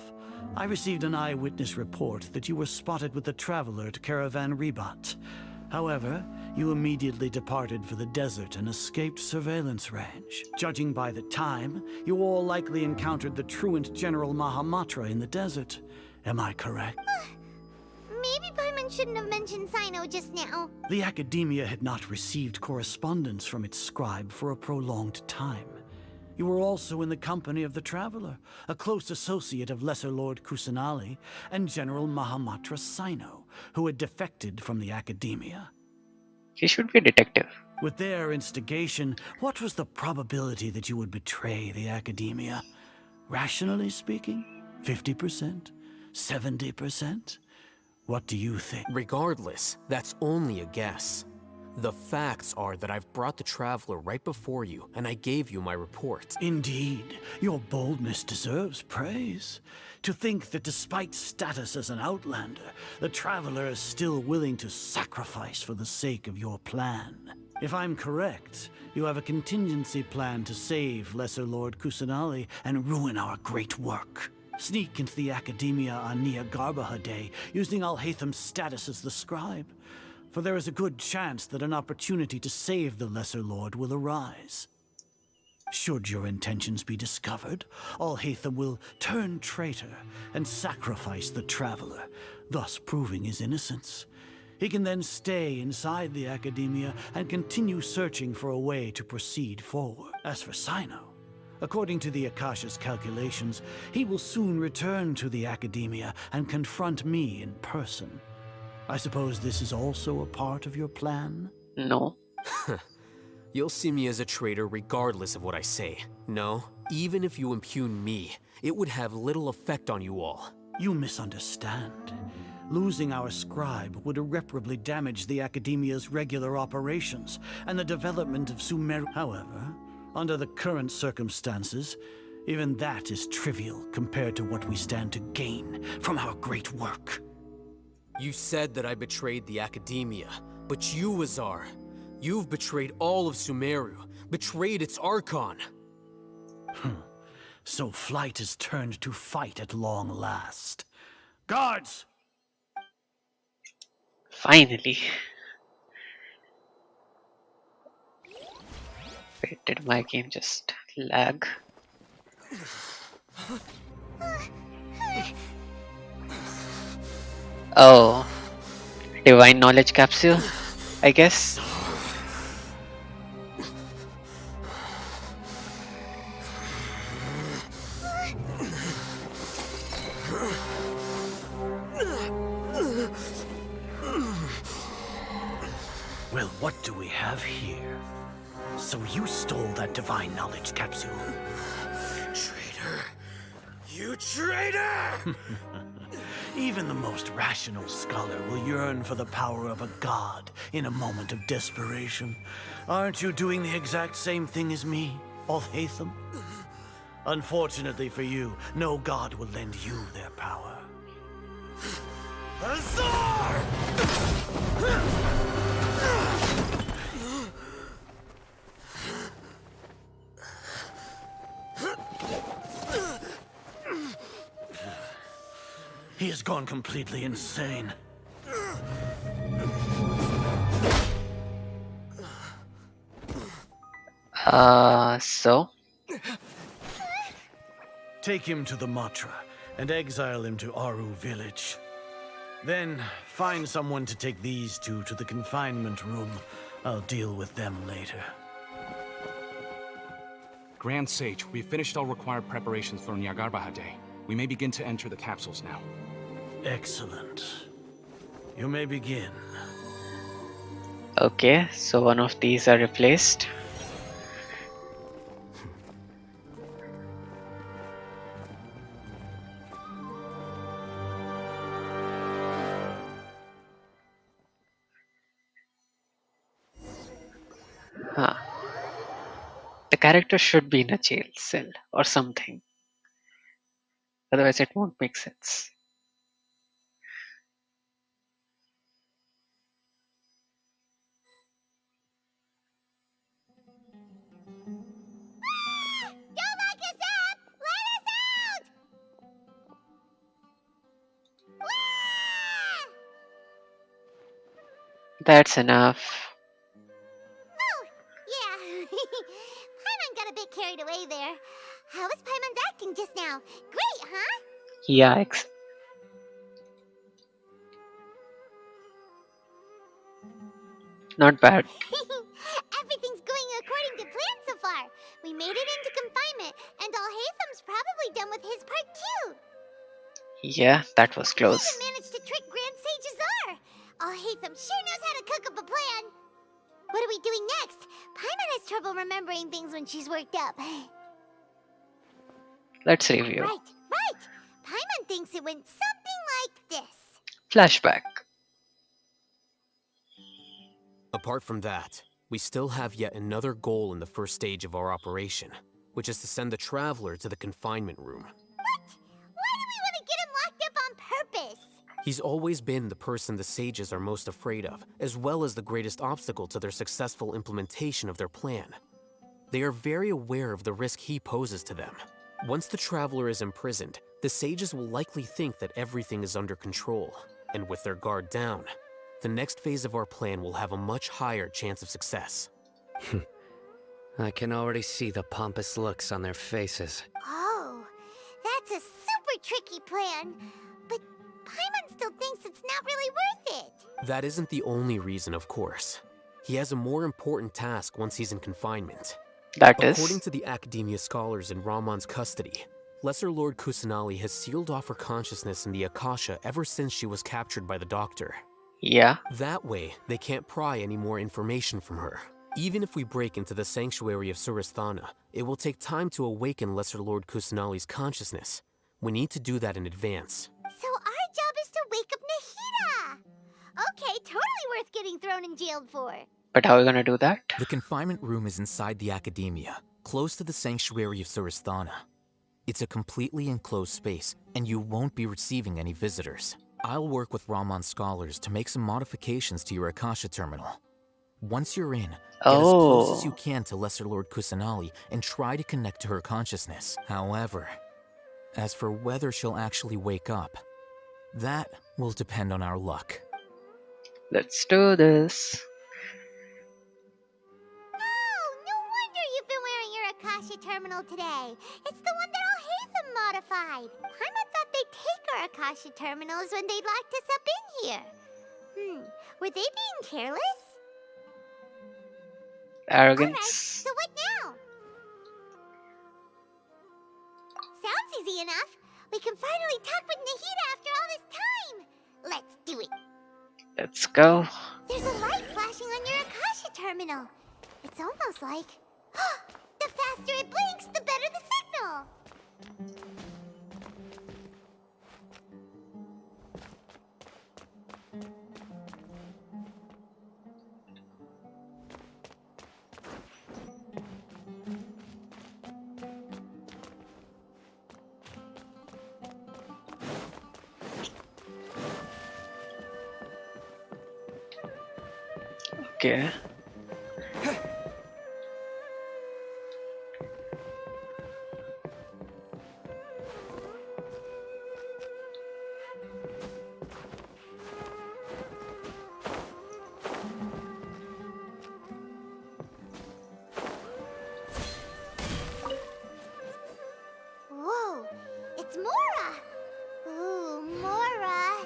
I received an eyewitness report that you were spotted with the traveler at Caravan Ribat. However, you immediately departed for the desert and escaped surveillance range. Judging by the time, you all likely encountered the truant General Mahamatra in the desert. Am I correct? Maybe Paimon shouldn't have mentioned Sino just now. The Academia had not received correspondence from its scribe for a prolonged time. You were also in the company of the Traveler, a close associate of Lesser Lord Kusanali and General Mahamatra Sino, who had defected from the Academia. He should be a detective. With their instigation, what was the probability that you would betray the Academia? Rationally speaking, 50%? 70%? What do you think? Regardless, that's only a guess. The facts are that I've brought the Traveler right before you, and I gave you my report. Indeed, your boldness deserves praise. To think that despite status as an outlander, the Traveler is still willing to sacrifice for the sake of your plan. If I'm correct, you have a contingency plan to save Lesser Lord Kusanali and ruin our great work. Sneak into the Academia on Niagarba Day, using Alhaitham's status as the scribe. For there is a good chance that an opportunity to save the Lesser Lord will arise. Should your intentions be discovered, Alhaitham will turn traitor and sacrifice the Traveler, thus proving his innocence. He can then stay inside the Academia and continue searching for a way to proceed forward. As for Sino, according to the Akasha's calculations, he will soon return to the Academia and confront me in person. I suppose this is also a part of your plan? No. You'll see me as a traitor regardless of what I say. No, even if you impugn me, it would have little effect on you all. You misunderstand. Losing our scribe would irreparably damage the Academia's regular operations and the development of Sumeru. However, under the current circumstances, even that is trivial compared to what we stand to gain from our great work. You said that I betrayed the Academia, but you, Azar, you've betrayed all of Sumeru, betrayed its Archon. So flight has turned to fight at long last. Guards! Finally. Wait, did my game just lag? Oh, divine knowledge capsule, I guess. Well, what do we have here? So you stole that divine knowledge capsule. Traitor! You traitor! Even the most rational scholar will yearn for the power of a god in a moment of desperation. Aren't you doing the exact same thing as me, Alhaitham? Unfortunately for you, no god will lend you their power. Azar! He has gone completely insane. So? Take him to the Matra and exile him to Aru village. Then find someone to take these two to the confinement room. I'll deal with them later. Grand Sage, we've finished all required preparations for Nyagarbahade Day. We may begin to enter the capsules now. Excellent. You may begin. Okay, so one of these are replaced. Huh. The character should be in a jail cell or something. Otherwise it won't make sense. Don't lock us up! Let us out! That's enough. Oh, yeah. Paimon got a bit carried away there. How was Paimon acting just now? Great, huh? Yeah, not bad. Everything's going according to plan so far. We made it into confinement, and Alhaitham's probably done with his part too. Yeah, that was We close. even managed to trick Grand Sage Azar. Alhaitham sure knows how to cook up a plan. What are we doing next? Paimon has trouble remembering things when she's worked up. Let's review. Right. Paimon thinks it went something like this. Flashback. Apart from that, we still have yet another goal in the first stage of our operation, which is to send the Traveler to the confinement room. What? Why do we want to get him locked up on purpose? He's always been the person the sages are most afraid of, as well as the greatest obstacle to their successful implementation of their plan. They are very aware of the risk he poses to them. Once the Traveler is imprisoned, the sages will likely think that everything is under control, and with their guard down, the next phase of our plan will have a much higher chance of success. I can already see the pompous looks on their faces. Oh, that's a super tricky plan. But Paimon still thinks it's not really worth it. That isn't the only reason, of course. He has a more important task once he's in confinement. According to the Academia scholars in Ramon's custody, Lesser Lord Kusanali has sealed off her consciousness in the Akasha ever since she was captured by the Doctor. Yeah. That way, they can't pry any more information from her. Even if we break into the sanctuary of Suristhana, it will take time to awaken Lesser Lord Kusanali's consciousness. We need to do that in advance. So our job is to wake up Nahida. Okay, totally worth getting thrown in jail for. But how are we gonna do that? The confinement room is inside the Academia, close to the sanctuary of Suristhana. It's a completely enclosed space, and you won't be receiving any visitors. I'll work with Ramon's scholars to make some modifications to your Akasha terminal. Once you're in, get as close as you can to Lesser Lord Kusanali and try to connect to her consciousness. However, as for whether she'll actually wake up, that will depend on our luck. Let's do this. No wonder you've been wearing your Akasha terminal today. It's the one that Alhaitham modified. Paimon thought they'd take our Akasha terminals when they locked us up in here. Were they being careless? Arrogance. Alright, so what now? Sounds easy enough. We can finally talk with Nahida after all this time. Let's do it. Let's go. There's a light flashing on your Akasha terminal. It's almost like... the faster it blinks, the better the signal. Okay. Whoa, it's Mora! Ooh, Mora!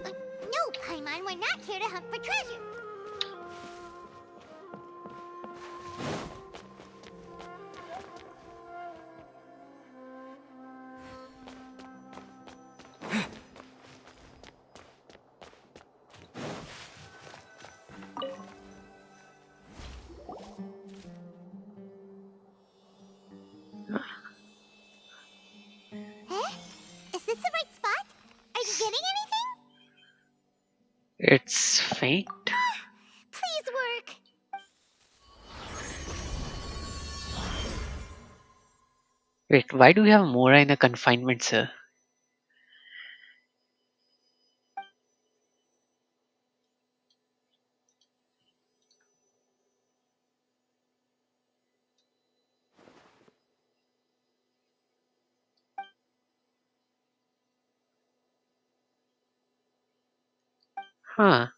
No, Paimon, we're not here to hunt for treasure. Eh? Is this the right spot? Are you getting anything? It's faint. Please work. Wait, why do we have Mora in a confinement cell? Huh.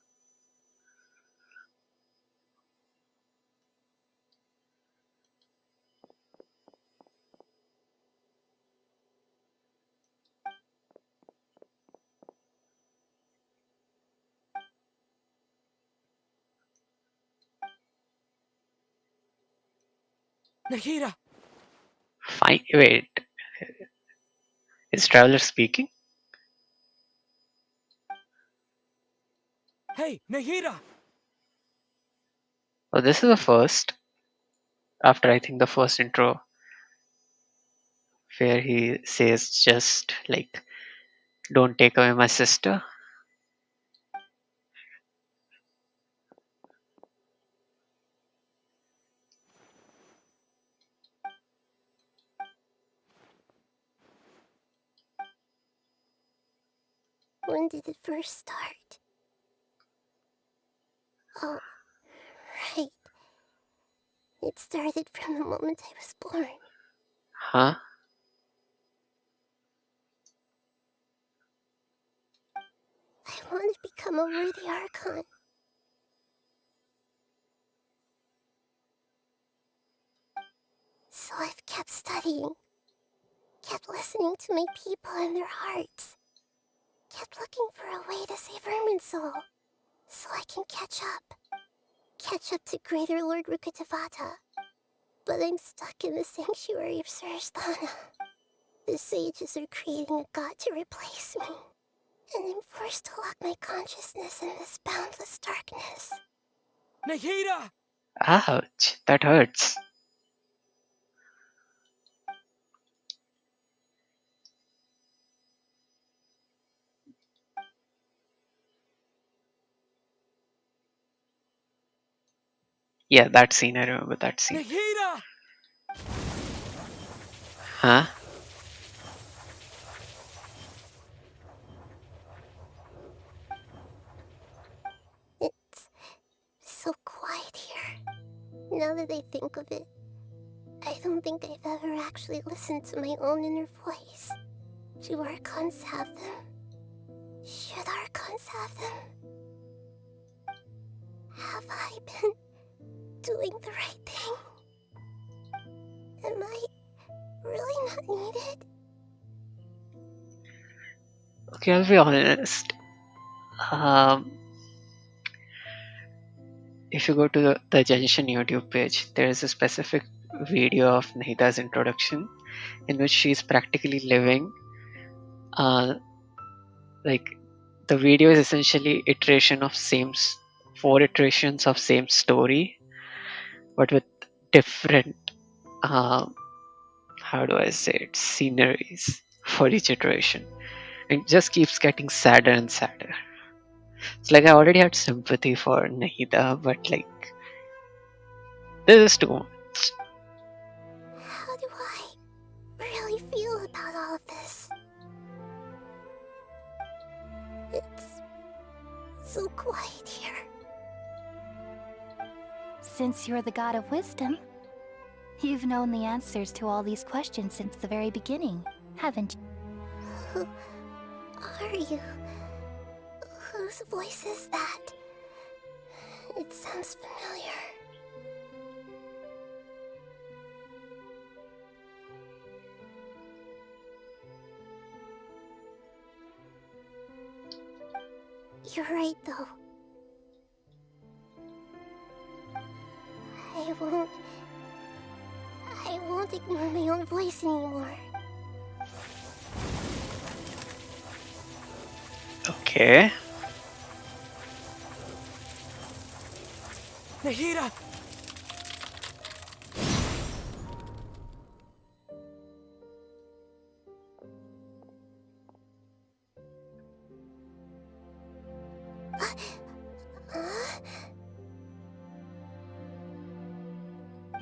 Nahida! Fine. Wait. Is Traveler speaking? Hey, Nahida! Oh, this is the first. After I think the first intro, where he says just like, "Don't take away my sister." When did it first start? Oh, right. It started from the moment I was born. Huh? I want to become a worthy Archon. So I've kept studying, kept listening to my people and their hearts, kept looking for a way to save Irminsul, so I can catch up to Greater Lord Rukkhadevata. But I'm stuck in the sanctuary of Surasthana. The sages are creating a god to replace me, and I'm forced to lock my consciousness in this boundless darkness. Nahida! Ouch, that hurts. Yeah, that scene, I remember that scene. Nahida! Huh? It's so quiet here. Now that I think of it, I don't think I've ever actually listened to my own inner voice. Do Archons have them? Should Archons have them? Have I been doing the right thing? Am I really not needed? Okay, I'll be honest. If you go to the Genshin YouTube page, there is a specific video of Nahida's introduction in which she is practically living. Like the video is essentially iteration of four iterations of same story, but with different how do I say it, sceneries for each iteration. It just keeps getting sadder and sadder. It's like I already had sympathy for Nahida, but like this is too much. How do I really feel about all of this? It's so quiet here. Since you're the god of wisdom, you've known the answers to all these questions since the very beginning, haven't you? Who are you? Whose voice is that? It sounds familiar. You're right, though. I won't ignore my own voice anymore. Okay. Nahida!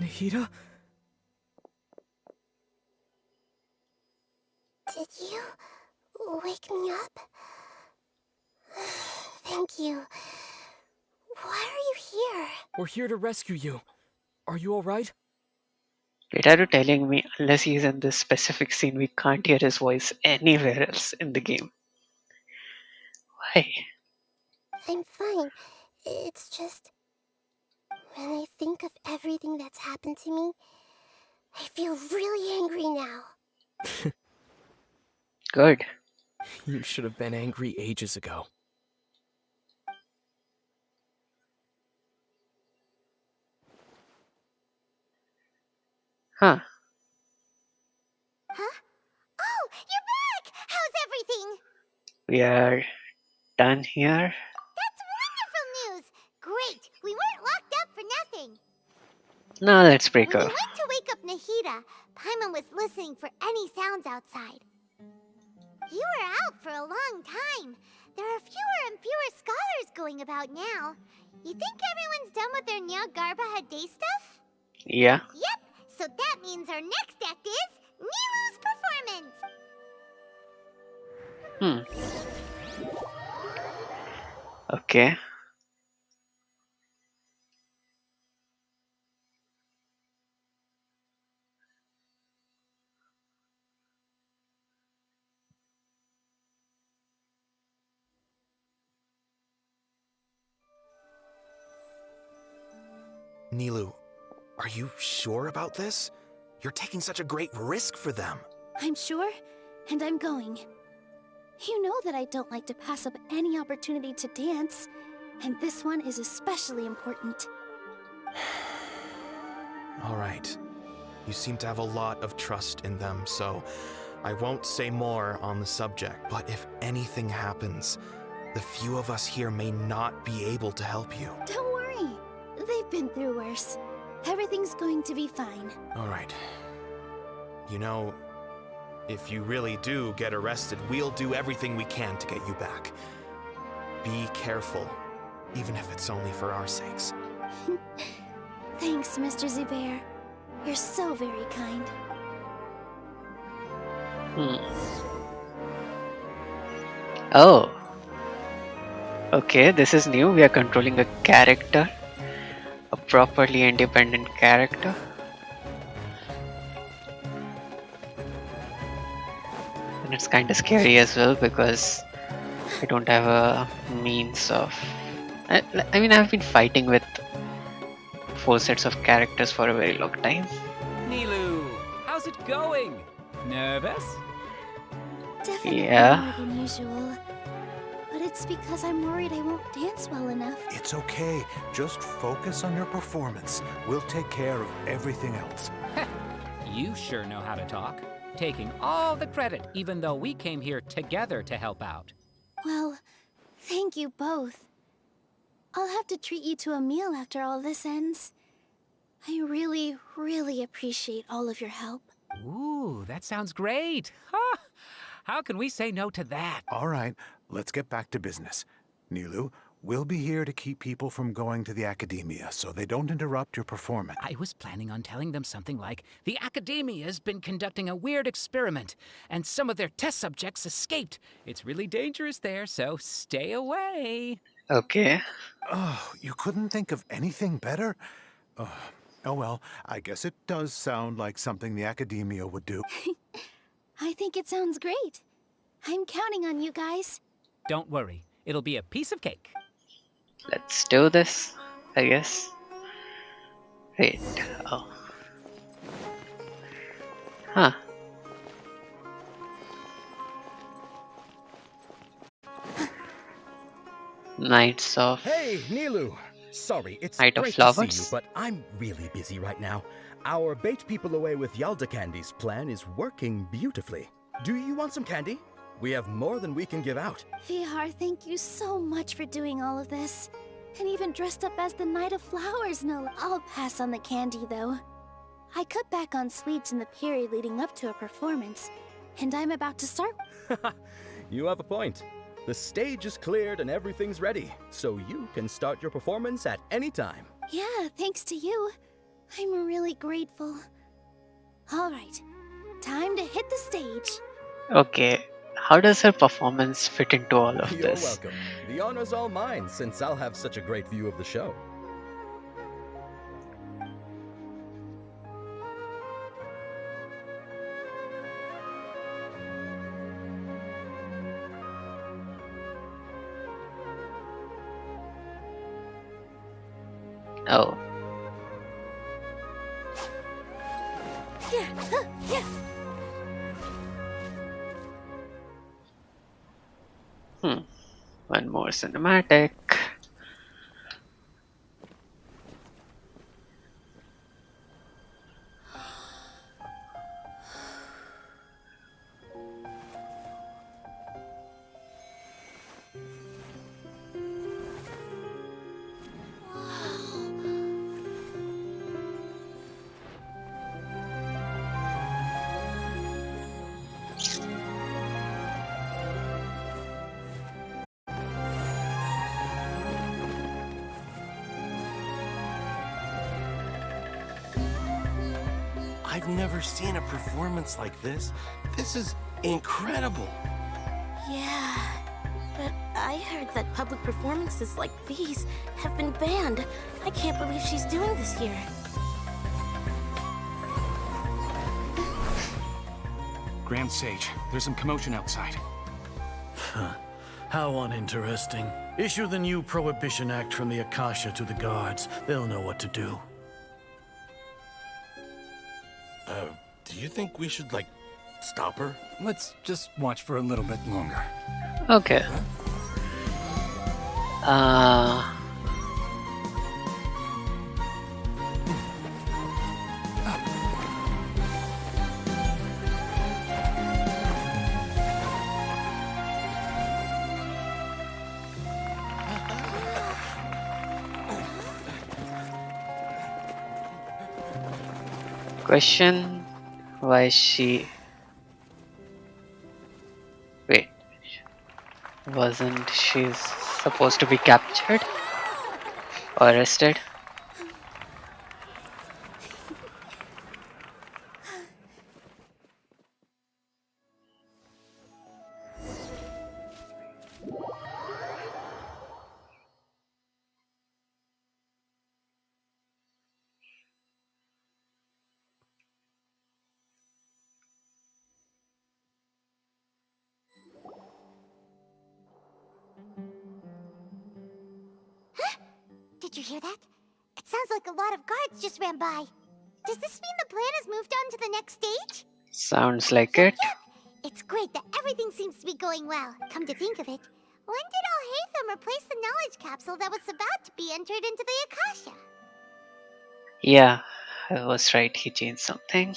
Nahida? Did you wake me up? Thank you. Why are you here? We're here to rescue you. Are you alright? Wait, are you telling me unless he's in this specific scene, we can't hear his voice anywhere else in the game? Why? I'm fine. It's just... when I think of everything that's happened to me, I feel really angry now. Good. You should have been angry ages ago. Huh. Huh? Oh, you're back! How's everything? We are done here. That's wonderful news! Great! We weren't locked up for nothing. Now let's break When up. we went to wake up Nahida, Paimon was listening for any sounds outside. You were out for a long time. There are fewer and fewer scholars going about now. You think everyone's done with their Nyargarba Day stuff? Yeah. Yep, so that means our next act is Nilu's performance. Okay. Nilu, are you sure about this? You're taking such a great risk for them. I'm sure, and I'm going. You know that I don't like to pass up any opportunity to dance, and this one is especially important. All right. You seem to have a lot of trust in them, so I won't say more on the subject. But if anything happens, the few of us here may not be able to help you. Don't worry. They've been through worse. Everything's going to be fine. All right. You know, if you really do get arrested, we'll do everything we can to get you back. Be careful, even if it's only for our sakes. Thanks, Mr. Zubair. You're so very kind. Oh. Okay, this is new. We are controlling a character. A properly independent character. And it's kind of scary as well because I don't have a means of... I mean, I've been fighting with 4 sets of characters for a very long time. Nilu, how's it going? Nervous? Definitely Yeah. more than usual. But it's because I'm worried I won't dance well enough. It's okay. Just focus on your performance. We'll take care of everything else. You sure know how to talk. Taking all the credit, even though we came here together to help out. Well, thank you both. I'll have to treat you to a meal after all this ends. I really, really appreciate all of your help. Ooh, that sounds great. Huh? How can we say no to that? All right, let's get back to business. Nilu, we'll be here to keep people from going to the academia so they don't interrupt your performance. I was planning on telling them something like, the academia's been conducting a weird experiment, and some of their test subjects escaped. It's really dangerous there, so stay away. Okay. Oh, you couldn't think of anything better? Oh well, I guess it does sound like something the Academia would do. I think it sounds great. I'm counting on you guys. Don't worry, it'll be a piece of cake. Let's do this, I guess. Wait, oh. Huh. Knights of... Hey, Nilu! Sorry, it's Knight of great to see Flowers? you, but I'm really busy right now. Our bait people away with Yalda candies plan is working beautifully. Do you want some candy? We have more than we can give out. Vihar, thank you so much for doing all of this. And even dressed up as the Knight of Flowers, no. I'll pass on the candy, though. I cut back on sweets in the period leading up to a performance, and I'm about to start. You have a point. The stage is cleared and everything's ready, so you can start your performance at any time. Yeah, thanks to you. I'm really grateful. All right, time to hit the stage. Okay, how does her performance fit into all of You're this? welcome. The honor's all mine, since I'll have such a great view of the show. Oh. Yeah. One more cinematic. I've never seen a performance like this. This is incredible. Yeah, but I heard that public performances like these have been banned. I can't believe she's doing this here. Grand Sage, there's some commotion outside. How uninteresting. Issue the new Prohibition Act from the Akasha to the guards. They'll know what to do. Do you think we should, like, stop her? Let's just watch for a little bit longer. Okay. Question, why is she... Wait, wasn't she supposed to be captured or arrested? Did you hear that? It sounds like a lot of guards just ran by. Does this mean the plan has moved on to the next stage? Sounds like it. It's great that everything seems to be going well. Come to think of it, when did Alhaitham replace the knowledge capsule that was about to be entered into the Akasha? Yeah, I was right, he changed something.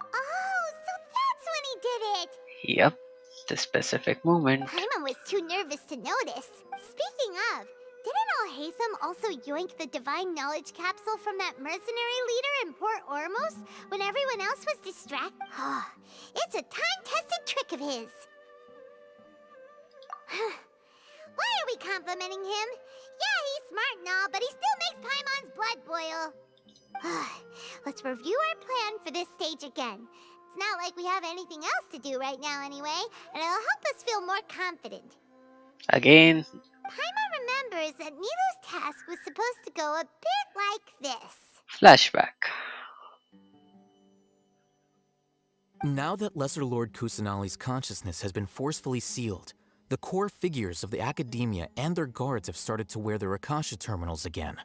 Oh, so that's when he did it! Yep, the specific moment. Paimon was too nervous to notice. Speaking of, didn't Alhaitham also yoink the divine knowledge capsule from that mercenary leader in Port Ormos when everyone else was distracted? It's a time-tested trick of his. Why are we complimenting him? Yeah, he's smart and all, but he still makes Paimon's blood boil. Let's review our plan for this stage again. It's not like we have anything else to do right now anyway, and it'll help us feel more confident. Again, Paimon remembers that Nilu's task was supposed to go a bit like this. Flashback. Now that Lesser Lord Kusanali's consciousness has been forcefully sealed, the core figures of the Academia and their guards have started to wear their Akasha terminals again.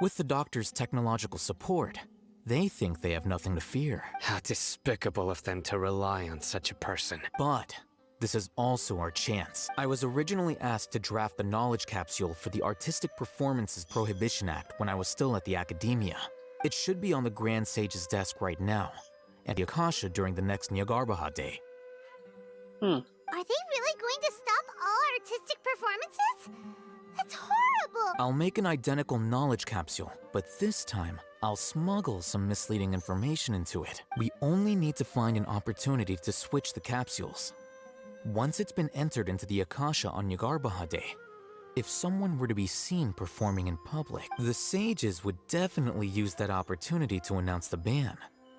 With the Doctor's technological support, they think they have nothing to fear. How despicable of them to rely on such a person. But this is also our chance. I was originally asked to draft the knowledge capsule for the Artistic Performances Prohibition Act when I was still at the Academia. It should be on the Grand Sage's desk right now, and the Akasha during the next Nyargarbaha Day. Are they really going to stop all artistic performances? That's horrible! I'll make an identical knowledge capsule, but this time, I'll smuggle some misleading information into it. We only need to find an opportunity to switch the capsules. Once it's been entered into the Akasha on Nyargarbaha Day, if someone were to be seen performing in public, the sages would definitely use that opportunity to announce the ban.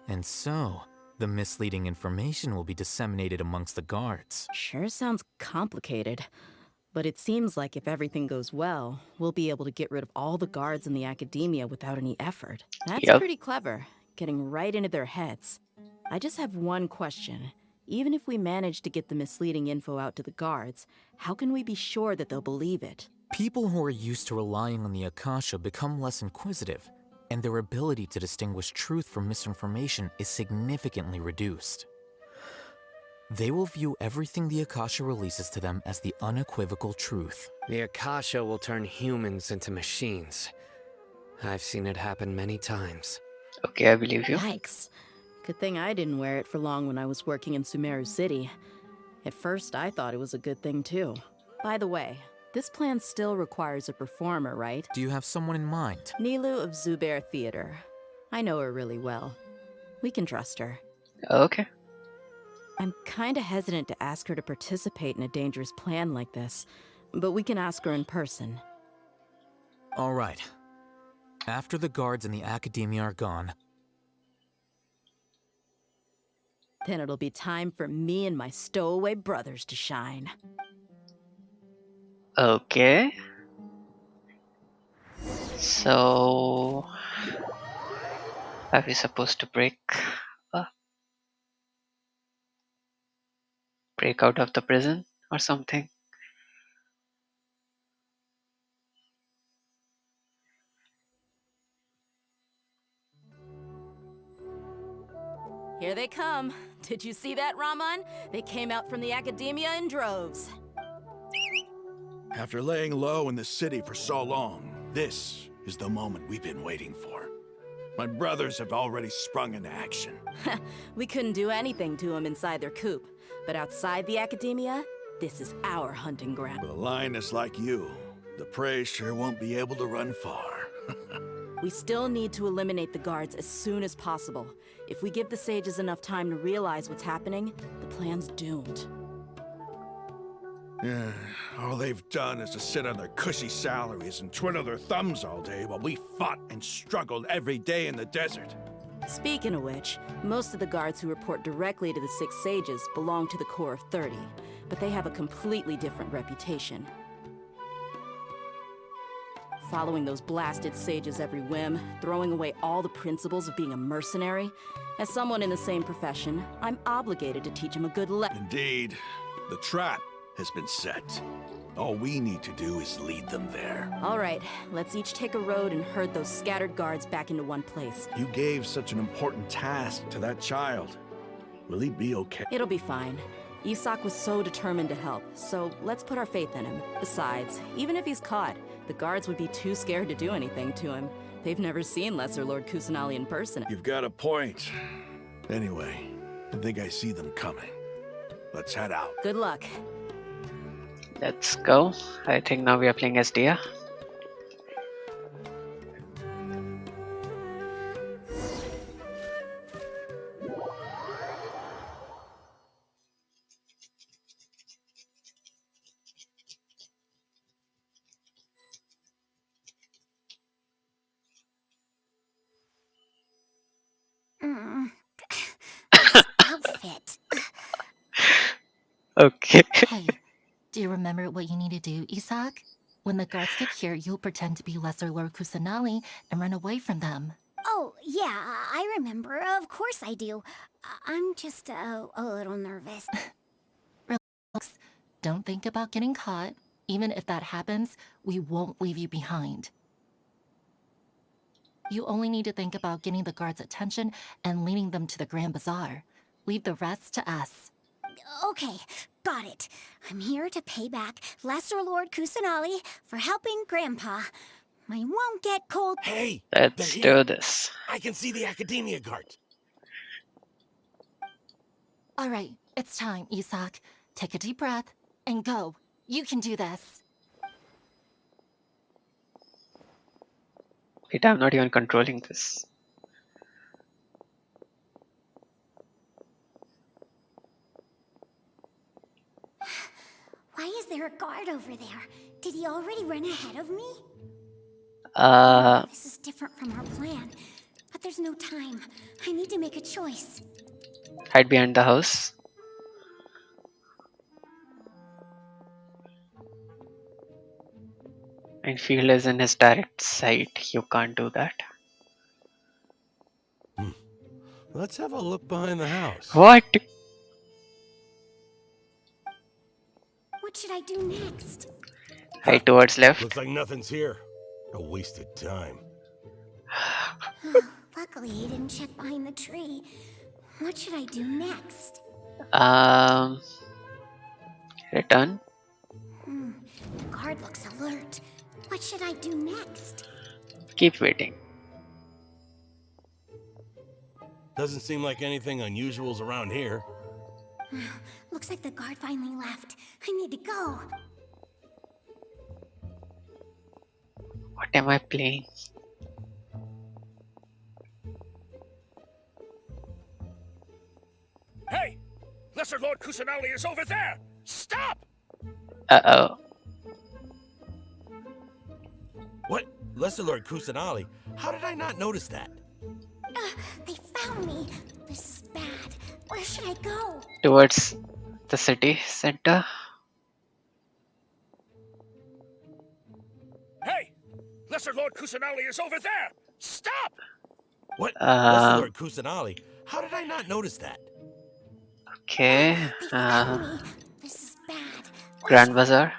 And so, the misleading information will be disseminated amongst the guards. Sure sounds complicated. But it seems like if everything goes well, we'll be able to get rid of all the guards in the Academia without any effort. That's pretty clever, getting right into their heads. I just have one question. Even if we manage to get the misleading info out to the guards, how can we be sure that they'll believe it? People who are used to relying on the Akasha become less inquisitive, and their ability to distinguish truth from misinformation is significantly reduced. They will view everything the Akasha releases to them as the unequivocal truth. The Akasha will turn humans into machines. I've seen it happen many times. Okay, I believe you. Yikes. Good thing I didn't wear it for long when I was working in Sumeru City. At first, I thought it was a good thing too. By the way, this plan still requires a performer, right? Do you have someone in mind? Nilu of Zubair Theater. I know her really well. We can trust her. Okay. I'm kinda hesitant to ask her to participate in a dangerous plan like this, but we can ask her in person. All right. After the guards in the Academia are gone, then it'll be time for me and my stowaway brothers to shine. Okay. So, are we supposed to break out of the prison or something? Here they come. Did you see that, Raman? They came out from the Academia in droves. After laying low in the city for so long, this is the moment we've been waiting for. My brothers have already sprung into action. We couldn't do anything to them inside their coop, but outside the Academia, this is our hunting ground. With a lioness like you, the prey sure won't be able to run far. We still need to eliminate the guards as soon as possible. If we give the sages enough time to realize what's happening, the plan's doomed. Yeah, all they've done is to sit on their cushy salaries and twiddle their thumbs all day while we fought and struggled every day in the desert. Speaking of which, most of the guards who report directly to the Six Sages belong to the Corps of 30, but they have a completely different reputation. Following those blasted sages every whim, throwing away all the principles of being a mercenary. As someone in the same profession, I'm obligated to teach them a good lesson. Indeed, the trap has been set. All we need to do is lead them there. All right, let's each take a road and herd those scattered guards back into one place. You gave such an important task to that child. Will he be okay? It'll be fine. Isak was so determined to help, so let's put our faith in him. Besides, even if he's caught, the guards would be too scared to do anything to him. They've never seen Lesser Lord Kusanali in person. You've got a point. Anyway, I think I see them coming. Let's head out. Good luck. Let's go. I think now we are playing as Dia. This outfit. Okay. Hey, Do you remember what you need to do, Isak? When the guards get here, you'll pretend to be Lesser Lord Kusanali and run away from them. Oh, yeah, I remember. Of course I do. I'm just a little nervous. Relax. Don't think about getting caught. Even if that happens, we won't leave you behind. You only need to think about getting the guards' attention and leading them to the Grand Bazaar. Leave the rest to us. Okay, got it. I'm here to pay back Lesser Lord Kusanali for helping Grandpa. I won't get cold. Hey! Let's do this. I can see the Academia guard. All right, it's time, Isak. Take a deep breath and go. You can do this. Wait, I'm not even controlling this. Why is there a guard over there? Did he already run ahead of me? This is different from our plan. But there's no time. I need to make a choice. Hide behind the house. And field is in his direct sight. You can't do that. Let's have a look behind the house. What? What should I do next? Hide towards left. Looks like nothing's here. A wasted time. Luckily, he didn't check behind the tree. What should I do next? Return. The guard looks alert. What should I do next? Keep waiting. Doesn't seem like anything unusual's around here. Looks like the guard finally left. I need to go. What am I playing? Hey! Lesser Lord Kusanali is over there! Stop! Uh-oh. What? Lesser Lord Kusanali? How did I not notice that? They found me. This is bad. Where should I go? Towards the city center. Hey! Lesser Lord Kusanali is over there! Stop! What? Lesser Lord Kusanali? How did I not notice that? Okay. Grand Bazaar.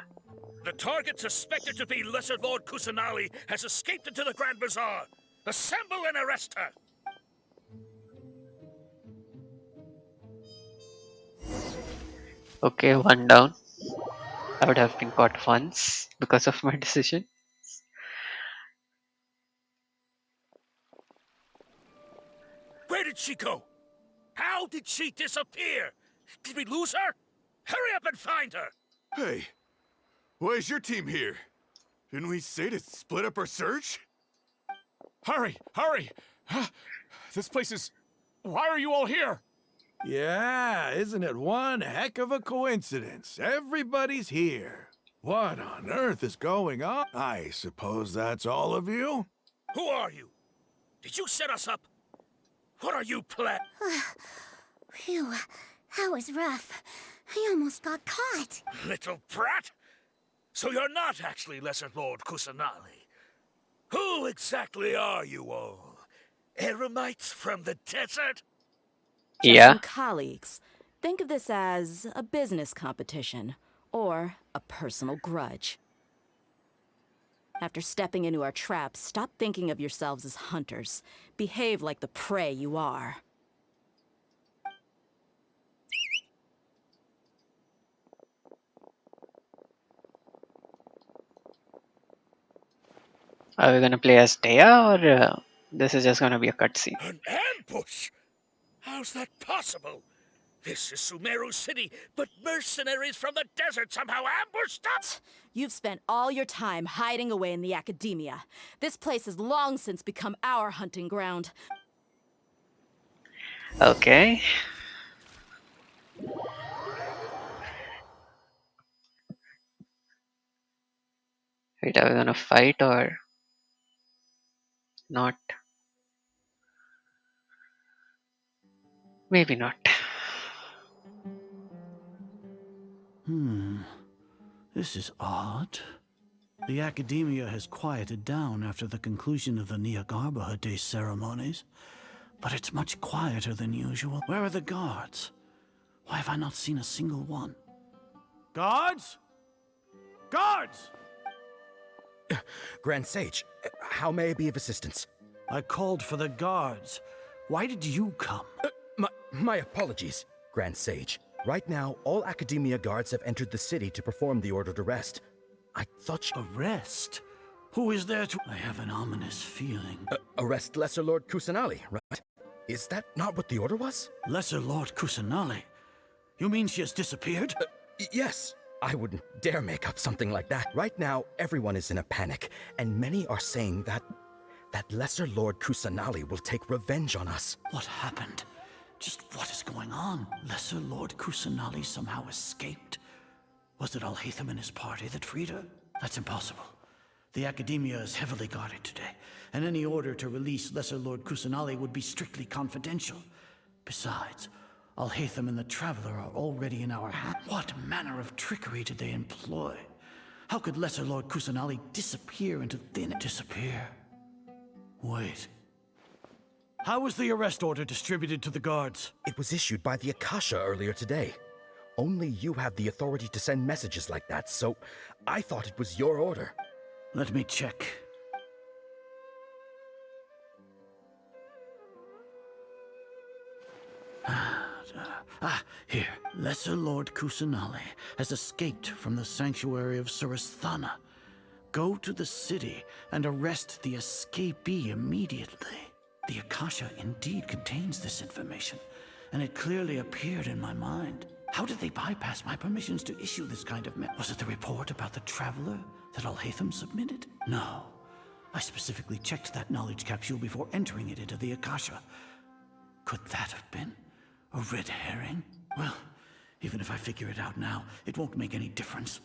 The target suspected to be Lesser Lord Kusanali has escaped into the Grand Bazaar. Assemble and arrest her! Okay, one down. I would have been caught once because of my decision. Where did she go? How did she disappear? Did we lose her? Hurry up and find her! Hey, why is your team here? Didn't we say to split up our search? Hurry! Hurry! This place is... Why are you all here? Yeah, isn't it one heck of a coincidence? Everybody's here. What on earth is going on? I suppose that's all of you? Who are you? Did you set us up? What are you planning? Phew, that was rough. I almost got caught. Little brat? So you're not actually Lesser Lord Kusanali. Who exactly are you all? Eremites from the desert? Just some colleagues. Think of this as a business competition or a personal grudge. After stepping into our traps, stop thinking of yourselves as hunters. Behave like the prey you are. Are we gonna play as Dea or this is just gonna be a cutscene? An ambush? How's that possible? This is Sumeru City, but mercenaries from the desert somehow ambushed us? You've spent all your time hiding away in the academia. This place has long since become our hunting ground. Okay. Wait, are we gonna fight or not? Maybe not. This is odd. The Academia has quieted down after the conclusion of the Nyagarbha Day ceremonies, but it's much quieter than usual. Where are the guards? Why have I not seen a single one? Guards? Guards! Grand Sage, how may I be of assistance? I called for the guards. Why did you come? My apologies, Grand Sage. Right now, all Academia guards have entered the city to perform the ordered arrest. I thought you... Arrest? Who is there to... I have an ominous feeling. Arrest Lesser Lord Kusanali, right? Is that not what the order was? Lesser Lord Kusanali? You mean she has disappeared? Yes. I wouldn't dare make up something like that. Right now, everyone is in a panic, and many are saying that Lesser Lord Kusanali will take revenge on us. What happened? Just what is going on? Lesser Lord Kusanali somehow escaped? Was it Alhaitham and his party that freed her? That's impossible. The Academia is heavily guarded today, and any order to release Lesser Lord Kusanali would be strictly confidential. Besides, Alhaitham and the Traveler are already in our hands. What manner of trickery did they employ? How could Lesser Lord Kusanali disappear into thin air? Disappear? Wait. How was the arrest order distributed to the guards? It was issued by the Akasha earlier today. Only you have the authority to send messages like that, so I thought it was your order. Let me check. Here. Lesser Lord Kusanali has escaped from the sanctuary of Suristhana. Go to the city and arrest the escapee immediately. The Akasha indeed contains this information, and it clearly appeared in my mind. How did they bypass my permissions to issue this kind of Was it the report about the Traveler that Alhaitham submitted? No. I specifically checked that knowledge capsule before entering it into the Akasha. Could that have been a red herring? Well, even if I figure it out now, it won't make any difference.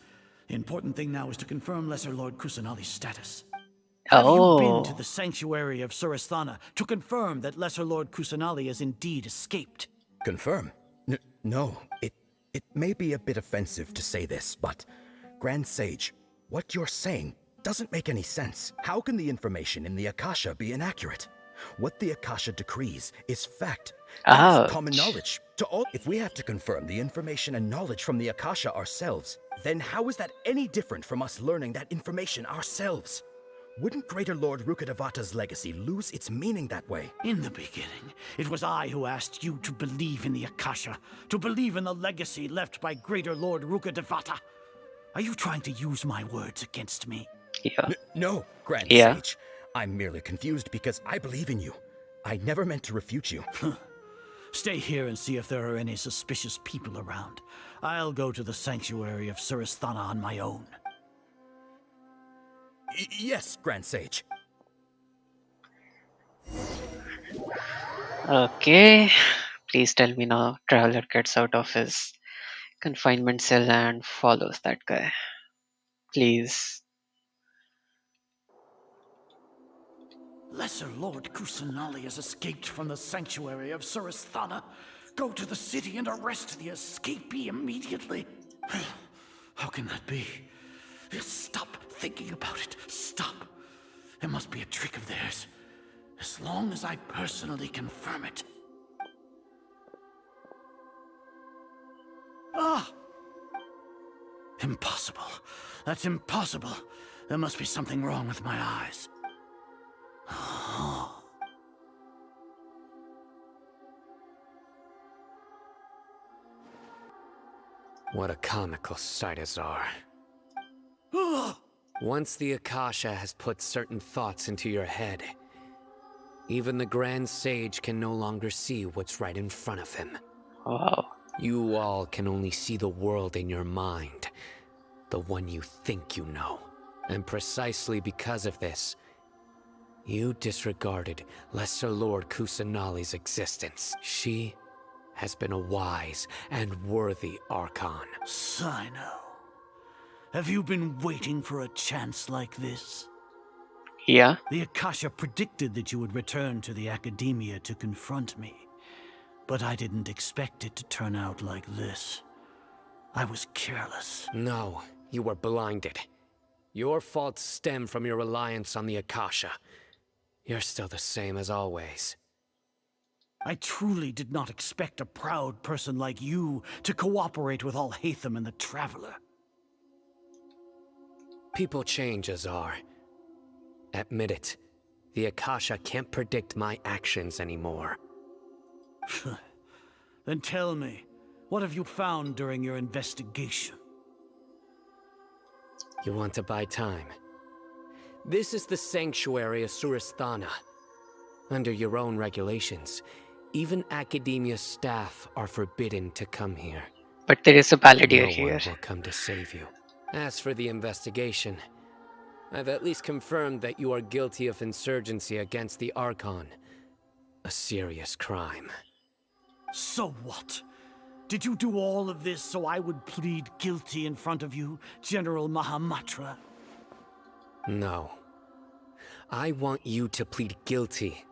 The important thing now is to confirm Lesser Lord Kusanali's status. Have you been to the sanctuary of Suristhana to confirm that Lesser Lord Kusanali has indeed escaped? Confirm? No. It may be a bit offensive to say this, but Grand Sage, what you're saying doesn't make any sense. How can the information in the Akasha be inaccurate? What the Akasha decrees is fact. That is common knowledge to all. If we have to confirm the information and knowledge from the Akasha ourselves, then how is that any different from us learning that information ourselves? Wouldn't Greater Lord Rukkhadevata's legacy lose its meaning that way? In the beginning, it was I who asked you to believe in the Akasha, to believe in the legacy left by Greater Lord Rukkhadevata. Are you trying to use my words against me? Yeah. No, Grand Sage. I'm merely confused because I believe in you. I never meant to refute you. Stay here and see if there are any suspicious people around. I'll go to the sanctuary of Suristhana on my own. Yes, Grand Sage. Okay. Please tell me now Traveler gets out of his confinement cell and follows that guy. Please. Lesser Lord Kusanali has escaped from the sanctuary of Suristhana. Go to the city and arrest the escapee immediately. How can that be? Stop thinking about it. Stop. It must be a trick of theirs. As long as I personally confirm it. Ah! Impossible. That's impossible. There must be something wrong with my eyes. What a comical sight as are. Once the Akasha has put certain thoughts into your head, even the Grand Sage can no longer see what's right in front of him. Wow. You all can only see the world in your mind, the one you think you know. And precisely because of this, you disregarded Lesser Lord Kusanali's existence. She has been a wise and worthy Archon. Sino. Have you been waiting for a chance like this? Yeah. The Akasha predicted that you would return to the Academia to confront me. But I didn't expect it to turn out like this. I was careless. No, You were blinded. Your faults stem from your reliance on the Akasha. You're still the same as always. I truly did not expect a proud person like you to cooperate with Alhaitham and the Traveler. People change, Azar. Admit it. The Akasha can't predict my actions anymore. Then tell me, what have you found during your investigation? You want to buy time? This is the sanctuary of Suristhana. Under your own regulations, even Academia staff are forbidden to come here. But there is a palladia No here. one will come to save you. As for the investigation, I've at least confirmed that you are guilty of insurgency against the Archon. A serious crime. So what? Did you do all of this so I would plead guilty in front of you, General Mahamatra? No. I want you to plead guilty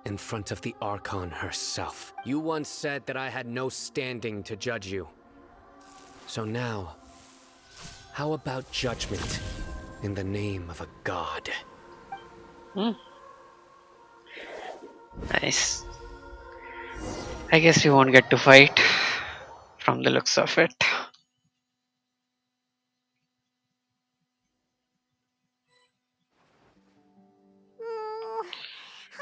in front of the Archon herself. You once said that I had no standing to judge you. So now, how about judgment in the name of a god? Nice. I guess we won't get to fight from the looks of it. How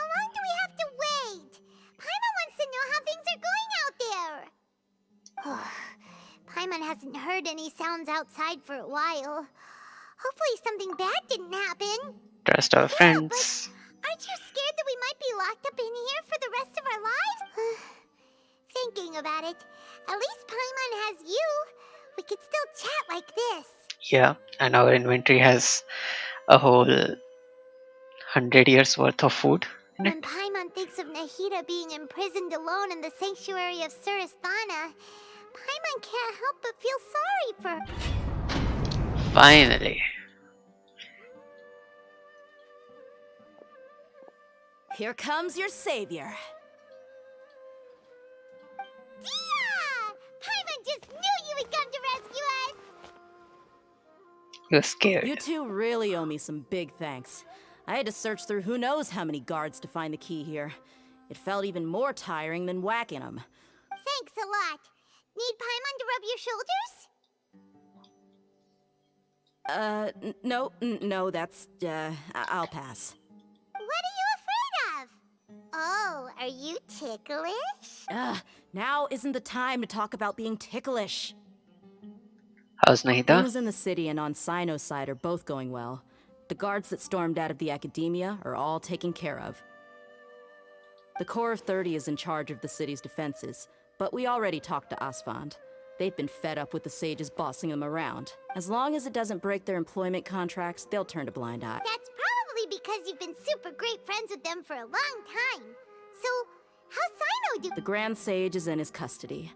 long do we have to wait? Paimon wants to know how things are going out there. Paimon hasn't heard any sounds outside for a while. Hopefully something bad didn't happen. Trust our friends. Aren't you scared that we might be locked up in here for the rest of our lives? Thinking about it, at least Paimon has you. We could still chat like this. Yeah, and our inventory has a whole 100 years worth of food in it. When Paimon thinks of Nahida being imprisoned alone in the sanctuary of Suristhana, Paimon can't help but feel sorry for her. Finally. Here comes your savior. Dia! Paimon just knew you would come to rescue us! You're scared. You two really owe me some big thanks. I had to search through who knows how many guards to find the key here. It felt even more tiring than whacking them. Thanks a lot. Need Paimon to rub your shoulders? No, that's, I'll pass. What are you afraid of? Oh, are you ticklish? Now isn't the time to talk about being ticklish. How's Nahida? Things in the city and on Sino's side are both going well. The guards that stormed out of the Academia are all taken care of. The Corps of 30 is in charge of the city's defenses, but we already talked to Asfand. They've been fed up with the sages bossing them around. As long as it doesn't break their employment contracts, they'll turn a blind eye. That's probably because you've been super great friends with them for a long time. So, how's Sino do? The Grand Sage is in his custody.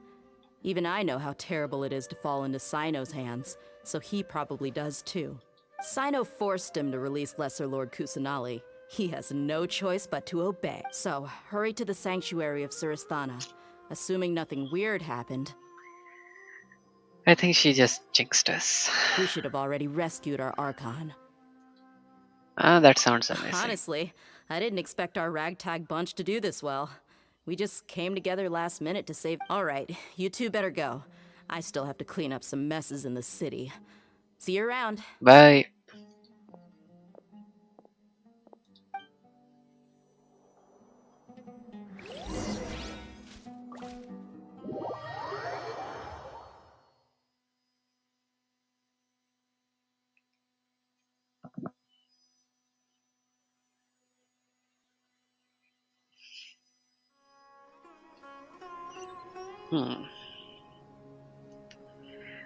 Even I know how terrible it is to fall into Sino's hands, so he probably does too. Sino forced him to release Lesser Lord Kusanali. He has no choice but to obey. So, hurry to the sanctuary of Suristhana. Assuming nothing weird happened. I think she just jinxed us. We should have already rescued our Archon. That sounds amazing. Honestly, I didn't expect our ragtag bunch to do this well. We just came together last minute to save... Alright, you two better go. I still have to clean up some messes in the city. See you around. Bye.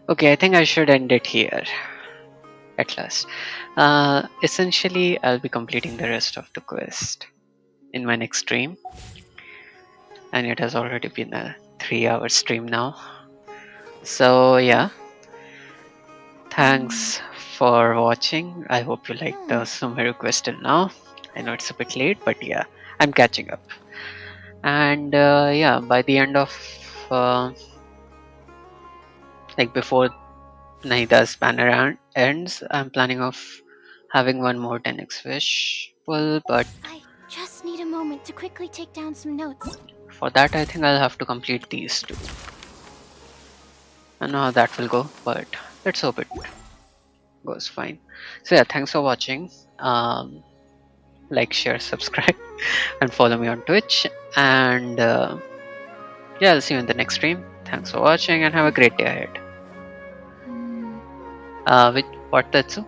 Okay, I think I should end it here. At last. Essentially, I'll be completing the rest of the quest in my next stream. And it has already been a 3-hour stream now. So yeah. Thanks for watching. I hope you liked the Sumeru quest till now. I know it's a bit late, but yeah, I'm catching up. And yeah, by the end of like before Naida's banner ends, I'm planning of having one more 10x wish pull, but I just need a moment to quickly take down some notes. for that I think I'll have to complete these two. I don't know how that will go, but let's hope it goes fine. So yeah, thanks for watching. Like, share, subscribe, and follow me on Twitch. And yeah, I'll see you in the next stream. Thanks for watching and have a great day ahead. What, Tetsu?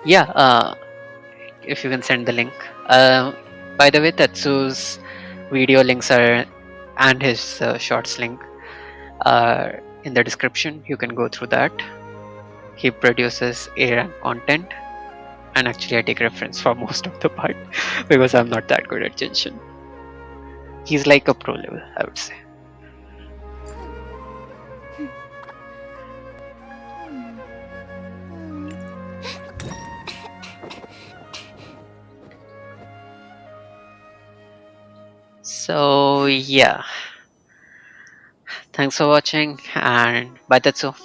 Yeah, if you can send the link. By the way, Tetsu's video links are and his shorts link are in the description. You can go through that. He produces A rank content, and actually I take reference for most of the part because I'm not that good at Genshin. He's like a pro level, I would say. So yeah, thanks for watching and bye Tetsu.